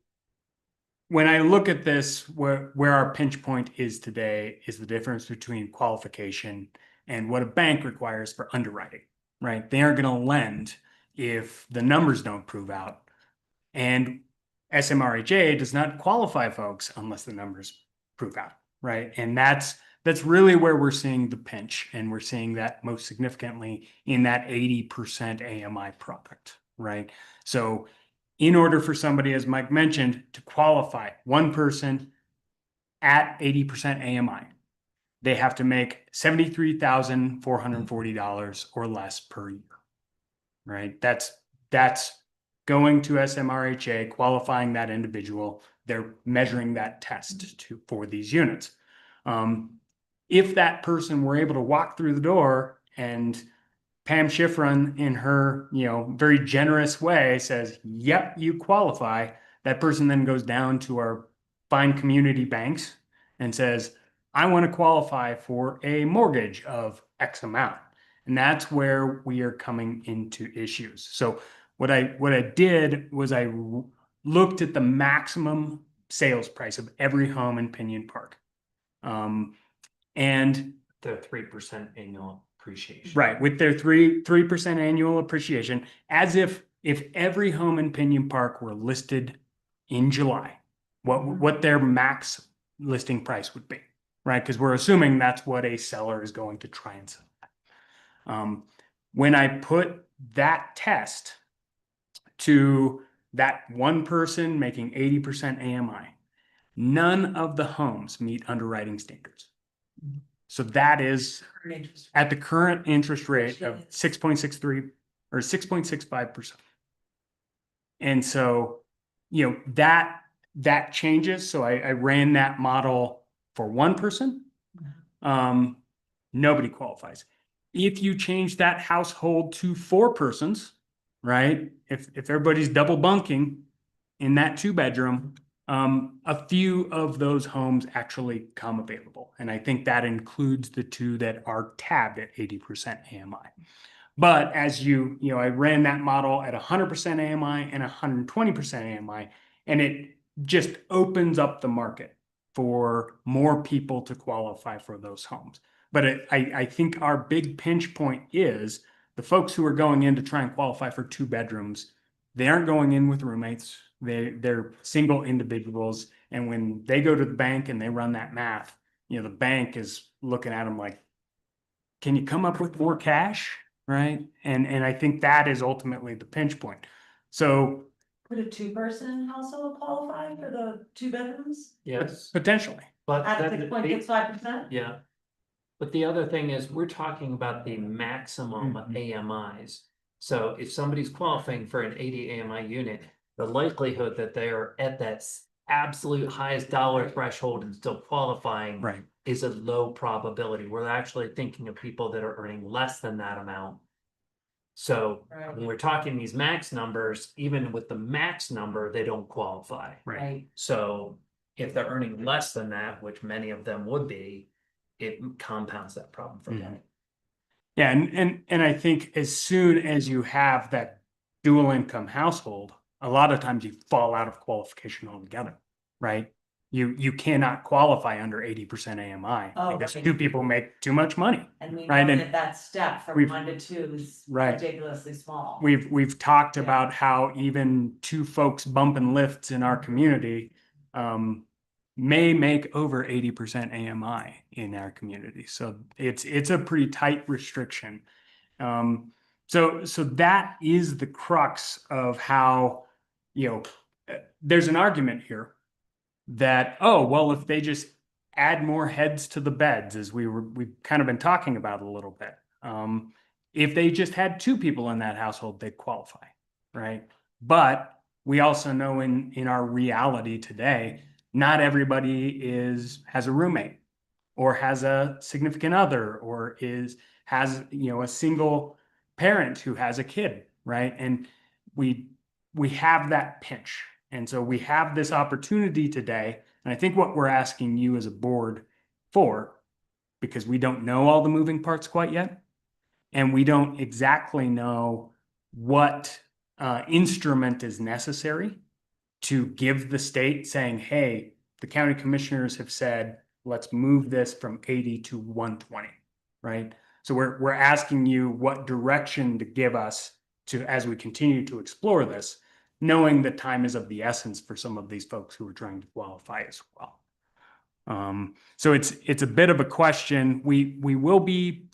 I look at this, where our pinch point is today is the difference between qualification and what a bank requires for underwriting, right? They aren't going to lend if the numbers don't prove out. And SMRHA does not qualify folks unless the numbers prove out, right? And that's really where we're seeing the pinch, and we're seeing that most significantly in that 80% AMI product, right? So in order for somebody, as Mike mentioned, to qualify, one person at 80% AMI, they have to make $73,440 or less per year, right? That's going to SMRHA, qualifying that individual. They're measuring that test for these units. If that person were able to walk through the door and Pam Schifrin, in her, very generous way, says, "Yep, you qualify." That person then goes down to our fine community banks and says, "I want to qualify for a mortgage of X amount," and that's where we are coming into issues. So what I did was I looked at the maximum sales price of every home in Pinion Park, and The 3% annual appreciation. right, with their 3% annual appreciation, as if every home in Pinion Park were listed in July, what their max listing price would be, right? Because we're assuming that's what a seller is going to try and sell. When I put that test to that one person making 80% AMI, none of the homes meet underwriting standards. So that is at the current interest rate of 6.63 or 6.65%. And so, that changes. So I ran that model for one person. Nobody qualifies. If you change that household to 4 persons, right? If everybody's double bunking in that 2-bedroom, a few of those homes actually come available. And I think that includes the 2 that are tabbed at 80% AMI. But as I ran that model at 100% AMI and 120% AMI, and it just opens up the market for more people to qualify for those homes. But I think our big pinch point is the folks who are going in to try and qualify for 2 bedrooms, they aren't going in with roommates. They're single individuals. And when they go to the bank and they run that math, the bank is looking at them like, can you come up with more cash? Right. And I think that is ultimately the pinch point. So Could a 2-person household qualify for the 2 bedrooms Yes, potentially. but at that- 6.65%? yeah. But the other thing is, we're talking about the maximum Mhm. AMIs. So if somebody's qualifying for an 80 AMI unit, the likelihood that they are at that absolute highest dollar threshold and still qualifying Right. is a low probability. We're actually thinking of people that are earning less than that amount. So Right. when we're talking these max numbers, even with the max number, they don't qualify. Right. So if they're earning less than that, which many of them would be, it compounds that problem for them. Yeah. And I think as soon as you have that dual income household, a lot of times you fall out of qualification altogether, right? You cannot qualify under 80% AMI Oh, because right. 2 people make too much money. And we Right, know and that that step from we've- 1 to 2 is Right. ridiculously small. We've talked Yeah. about how even 2 folks bumping lifts in our community may make over 80% AMI in our community. So it's a pretty tight restriction. So that is the crux of how, there's an argument here that, oh, well, if they just add more heads to the beds, as we've kind of been talking about a little bit. If they just had 2 people in that household, they'd qualify, right? But we also know in our reality today, not everybody has a roommate or has a significant other or has a single parent who has a kid, right? And we have that pinch. And so we have this opportunity today. And I think what we're asking you as a board for, because we don't know all the moving parts quite yet, and we don't exactly know what instrument is necessary to give the state saying, hey, the county commissioners have said, let's move this from 80 to 120, right? So we're asking you what direction to give us as we continue to explore this, knowing that time is of the essence for some of these folks who are trying to qualify as well. So it's a bit of a question. We will be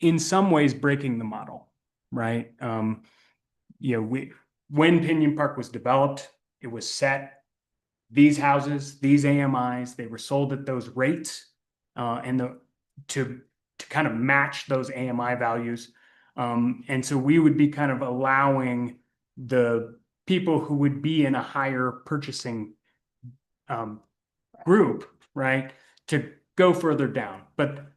in some ways breaking the model, right? When Pinion Park was developed, it was set. These houses, these AMIs, they were sold at those rates, to kind of match those AMI values. And so we would be kind of allowing the people who would be in a higher purchasing group, right, to go further down. But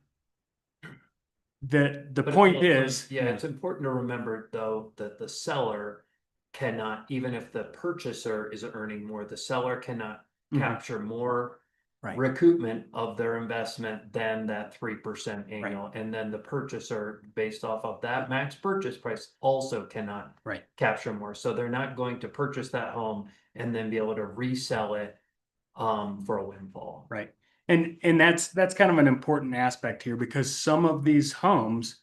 the point is, yeah, it's important to remember though, that the seller cannot, even if the purchaser is earning more, the seller cannot capture more recoupment of their investment than that 3% annual. And then the purchaser, based off of that max purchase price, also cannot capture more. So they're not going to purchase that home and then be able to resell it for a windfall. Right. And that's kind of an important aspect here, because some of these homes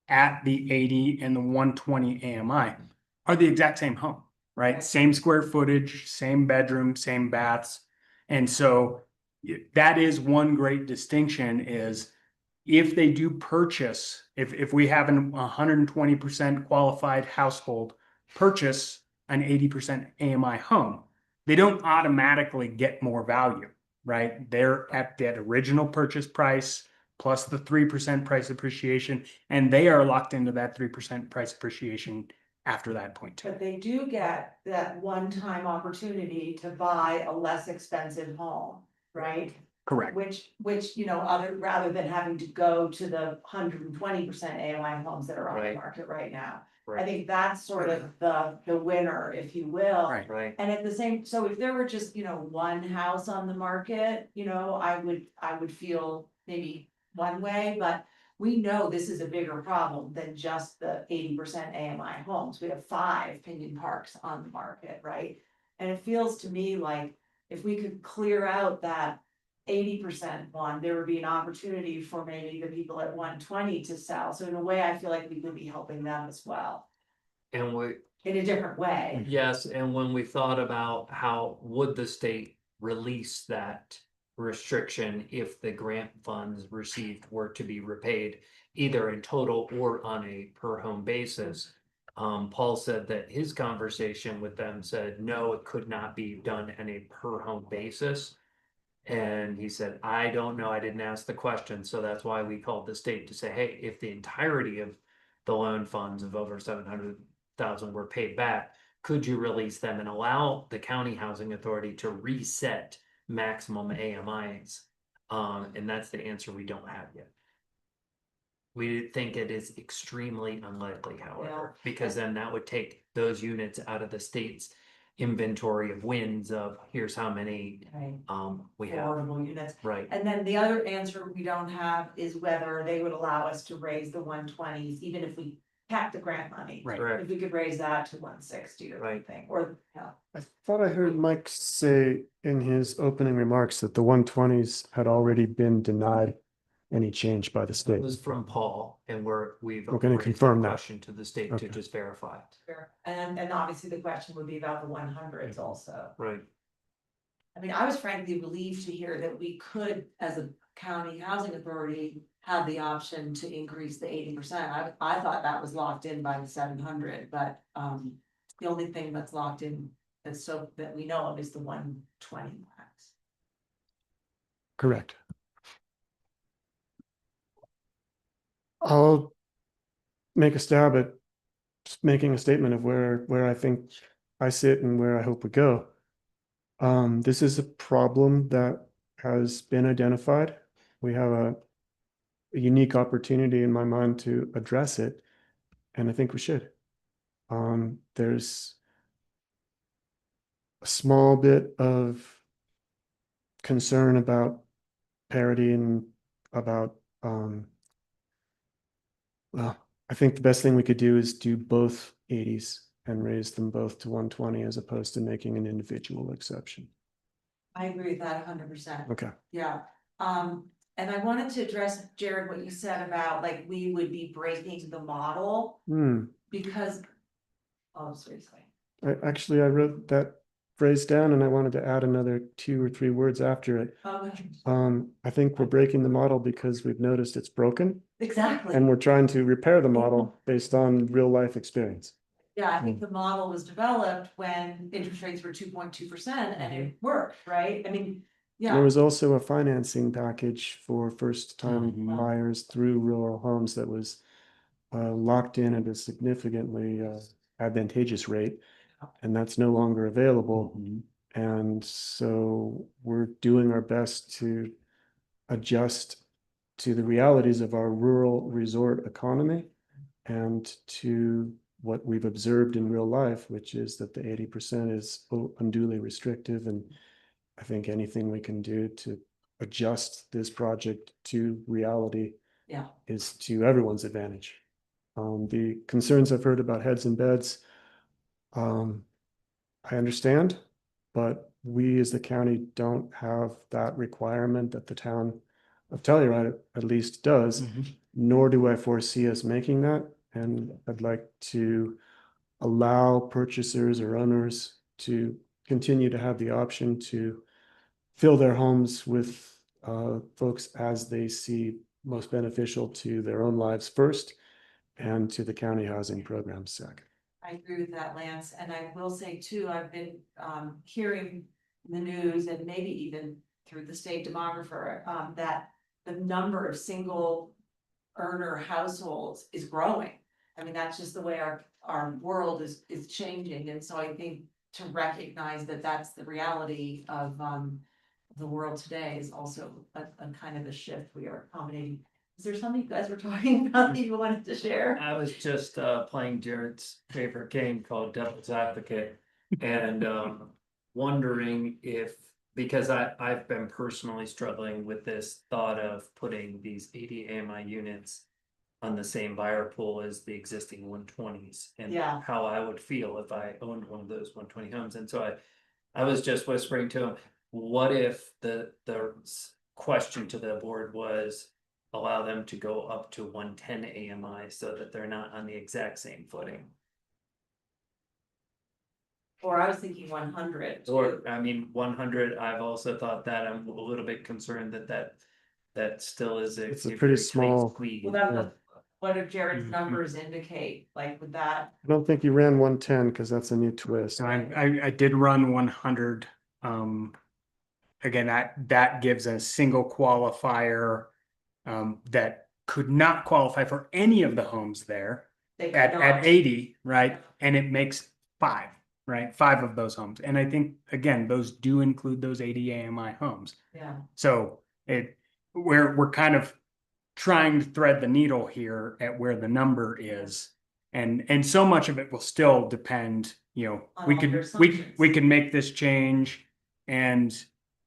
at the 80 and the 120 AMI are the exact same home, right? Same square footage, same bedroom, same baths. And so that is one great distinction, is if they do purchase, if we have an 120% qualified household purchase an 80% AMI home, they don't automatically get more value, right? They're at that original purchase price plus the 3% price appreciation, and they are locked into that 3% price appreciation after that point too. But they do get that one-time opportunity to buy a less expensive home, right? Correct. Which, rather than having to go to the 120% AMI homes that are on the market right now. I think that's sort of the winner, if you will. Right. And at the same, so if there were just, one house on the market, I would feel maybe one way, but we know this is a bigger problem than just the 80% AMI homes. We have 5 Pinion Parks on the market, right? And it feels to me like if we could clear out that 80% one, there would be an opportunity for maybe the people at 120 to sell. So in a way, I feel like we could be helping them as well, And in a different way. yes, and when we thought about how would the state release that restriction if the grant funds received were to be repaid, either in total or on a per home basis, Paul said that his conversation with them said, no, it could not be done on a per home basis. And he said, I don't know, I didn't ask the question, so that's why we called the state to say, hey, if the entirety of the loan funds of over 700,000 were paid back, could you release them and allow the county housing authority to reset maximum AMIs? And that's the answer we don't have yet. We think it is extremely unlikely, however, because then that would take those units out of the state's inventory of wins of here's how many we have. Affordable units. Right. And then the other answer we don't have is whether they would allow us to raise the 120s, even if we cap the grant money. Right. Correct. If we could raise that to 160 or something, or, I thought I heard Mike say in his opening remarks that the 120s had already been denied any change by the It state. was from Paul, and we've We're gonna raised confirm that. question to the state to just verify. and obviously the question would be about the 100s also. Right. I mean, I was frankly relieved to hear that we could, as a county housing authority, have the option to increase the 80%. I thought that was locked in by the 700, but, the only thing that's locked in that's so that we know of is the 120 max. Correct. I'll make a stab at just making a statement of where I think I sit and where I hope we go. This is a problem that has been identified. We have a unique opportunity in my mind to address it, and I think we should. There's a small bit of concern about parity and about, well, I think the best thing we could do is do both 80s and raise them both to 120 as opposed to making an individual exception. I agree with that 100%. Okay. Yeah, and I wanted to address, Jared, what you said about like, we would be breaking the model because. Oh, seriously. I wrote that phrase down and I wanted to add another 2 or 3 words after it. Okay. I think we're breaking the model because we've noticed it's broken Exactly. and we're trying to repair the model based on real life experience. Yeah, I think the model was developed when interest rates were 2.2% and it worked, right? I mean, There yeah, was also a financing package for first time buyers through rural homes that was locked in at a significantly advantageous rate. And that's no longer available. And so we're doing our best to adjust to the realities of our rural resort economy and to what we've observed in real life, which is that the 80% is unduly restrictive. And I think anything we can do to adjust this project to reality yeah, is to everyone's advantage. The concerns I've heard about heads and beds, I understand, but we as the county don't have that requirement that the town of Telluride at least does, nor do I foresee us making that. And I'd like to allow purchasers or owners to continue to have the option to fill their homes with folks as they see most beneficial to their own lives first and to the county housing program second. I agree with that, Lance. And I will say too, I've been hearing in the news and maybe even through the state demographer that the number of single earner households is growing. I mean, that's just the way our world is changing. And so I think to recognize that that's the reality of the world today is also a kind of a shift we are accommodating. Is there something you guys were talking about that you wanted to share? I was just playing Jared's favorite game called Devil's Advocate and wondering if, because I've been personally struggling with this thought of putting these 80 AMI units on the same buyer pool as the existing 120s and Yeah. how I would feel if I owned one of those 120 homes. And so I was just whispering to him, what if the question to the board was allow them to go up to 110 AMI so that they're not on the exact same footing? Or I was thinking 100. Or, I mean, 100, I've also thought that I'm a little bit concerned that still is It's a very pretty tight small- squeeze. Well, that's what do Jared's numbers indicate? Like with that? I don't think you ran 110 because that's a new twist. So I did run 100. Again, that gives a single qualifier that could not qualify for any of the homes there They could at not. 80, right? And it makes 5, right? 5 of those homes. And I think, again, those do include those 80 AMI homes. Yeah. So we're kind of trying to thread the needle here at where the number is. And so much of it will still depend, On we all your could, assumptions. we can make this change and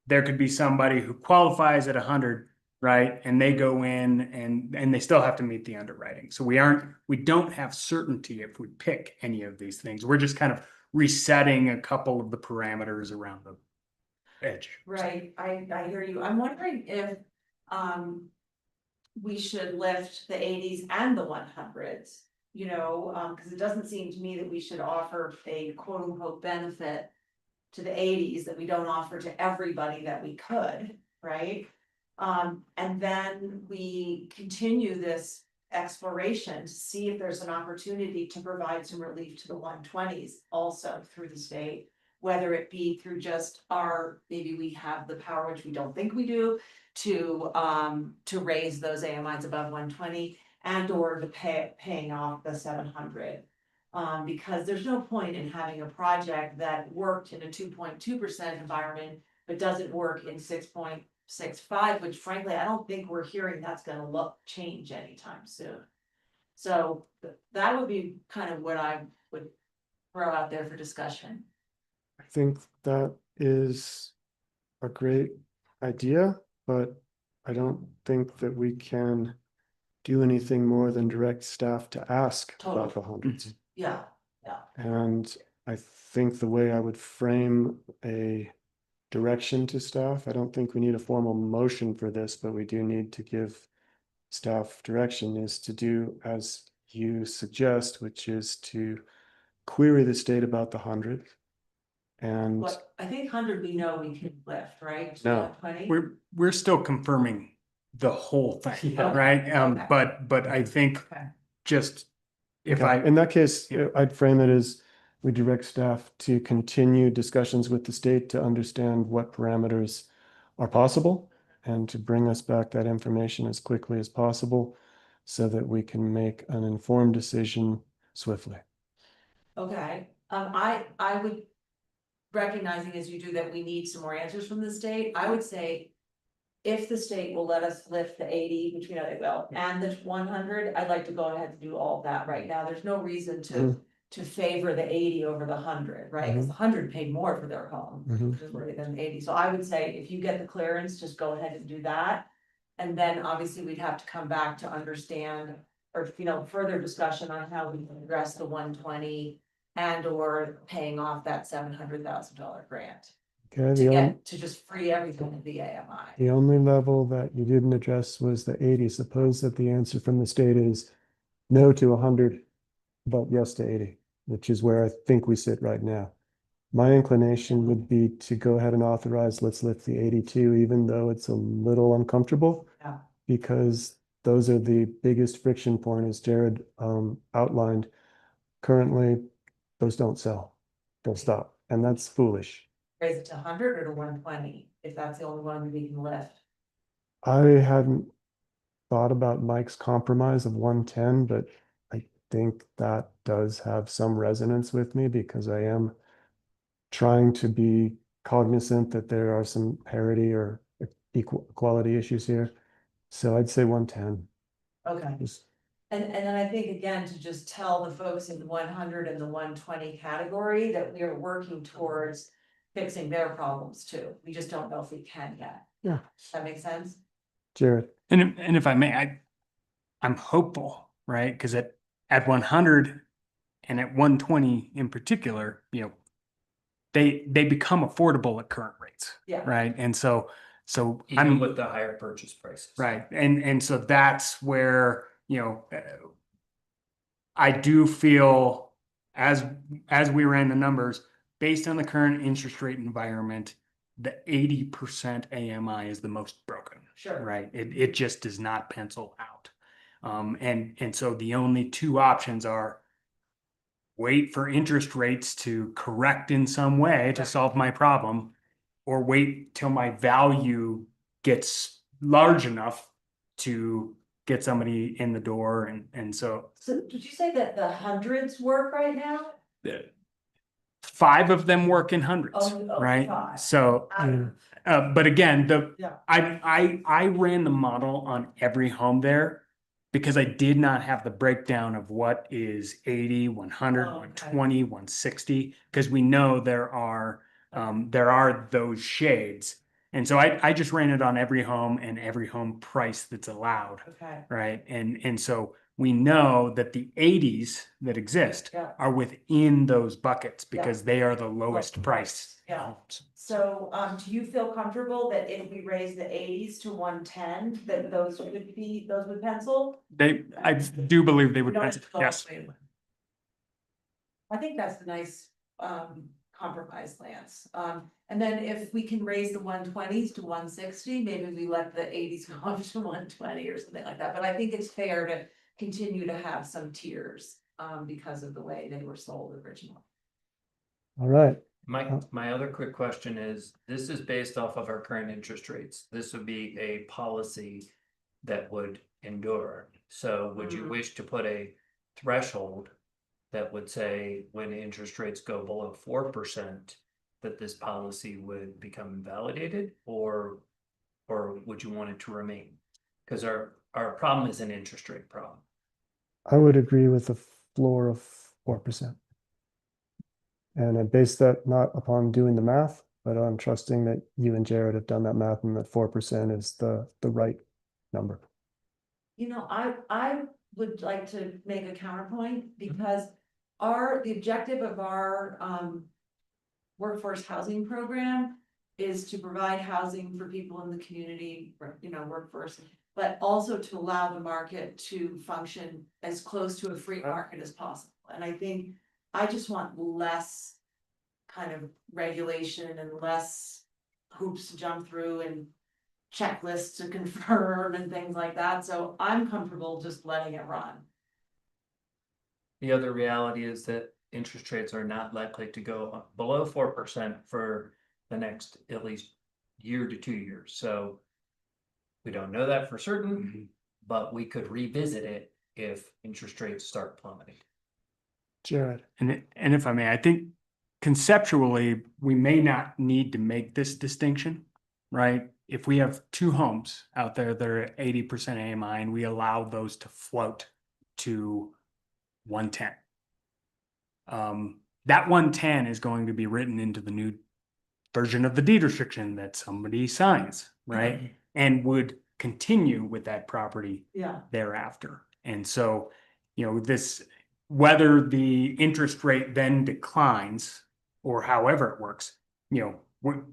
there could be somebody who qualifies at 100, right? And they go in and they still have to meet the underwriting. So we don't have certainty if we pick any of these things. We're just kind of resetting a couple of the parameters around the edge. Right, I hear you. I'm wondering if we should lift the 80s and the 100s, because it doesn't seem to me that we should offer a quote unquote benefit to the 80s that we don't offer to everybody that we could, right? And then we continue this exploration to see if there's an opportunity to provide some relief to the 120s also through the state. Whether it be through just maybe we have the power, which we don't think we do, to raise those AMIs above 120 and or to paying off the 700. Because there's no point in having a project that worked in a 2.2% environment, but doesn't work in 6.65, which frankly, I don't think we're hearing that's gonna change anytime soon. So that would be kind of what I would throw out there for discussion. I think that is a great idea, but I don't think that we can do anything more than direct staff to ask about the hundreds. Yeah, And I think the way I would frame a direction to staff, I don't think we need a formal motion for this, but we do need to give staff direction, is to do as you suggest, which is to query the state about the 100. And but I think 100 we know we can lift, right? No. 120? We're still confirming the whole thing, Yeah. right? Okay. But I think Okay. just if okay, in that case, Yeah. I'd frame it as we direct staff to continue discussions with the state to understand what parameters are possible and to bring us back that information as quickly as possible so that we can make an informed decision swiftly. Okay, I would, recognizing as you do that we need some more answers from the state, I would say. If the state will let us lift the 80, which we know they will, and the 100, I'd like to go ahead and do all of that right now. There's no reason to favor the 80 over the 100, right? Because the 100 paid more for their home, which is worthy than the 80. So I would say if you get the clearance, just go ahead and do that. And then obviously we'd have to come back to understand or, further discussion on how we can address the 120 and or paying off that $700,000 grant Okay, to just free everything of the AMI. the only level that you didn't address was the 80. Suppose that the answer from the state is no to 100, but yes to 80, which is where I think we sit right now. My inclination would be to go ahead and authorize, let's lift the 82, even though it's a little uncomfortable. Yeah. Because those are the biggest friction point, as Jared outlined. Currently, those don't sell. They'll stop, and that's foolish. Raise it to 100 or to 120, if that's the only one we can lift. I hadn't thought about Mike's compromise of 110, but I think that does have some resonance with me because I am trying to be cognizant that there are some parity or equality issues here. So I'd say 110. Okay. Just- And then I think again, to just tell the folks in the 100 and the 120 category that we are working towards fixing their problems too. We just don't know if we can yet. Yeah. Does that make sense? Jared. And if I may, I'm hopeful, right? Because at 100 and at 120 in particular, they become affordable at current rates, Yeah. right? And so Even with the higher purchase prices. right, and so that's where I do feel as we ran the numbers based on the current interest rate environment, the 80% AMI is the most broken. Sure. Right. It just does not pencil out. And so the only two options are wait for interest rates to correct in some way to solve my problem, or wait till my value gets large enough to get somebody in the door. And so So did you say that the hundreds work right now? 5 of them work in hundreds, Oh, right? 5. So, but again, Yeah. I ran the model on every home there because I did not have the breakdown of what is 80, 100, Oh, okay. 120, 160, because we know there are those shades. And so I just ran it on every home and every home price that's allowed, Okay. right? And so we know that the 80s that exist Yeah. are within those buckets Yeah. because they are the lowest priced Yeah. homes. So, do you feel comfortable that if we raise the 80s to 110, that those would pencil? I do believe they would We don't pencil, have to go yes. all the way. I think that's a nice, compromise, Lance. And then if we can raise the 120s to 160, maybe we let the 80s go up to 120 or something like that. But I think it's fair to continue to have some tiers because of the way they were sold originally. All right. My other quick question is, this is based off of our current interest rates. This would be a policy that would endure. So would you wish to put a threshold that would say when interest rates go below 4%, that this policy would become invalidated, or would you want it to remain? Because our problem is an interest rate problem. I would agree with the floor of 4%. And I base that not upon doing the math, but on trusting that you and Jared have done that math and that 4% is the right number. You know, I would like to make a counterpoint because the objective of our workforce housing program is to provide housing for people in the community, you know, workforce, but also to allow the market to function as close to a free market as possible. And I think I just want less kind of regulation and less hoops to jump through and checklists to confirm and things like that. So I'm comfortable just letting it run. The other reality is that interest rates are not likely to go below 4% for the next at least year to 2 years. So we don't know that for certain, but we could revisit it if interest rates start plummeting. Jared. And if I may, I think conceptually, we may not need to make this distinction, right? If we have 2 homes out there that are 80% AMI and we allow those to float to 110. That 110 is going to be written into the new version of the deed restriction that somebody signs, right? And would continue with that property thereafter. And so, you know, whether the interest rate then declines or however it works, you know,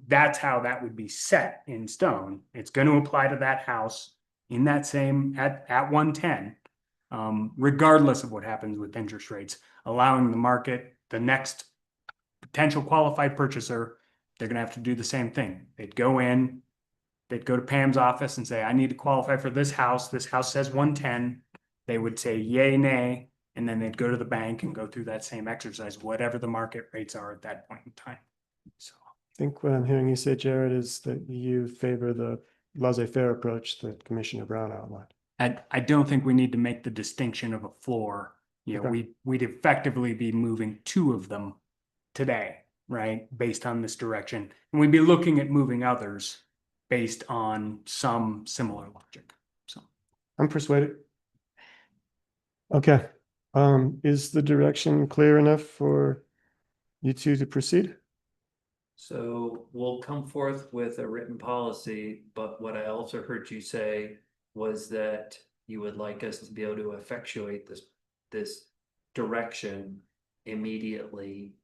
that's how that would be set in stone. It's going to apply to that house in that same at 110, regardless of what happens with interest rates, allowing the market, the next potential qualified purchaser, they're going to have to do the same thing. They'd go to Pam's office and say, I need to qualify for this house. This house says 110. They would say yay, nay. And then they'd go to the bank and go through that same exercise, whatever the market rates are at that point in time. So I think what I'm hearing you say, Jared, is that you favor the laissez-faire approach that Commissioner Brown outlined. I don't think we need to make the distinction of a floor. You know, Okay. we'd effectively be moving 2 of them today, right? Based on this direction. And we'd be looking at moving others based on some similar logic. So I'm persuaded. Okay. Is the direction clear enough for you two to proceed? So we'll come forth with a written policy, but what I also heard you say was that you would like us to be able to effectuate this direction immediately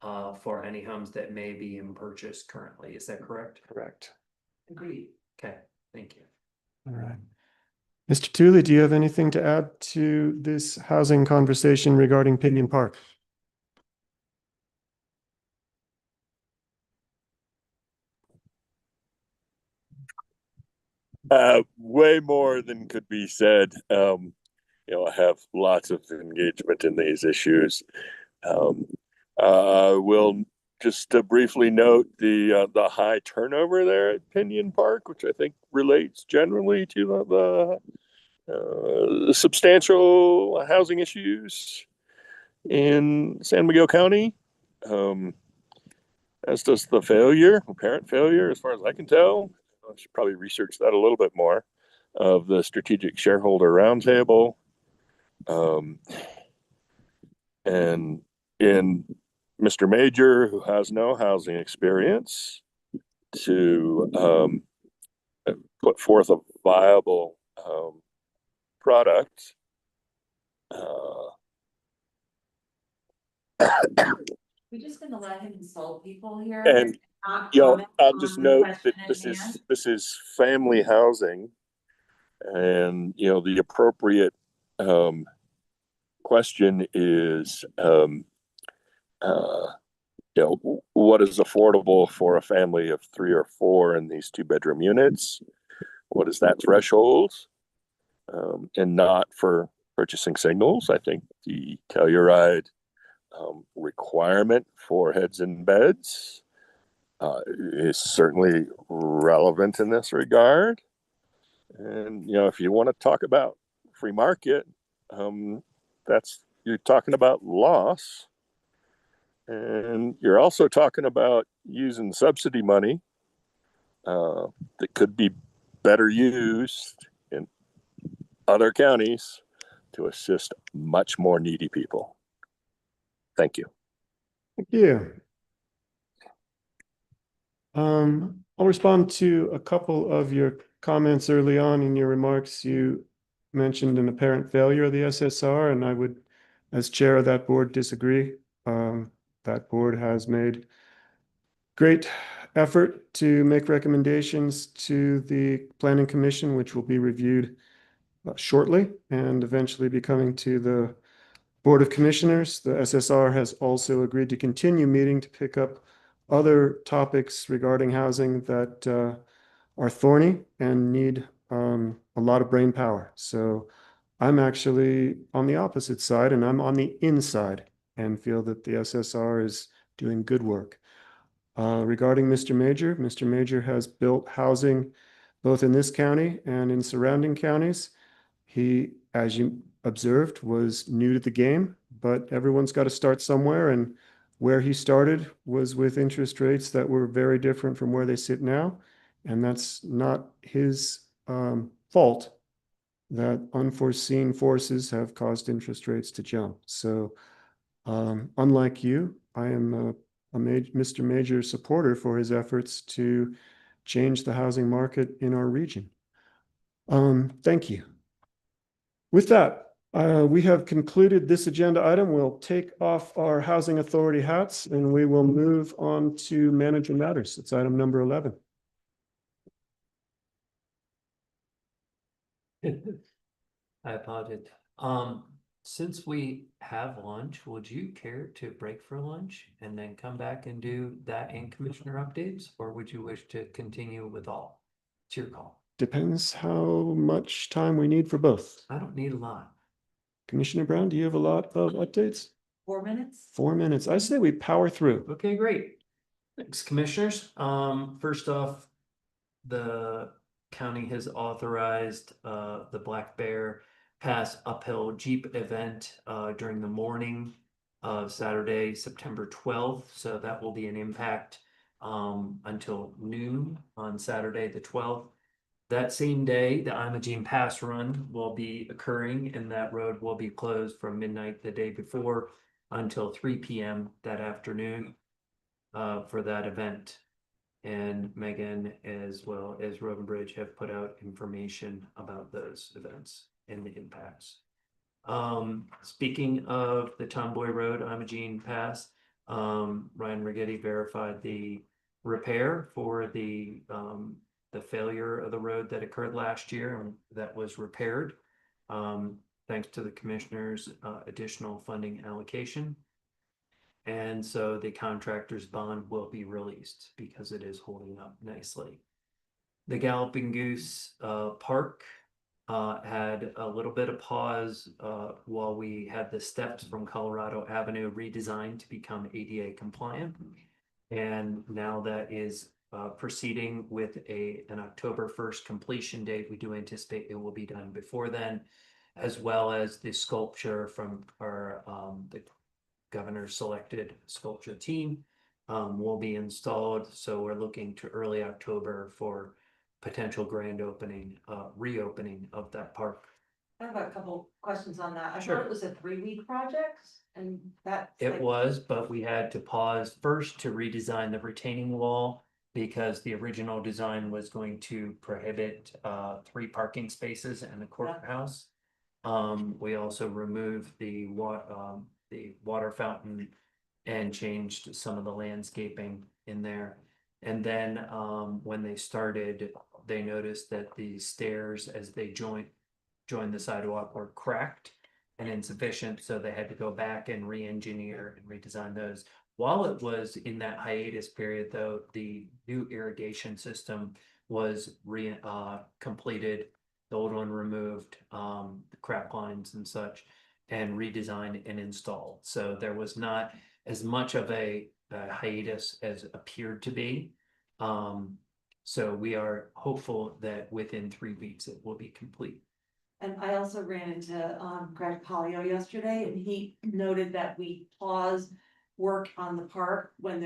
for any homes that may be in purchase currently. Is that correct? Correct. Agreed. Okay, thank you. All right. Mr. Tooley, do you have anything to add to this housing conversation regarding Pinion Park? Way more than could be said. You know, I have lots of engagement in these issues. We'll just briefly note the high turnover there at Pinion Park, which I think relates generally to the substantial housing issues in San Miguel County. As does the apparent failure, as far as I can tell. I should probably research that a little bit more, of the Strategic Shareholder Roundtable. And in Mr. Major, who has no housing experience, to put forth a viable product. We're just gonna let him insult people here. And not you know, comment I'll on just the note question that at this hand. is family housing, and you know the appropriate what is affordable for a family of 3 or 4 in these 2-bedroom units? What is that threshold? And not for purchasing singles. I think the Telluride requirement for heads in beds is certainly relevant in this regard. And, if you want to talk about free market, you're talking about loss. And you're also talking about using subsidy money that could be better used in other counties to assist much more needy people. Thank you. Thank you. I'll respond to a couple of your comments early on in your remarks. You mentioned an apparent failure of the SSR, and I would, as chair of that board, disagree. That board has made great effort to make recommendations to the Planning Commission, which will be reviewed shortly and eventually be coming to the Board of Commissioners. The SSR has also agreed to continue meeting to pick up other topics regarding housing that are thorny and need a lot of brain power. So I'm actually on the opposite side, and I'm on the inside and feel that the SSR is doing good work. Regarding Mr. Major has built housing both in this county and in surrounding counties. He, as you observed, was new to the game, but everyone's got to start somewhere, and where he started was with interest rates that were very different from where they sit now. And that's not his fault that unforeseen forces have caused interest rates to jump. So unlike you, I am Mr. Major supporter for his efforts to change the housing market in our region. Thank you. With that, we have concluded this agenda item. We'll take off our housing authority hats and we will move on to manager matters. It's item number 11. I apologize. Since we have lunch, would you care to break for lunch and then come back and do that in commissioner updates, or would you wish to continue with all? It's your call. Depends how much time we need for both. I don't need a lot. Commissioner Brown, do you have a lot of updates? 4 minutes? 4 minutes. I say we power through. Okay, great. Thanks, commissioners. First off, the county has authorized the Black Bear Pass uphill Jeep event during the morning of Saturday, September 12th. So that will be an impact until noon on Saturday, the 12th. That same day, the Imogene Pass Run will be occurring, and that road will be closed from midnight the day before until 3 p.m. that afternoon for that event. And Megan, as well as Road and Bridge, have put out information about those events and the impacts. Speaking of the Tomboy Road Imogene Pass, Ryan Rigetti verified the repair for the failure of the road that occurred last year, and that was repaired thanks to the commissioner's additional funding allocation. And so the contractor's bond will be released because it is holding up nicely. The Galloping Goose Park had a little bit of pause while we had the steps from Colorado Avenue redesigned to become ADA compliant. And now that is proceeding with an October 1st completion date. We do anticipate it will be done before then, as well as the sculpture from our the governor selected sculpture team will be installed. So we're looking to early October for potential grand opening, reopening of that park. I have a couple questions on that. I Sure. thought it was a 3-week project and that. It was, but we had to pause first to redesign the retaining wall because the original design was going to prohibit 3 parking spaces in the courthouse. We also removed the water fountain and changed some of the landscaping in there. And then when they started, they noticed that the stairs as they joined the sidewalk were cracked and insufficient. So they had to go back and re-engineer and redesign those. While it was in that hiatus period, though, the new irrigation system was completed, the old one removed, the crack lines and such, and redesigned and installed. So there was not as much of a hiatus as appeared to be. So we are hopeful that within 3 weeks it will be complete. And I also ran into Greg Polio yesterday, and he noted that we pause work on the park when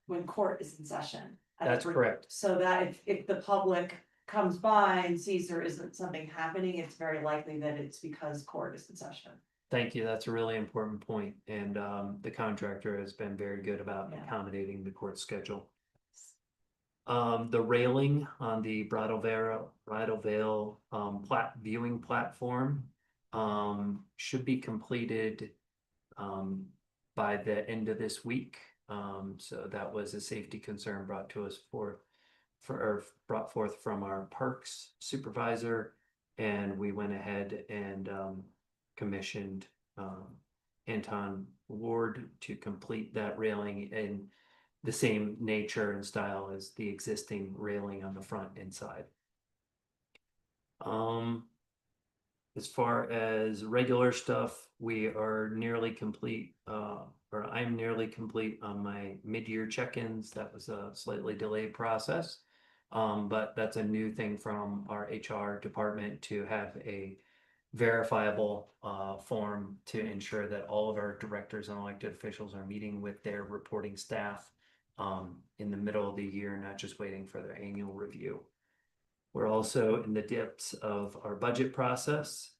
when court is in session. That's correct. So that if the public comes by and sees there isn't something happening, it's very likely that it's because court is in session. Thank you. That's a really important point. And the contractor has been very good about Yeah. accommodating the court schedule. The railing on the Bridal Veil viewing platform should be completed by the end of this week. So that was a safety concern brought to us brought forth from our parks supervisor, and we went ahead and commissioned Anton Ward to complete that railing in the same nature and style as the existing railing on the front and side. As far as regular stuff, we are nearly complete, or I'm nearly complete on my mid-year check-ins. That was a slightly delayed process. But that's a new thing from our HR department, to have a verifiable form to ensure that all of our directors and elected officials are meeting with their reporting staff in the middle of the year, not just waiting for their annual review. We're also in the depths of our budget process,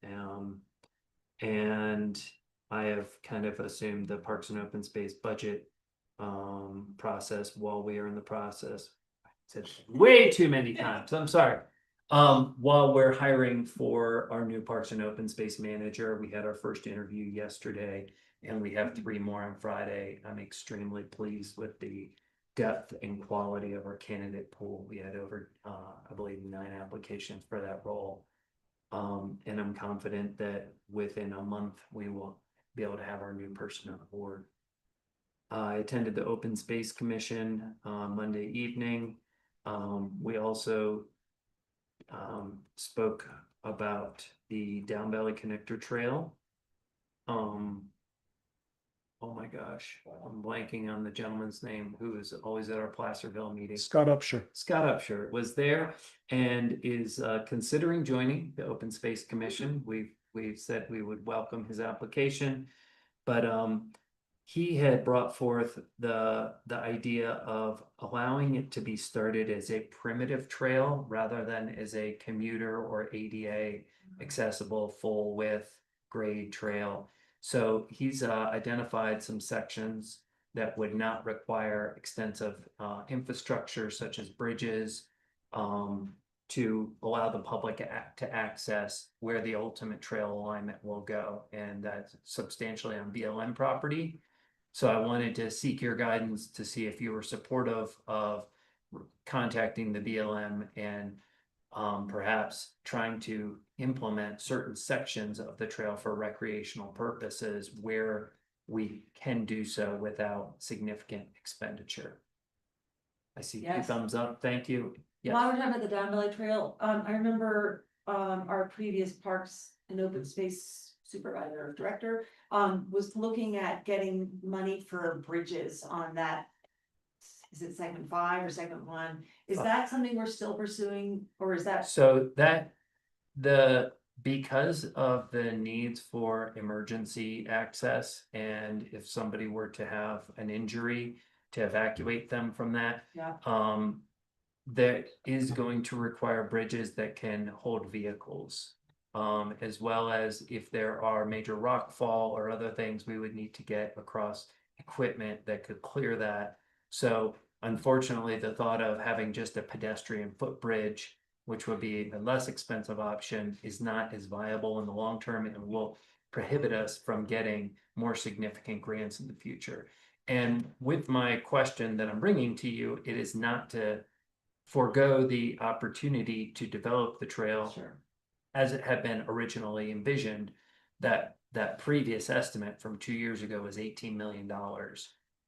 and I have kind of assumed the Parks and Open Space budget process while we are in the process. I said way too many times, I'm sorry. While we're hiring for our new Parks and Open Space manager, we had our first interview yesterday, and we have 3 more on Friday. I'm extremely pleased with the depth and quality of our candidate pool. We had over, I believe, 9 applications for that role. And I'm confident that within a month, we will be able to have our new person on board. I attended the Open Space Commission Monday evening. We also spoke about the Down Valley Connector Trail. Oh my gosh, I'm blanking on the gentleman's name who is always at our Placerville meeting. Scott Upshur. Scott Upshur was there and is considering joining the Open Space Commission. We've said we would welcome his application, but he had brought forth the idea of allowing it to be started as a primitive trail rather than as a commuter or ADA accessible full width grade trail. So he's identified some sections that would not require extensive infrastructure such as bridges to allow the public to access where the ultimate trail alignment will go. And that's substantially on BLM property. So I wanted to seek your guidance to see if you were supportive of contacting the BLM and perhaps trying to implement certain sections of the trail for recreational purposes where we can do so without significant expenditure. I see 2 Yes. thumbs up. Thank you. Yes. While we're talking about the Down Valley Trail, I remember our previous Parks and Open Space supervisor or director was looking at getting money for bridges on that. Is it segment 5 or segment 1? Is that something we're still pursuing, or is that? So because of the needs for emergency access, and if somebody were to have an injury, to evacuate them from that, Yeah. that is going to require bridges that can hold vehicles. As well as if there are major rock fall or other things, we would need to get across equipment that could clear that. So unfortunately, the thought of having just a pedestrian footbridge, which would be a less expensive option, is not as viable in the long term and will prohibit us from getting more significant grants in the future. And with my question that I'm bringing to you, it is not to forego the opportunity to develop the trail. Sure. As it had been originally envisioned, that previous estimate from 2 years ago was $18 million.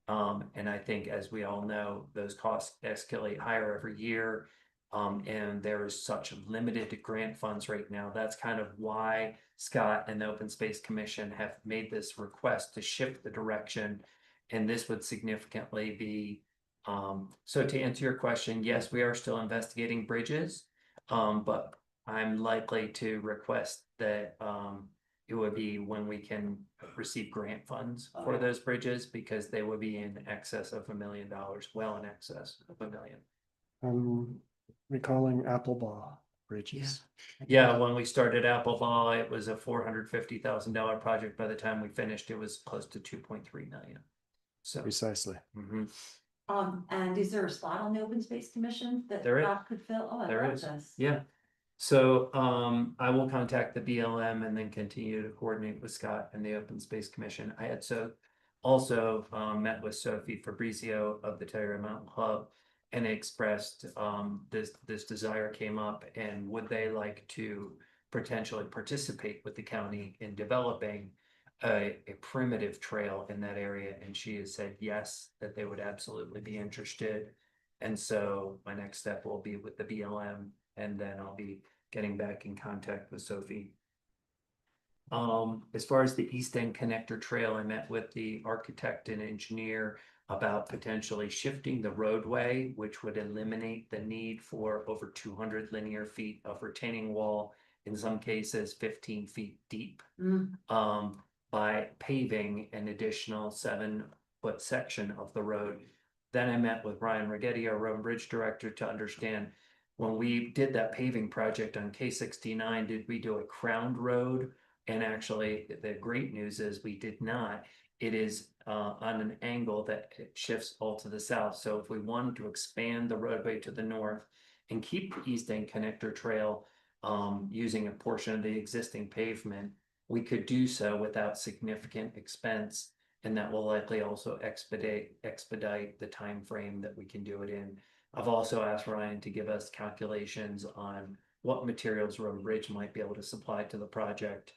And I think, as we all know, those costs escalate higher every year. And there is such limited grant funds right now. That's kind of why Scott and the Open Space Commission have made this request to shift the direction. And this would significantly be, so to answer your question, yes, we are still investigating bridges. But I'm likely to request that, it would be when we can receive grant funds for those bridges, because they would be in excess of $1 million, well in excess of $1 million. I'm recalling Applebaugh bridges. Yeah, when we started Applebaugh, it was a $450,000 project. By the time we finished, it was close to 2.3 million. So. Precisely. Mhm. And is there a spot on the Open Space Commission that There is. Scott could fill? Oh, I There love is. this. Yeah. So, I will contact the BLM and then continue to coordinate with Scott and the Open Space Commission. I had also met with Sophie Fabrizio of the Telluride Mountain Club and expressed, this desire came up, and would they like to potentially participate with the county in developing a primitive trail in that area, and she has said yes, that they would absolutely be interested. And so my next step will be with the BLM, and then I'll be getting back in contact with Sophie. As far as the East End Connector Trail, I met with the architect and engineer about potentially shifting the roadway, which would eliminate the need for over 200 linear feet of retaining wall, in some cases 15 feet deep. By paving an additional 7-foot section of the road. Then I met with Ryan Rigetti, our road and bridge director, to understand, when we did that paving project on K69, did we do a crowned road? And actually, the great news is we did not. It is on an angle that it shifts all to the south. So if we wanted to expand the roadway to the north and keep the East End Connector Trail, using a portion of the existing pavement, we could do so without significant expense, and that will likely also expedite the time frame that we can do it in. I've also asked Ryan to give us calculations on what materials Road and Bridge might be able to supply to the project,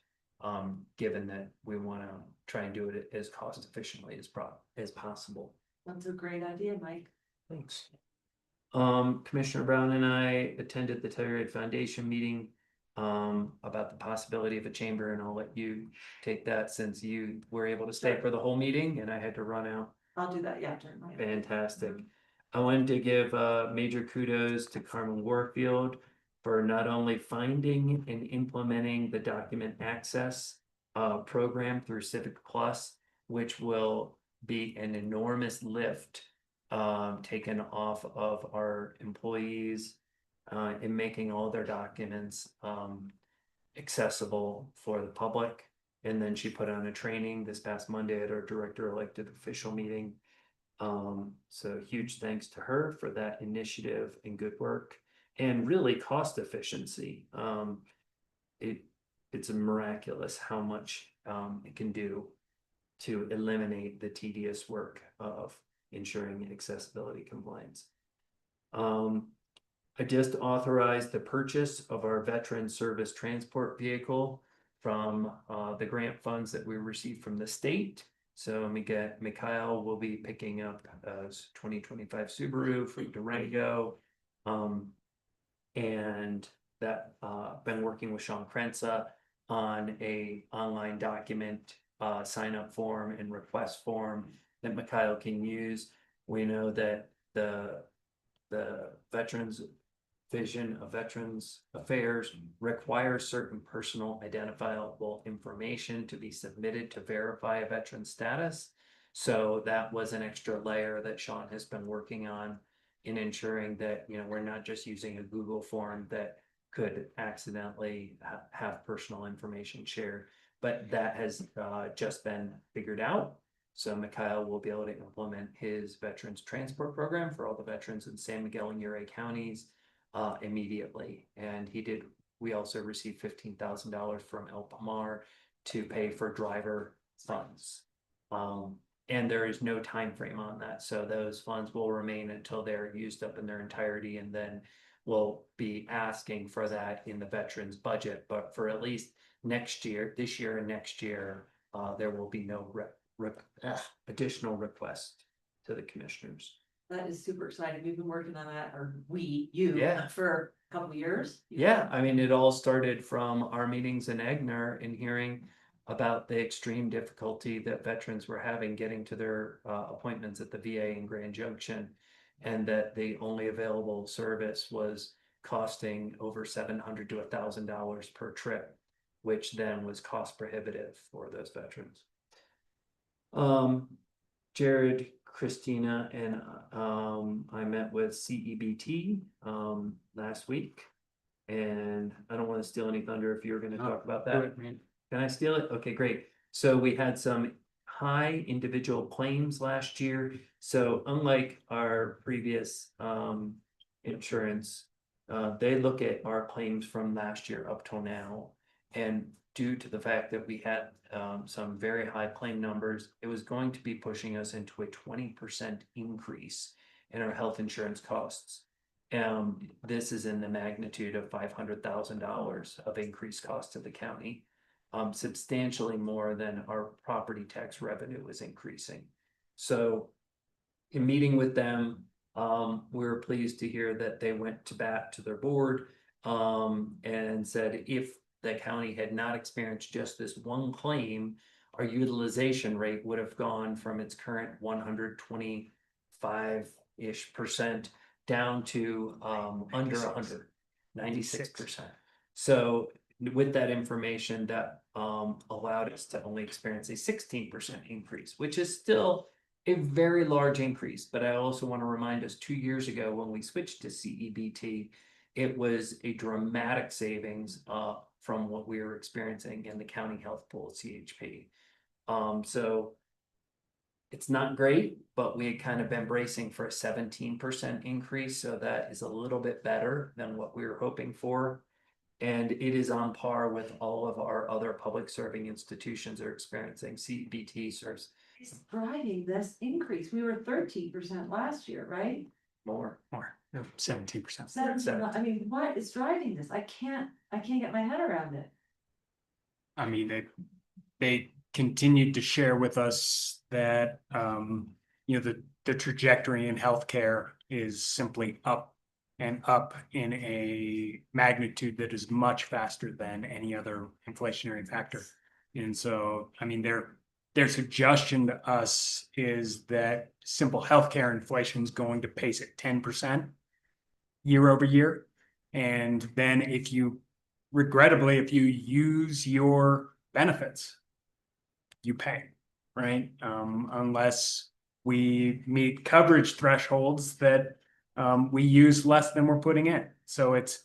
given that we want to try and do it as cost efficiently as possible. That's a great idea, Mike. Thanks. Commissioner Brown and I attended the Telluride Foundation meeting about the possibility of a chamber, and I'll let you take that since you were able to stay for the whole meeting and I had to run out. I'll do that, yeah, during my. Fantastic. I wanted to give major kudos to Carmen Warfield for not only finding and implementing the document access program through Civic Plus, which will be an enormous lift taken off of our employees in making all their documents accessible for the public. And then she put on a training this past Monday at our director elected official meeting. So huge thanks to her for that initiative and good work, and really cost efficiency. It's miraculous how much it can do to eliminate the tedious work of ensuring accessibility compliance. I just authorized the purchase of our veteran service transport vehicle from the grant funds that we received from the state. So Mikhail will be picking up a 2025 Subaru from Durango. And that been working with Sean Krenza on a online document sign up form and request form that Mikhail can use. We know that the Veterans Division of Veterans Affairs requires certain personal identifiable information to be submitted to verify a veteran status. So that was an extra layer that Sean has been working on in ensuring that, we're not just using a Google form that could accidentally have personal information shared, but that has just been figured out. So Mikhail will be able to implement his veterans transport program for all the veterans in San Miguel and Uray counties immediately. And we also received $15,000 from El Pomar to pay for driver funds. And there is no time frame on that. So those funds will remain until they're used up in their entirety, and then we'll be asking for that in the veterans budget. But for at least this year and next year, there will be no additional request to the commissioners. That is super exciting. We've been working on that, or you, Yeah. for a couple of years. Yeah, I mean, it all started from our meetings in Egner and hearing about the extreme difficulty that veterans were having getting to their appointments at the VA in Grand Junction. And that the only available service was costing over $700 to $1,000 per trip, which then was cost prohibitive for those veterans. Jared, Christina, and I met with CEBT last week. And I don't want to steal any thunder if you were going to talk about that. Can I steal it? Okay, great. So we had some high individual claims last year. So unlike our previous insurance, they look at our claims from last year up till now. And due to the fact that we had some very high claim numbers, it was going to be pushing us into a 20% increase in our health insurance costs. This is in the magnitude of $500,000 of increased cost to the county, substantially more than our property tax revenue is increasing. So in meeting with them, we were pleased to hear that they went to bat to their board and said if the county had not experienced just this one claim, our utilization rate would have gone from its current 125-ish% down to under 100, 96%. So with that information, that allowed us to only experience a 16% increase, which is still a very large increase. But I also want to remind us 2 years ago when we switched to CEBT, it was a dramatic savings from what we were experiencing in the county health pool CHP. So it's not great, but we had kind of been bracing for a 17% increase. So that is a little bit better than what we were hoping for. And it is on par with all of our other public serving institutions are experiencing. CBT serves It's driving this increase. We were 13% last year, right? more. 17%. 17, I mean, what is driving this? I can't get my head around it. I mean, they continued to share with us that, the trajectory in healthcare is simply up and up in a magnitude that is much faster than any other inflationary factor. And so, I mean, their suggestion to us is that simple healthcare inflation is going to pace at 10% year over year. And then if you use your benefits, you pay, right? Unless we meet coverage thresholds that we use less than we're putting in. So it's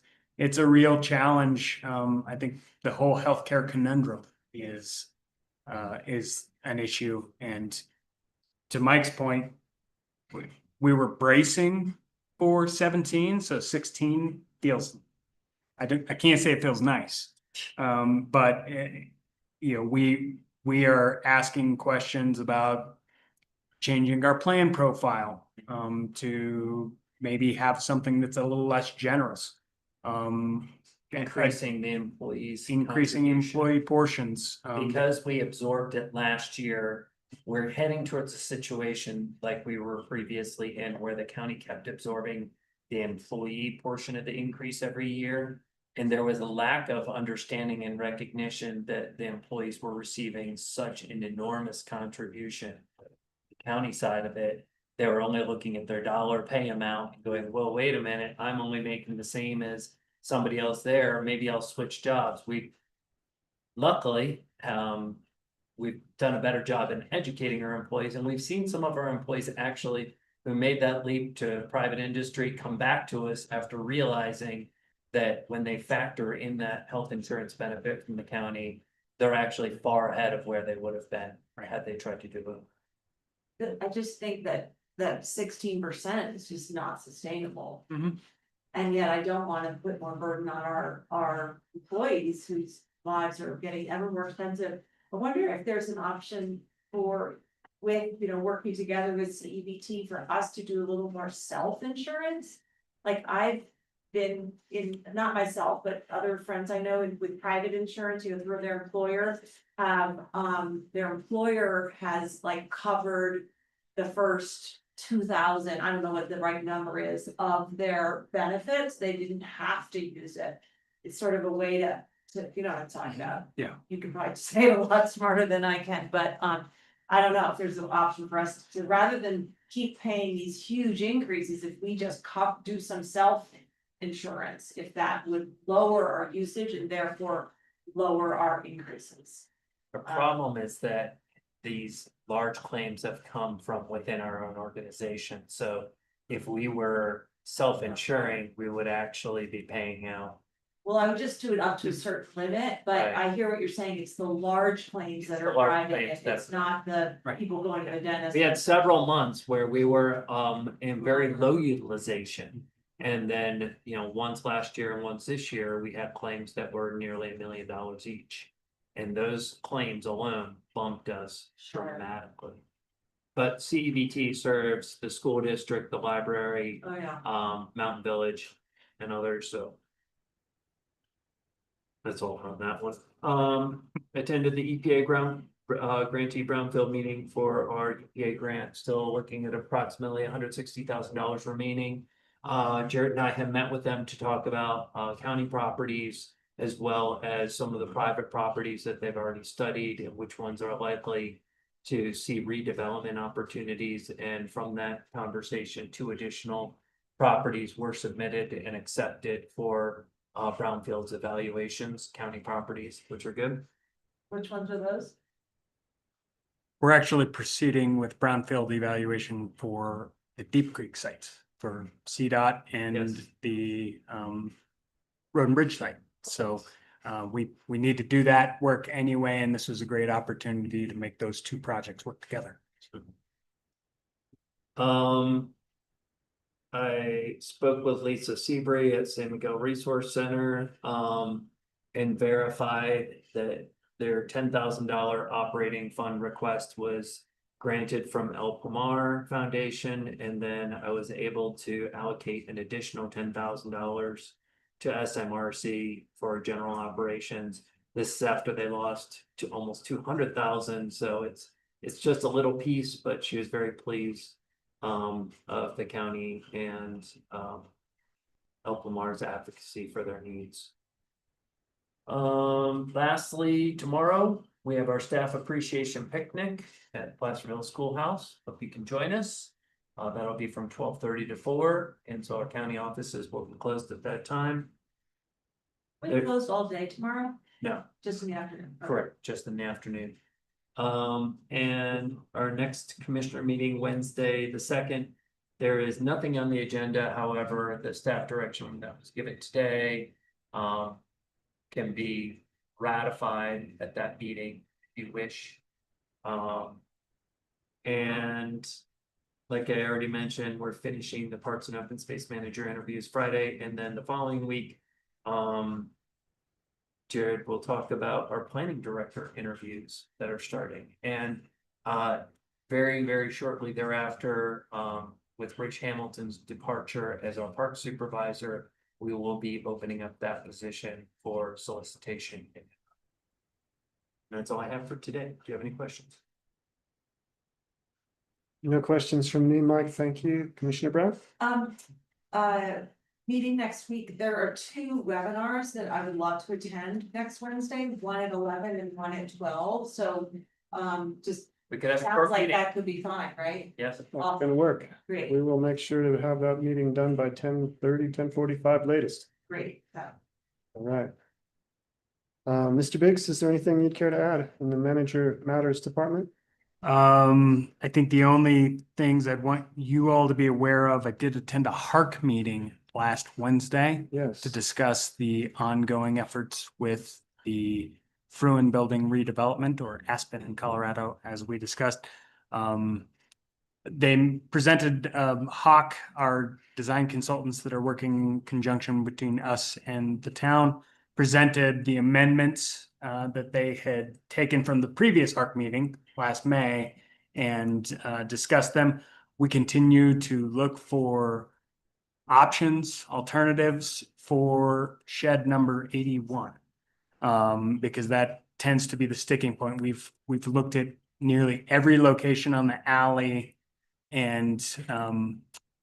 a real challenge. I think the whole healthcare conundrum is an issue. And to Mike's point, we were bracing for 17, so 16 feels. I can't say it feels nice, but we are asking questions about changing our plan profile to maybe have something that's a little less generous. Increasing the employees. Increasing employee portions. Because we absorbed it last year, we're heading towards a situation like we were previously in where the county kept absorbing the employee portion of the increase every year. And there was a lack of understanding and recognition that the employees were receiving such an enormous contribution. The county side of it, they were only looking at their dollar pay amount and going, well, wait a minute, I'm only making the same as somebody else there. Maybe I'll switch jobs. Luckily, we've done a better job in educating our employees, and we've seen some of our employees actually who made that leap to private industry come back to us after realizing that when they factor in that health insurance benefit from the county, they're actually far ahead of where they would have been had they tried to do it. I just think that 16% is just not sustainable. Mhm. And yet I don't want to put more burden on our employees whose lives are getting ever more expensive. I wonder if there's an option working together with CEBT for us to do a little more self-insurance. Like I've been in, not myself, but other friends I know with private insurance, through their employer, their employer has like covered the first 2,000, I don't know what the right number is, of their benefits, they didn't have to use it. It's sort of a way to, you know what I'm talking about? Yeah. You can probably say it a lot smarter than I can, but, I don't know if there's an option for us to, rather than keep paying these huge increases, if we just do some self-insurance, if that would lower our usage and therefore lower our increases. The problem is that these large claims have come from within our own organization, so if we were self-insuring, we would actually be paying out. Well, I would just do it up to a certain limit, but Right. I hear what you're saying, it's the large claims that The are large driving claims it, that- it's not the Right. people going to the dentist. We had several months where we were in very low utilization. And then, once last year and once this year, we had claims that were nearly $1 million each. And those claims alone bumped us Sure. dramatically. But CEBT serves the school district, the library, Oh, yeah. Mountain Village and others, so. That's all on that one. Attended the EPA grantee brownfield meeting for our EPA grant, still looking at approximately $160,000 remaining. Jared and I have met with them to talk about county properties as well as some of the private properties that they've already studied and which ones are likely to see redevelopment opportunities. And from that conversation, 2 additional properties were submitted and accepted for brownfields evaluations, county properties, which are good. Which ones are those? We're actually proceeding with brownfield evaluation for the Deep Creek sites for CDOT and Yes. the Road and Bridge site. So we need to do that work anyway, and this was a great opportunity to make those 2 projects work together. I spoke with Lisa Seabury at San Miguel Resource Center, and verified that their $10,000 operating fund request was granted from El Pomar Foundation, and then I was able to allocate an additional $10,000 to SMRC for general operations. This is after they lost to almost 200,000, so it's just a little piece, but she was very pleased of the county and El Pomar's advocacy for their needs. Lastly, tomorrow we have our staff appreciation picnic at Placerville Schoolhouse. Hope you can join us. That'll be from 12:30 to 4, and so our county offices will be closed at that time. We closed all day tomorrow, No, just in the afternoon. Okay. correct, just in the afternoon. And our next commissioner meeting Wednesday, the 2nd. There is nothing on the agenda, however, the staff direction that was given today can be ratified at that meeting if you wish. And like I already mentioned, we're finishing the Parks and Open Space Manager interviews Friday, and then the following week, Jared will talk about our planning director interviews that are starting. And very, very shortly thereafter, with Rich Hamilton's departure as our park supervisor, we will be opening up that position for solicitation. And that's all I have for today. Do you have any questions? No questions from me, Mike. Thank you. Commissioner Brown? Meeting next week, there are 2 webinars that I would love to attend next Wednesday, one at 11 and one at 12, so just We could have a sounds short like meeting. that could be fine, right? Yes. That's gonna work. Great, We will make sure to have that meeting done by 10:30, 10:45 latest. great, so. All right. Mr. Biggs, is there anything you'd care to add in the manager matters department? I think the only things I'd want you all to be aware of, I did attend a HARC meeting last Wednesday Yes. to discuss the ongoing efforts with the Fruin Building redevelopment, or Aspen in Colorado, as we discussed. They presented Hawk, our design consultants that are working in conjunction between us and the town, presented the amendments that they had taken from the previous HARC meeting last May and discussed them. We continue to look for options, alternatives for shed number 81. Because that tends to be the sticking point. We've looked at nearly every location on the alley And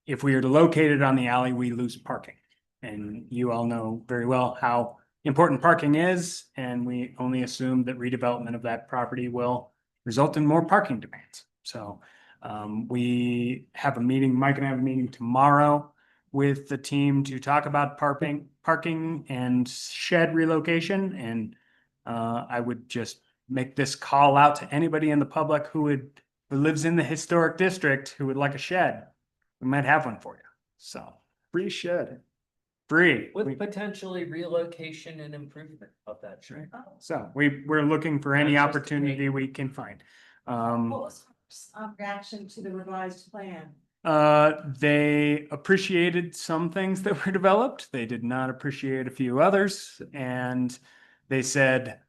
if we are to locate it on the alley, we lose parking. And you all know very well how important parking is, and we only assume that redevelopment of that property will result in more parking demands. So we have a meeting, Mike and I have a meeting tomorrow with the team to talk about parking and shed relocation. And I would just make this call out to anybody in the public who lives in the historic district who would like a shed. We might have one for you. So Free shed. free. With potentially relocation and improvement of that. Right. So we're looking for any Not just the opportunity we can find. What was reaction to the revised plan? They appreciated some things that were developed. They did not appreciate a few others. And they said,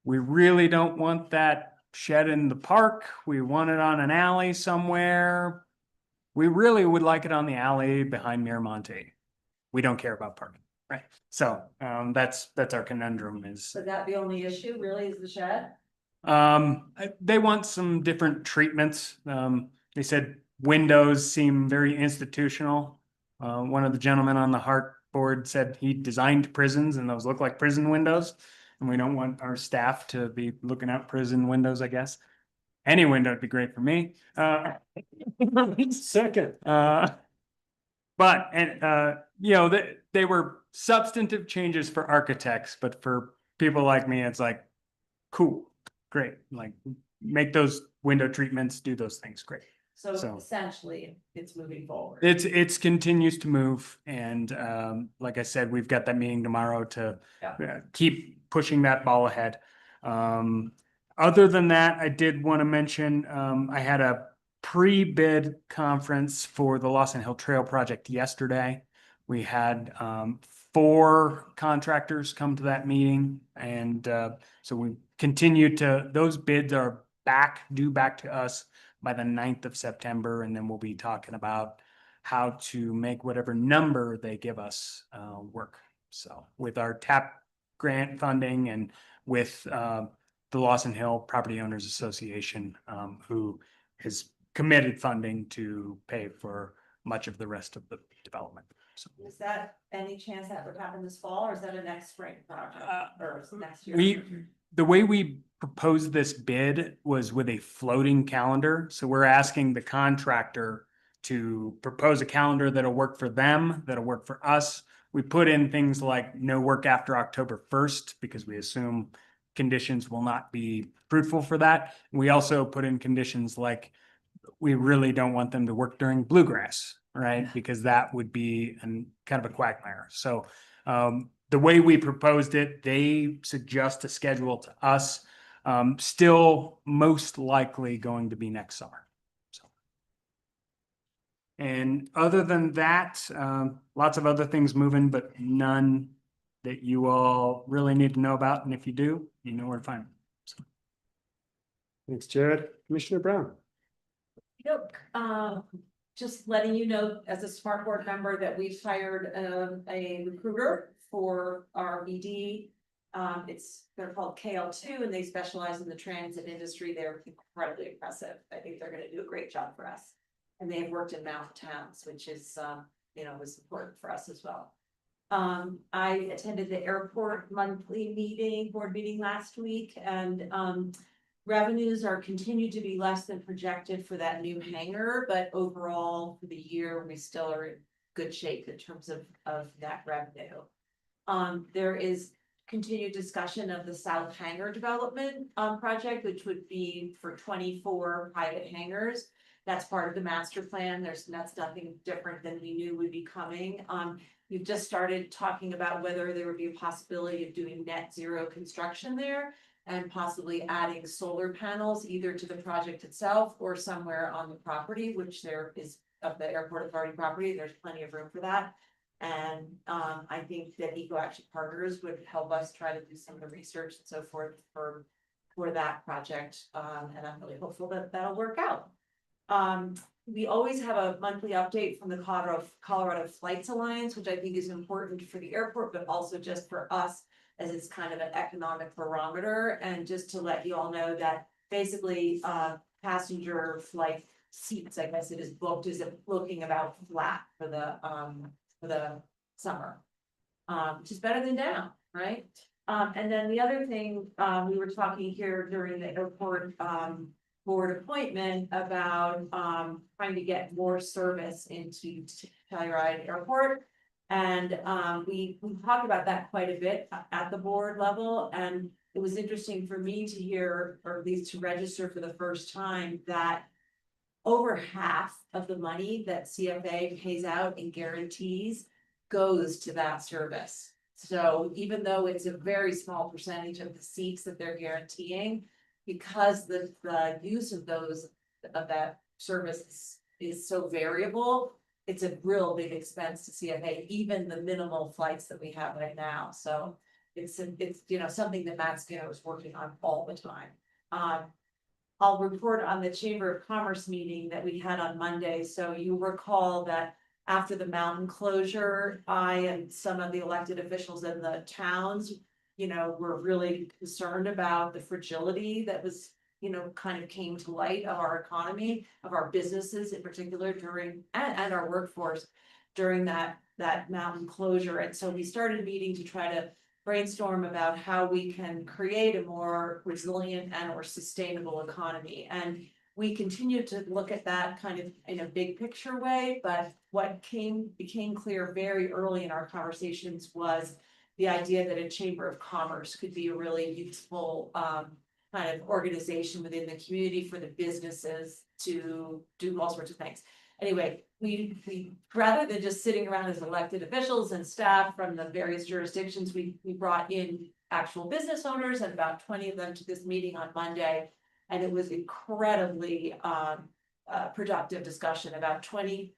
we really don't want that shed in the park. We want it on an alley somewhere. We really would like it on the alley behind Miramonte. We don't care about parking, right? So that's our conundrum is. Would that be the only issue really is the shed? They want some different treatments. They said windows seem very institutional. One of the gentlemen on the Hart board said he designed prisons and those look like prison windows. And we don't want our staff to be looking out prison windows, I guess. Any window would be great for me. Second. But you know, they were substantive changes for architects, but for people like me, it's like, cool, great. Like make those window treatments, do those things, great. So So- essentially, it's moving forward. It's continues to move, and like I said, we've got that meeting tomorrow to keep pushing that ball ahead. Other than that, I did want to mention I had a pre-bid conference for the Lawson Hill Trail project yesterday. We had 4 contractors come to that meeting, and so we continue to. Those bids are due back to us by the 9th of September, and then we'll be talking about how to make whatever number they give us work. So with our TAP grant funding and with the Lawson Hill Property Owners Association, who has committed funding to pay for much of the rest of the development. So Is that any chance that would happen this fall or is that a next spring project or next year? the way we proposed this bid was with a floating calendar. So we're asking the contractor to propose a calendar that'll work for them, that'll work for us. We put in things like no work after October 1st because we assume conditions will not be fruitful for that. We also put in conditions like we really don't want them to work during bluegrass, right? Because that would be kind of a quagmire. So the way we proposed it, they suggest a schedule to us, still most likely going to be next summer. So, and other than that, lots of other things moving, but none that you all really need to know about. And if you do, you know where to find me. So. Thanks, Jared. Commissioner Brown. Yep, just letting you know, as a smart board member, that we've hired a recruiter for our BD. They're called KL2 and they specialize in the transit industry. They're incredibly impressive. I think they're gonna do a great job for us. And they've worked in mountain towns, which is, was important for us as well. I attended the airport monthly board meeting last week, and revenues are continued to be less than projected for that new hangar, but overall for the year, we still are in good shape in terms of that revenue. There is continued discussion of the South Hangar development project, which would be for 24 private hangars. That's part of the master plan. That's nothing different than we knew would be coming. We've just started talking about whether there would be a possibility of doing net zero construction there and possibly adding solar panels either to the project itself or somewhere on the property, which there is of the airport authority property. There's plenty of room for that. And I think that Eco Action Partners would help us try to do some of the research and so forth for that project. And I'm really hopeful that that'll work out. We always have a monthly update from the Colorado Flights Alliance, which I think is important for the airport, but also just for us as it's kind of an economic barometer. And just to let you all know that basically passenger flight seats, I guess it is booked, is looking about flat for the summer. Which is better than down, right? And then the other thing, we were talking here during the airport, board appointment about, trying to get more service into Telluride Airport. And, we talked about that quite a bit at the board level, and it was interesting for me to hear, or at least to register for the first time, that over half of the money that CFA pays out in guarantees goes to that service. So even though it's a very small percentage of the seats that they're guaranteeing, because the use of that service is so variable, it's a real big expense to CFA, even the minimal flights that we have right now. So it's something that Matt Skinner is working on all the time. I'll report on the Chamber of Commerce meeting that we had on Monday. So you recall that after the mountain closure, I and some of the elected officials in the towns, were really concerned about the fragility that was, kind of came to light of our economy, of our businesses in particular during, and our workforce during that mountain closure. And so we started meeting to try to brainstorm about how we can create a more resilient and or sustainable economy. And we continue to look at that kind of in a big picture way, but what became clear very early in our conversations was the idea that a chamber of commerce could be a really useful kind of organization within the community for the businesses to do all sorts of things. Anyway, we rather than just sitting around as elected officials and staff from the various jurisdictions, we brought in actual business owners, and about 20 of them to this meeting on Monday. And it was incredibly productive discussion. About 20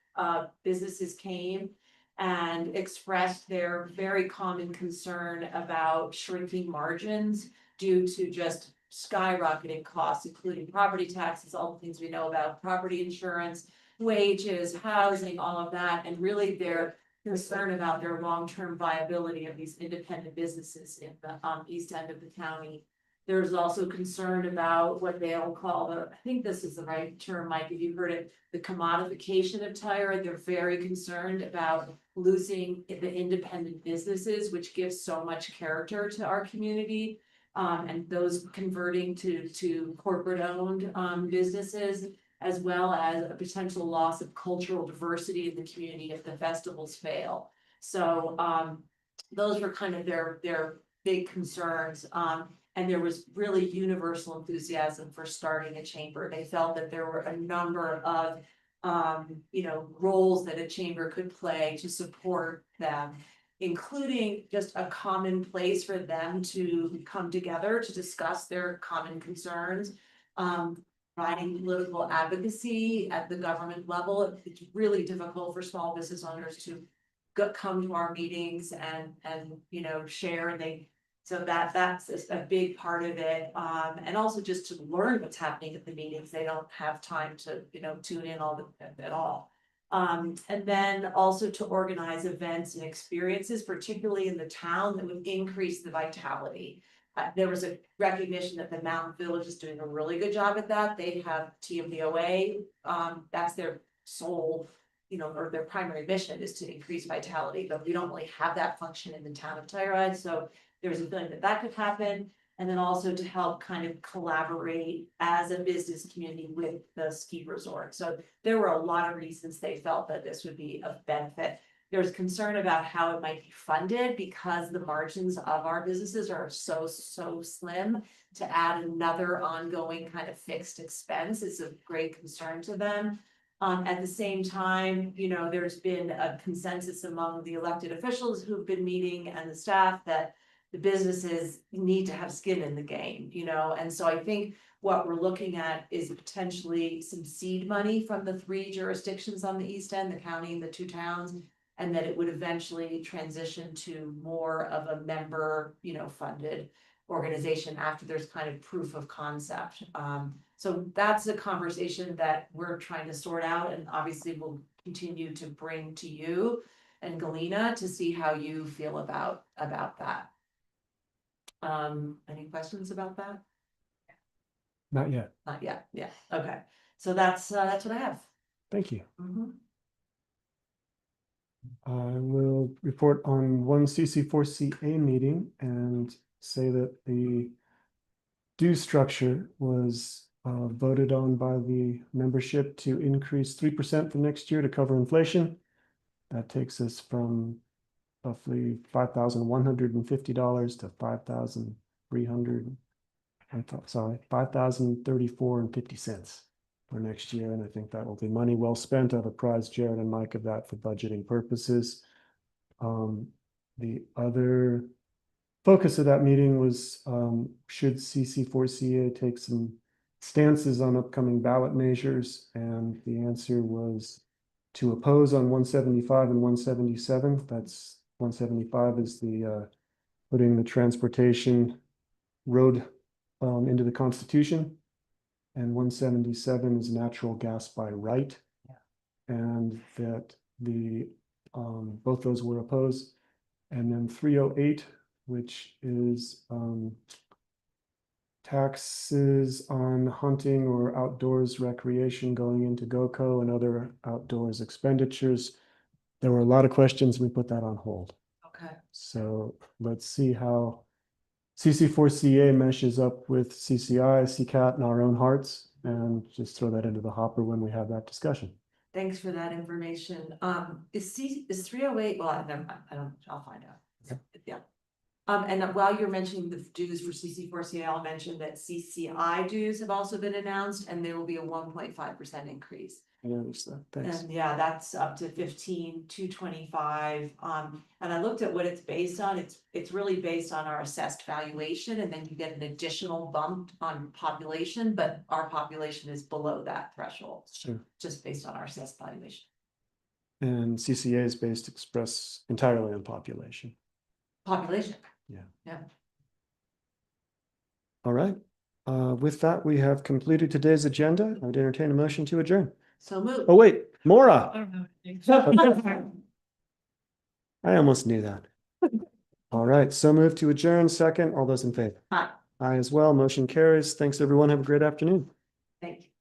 businesses came and expressed their very common concern about shrinking margins due to just skyrocketing costs, including property taxes, all the things we know about, property insurance, wages, housing, all of that, and really their concern about their long-term viability of these independent businesses in the east end of the county. There's also concern about what they'll call I think this is the right term, Mike, if you've heard it, the commodification of Telluride. They're very concerned about losing the independent businesses, which gives so much character to our community. And those converting to corporate owned businesses, as well as a potential loss of cultural diversity in the community if the festivals fail. So those were kind of their big concerns. And there was really universal enthusiasm for starting a chamber. They felt that there were a number of roles that a chamber could play to support them, including just a common place for them to come together to discuss their common concerns. Providing political advocacy at the government level. It's really difficult for small business owners to come to our meetings and share, and so that's a big part of it. And also just to learn what's happening at the meetings. They don't have time to tune in at all. And then also to organize events and experiences, particularly in the town, that would increase the vitality. There was a recognition that the Mountain Village is doing a really good job at that. They have TMDOA, that's their sole, or their primary mission is to increase vitality, but we don't really have that function in the town of Telluride. So there's a feeling that could happen. And then also to help kind of collaborate as a business community with the ski resort. So there were a lot of reasons they felt that this would be of benefit. There's concern about how it might be funded because the margins of our businesses are so slim. To add another ongoing kind of fixed expense is of great concern to them. At the same time, there's been a consensus among the elected officials who've been meeting and the staff that the businesses need to have skin in the game, and so I think what we're looking at is potentially some seed money from the 3 jurisdictions on the east end, the county and the 2 towns. And that it would eventually transition to more of a member, funded organization after there's kind of proof of concept. So that's a conversation that we're trying to sort out, and obviously we'll continue to bring to you and Galena to see how you feel about that. Any questions about that? Not yet. Not yet, yeah, okay. So that's what I have. Thank you. Mhm. I will report on one CC4CA meeting and say that the due structure was voted on by the membership to increase 3% for next year to cover inflation. That takes us from roughly $5,150 to $5,034.50 for next year. And I think that will be money well spent. I've apprised Jared and Mike of that for budgeting purposes. The other focus of that meeting was, should CC4CA take some stances on upcoming ballot measures? And the answer was to oppose on 175 and 177. That's 175 is the putting the transportation road into the Constitution. And 177 is natural gas by right. And that the both those were opposed. And then 308, which is taxes on hunting or outdoors recreation going into GOCO and other outdoors expenditures. There were a lot of questions. We put that on hold. Okay. So let's see how CC4CA meshes up with CCI, CCAT, and our own hearts, and just throw that into the hopper when we have that discussion. Thanks for that information. Is 308, well, I don't, I'll find out. Yeah. And while you're mentioning the dues for CC4CA, I'll mention that CCI dues have also been announced and there will be a 1.5% increase. I understand. Thanks. And yeah, that's up to 15,225. And I looked at what it's based on. It's really based on our assessed valuation, and then you get an additional bump on population, but our population is below that threshold. Sure. Just based on our assessed valuation. And CCA is based express entirely on population. Population. Yeah. Yeah. All right. With that, we have completed today's agenda. I would entertain a motion to adjourn. So move. Oh, wait, Maura. I almost knew that. All right, so moved to adjourn. Second, all those in favor? Aye. Aye as well. Motion carries. Thanks, everyone. Have a great afternoon. Thank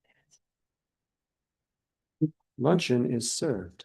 you. Luncheon is served.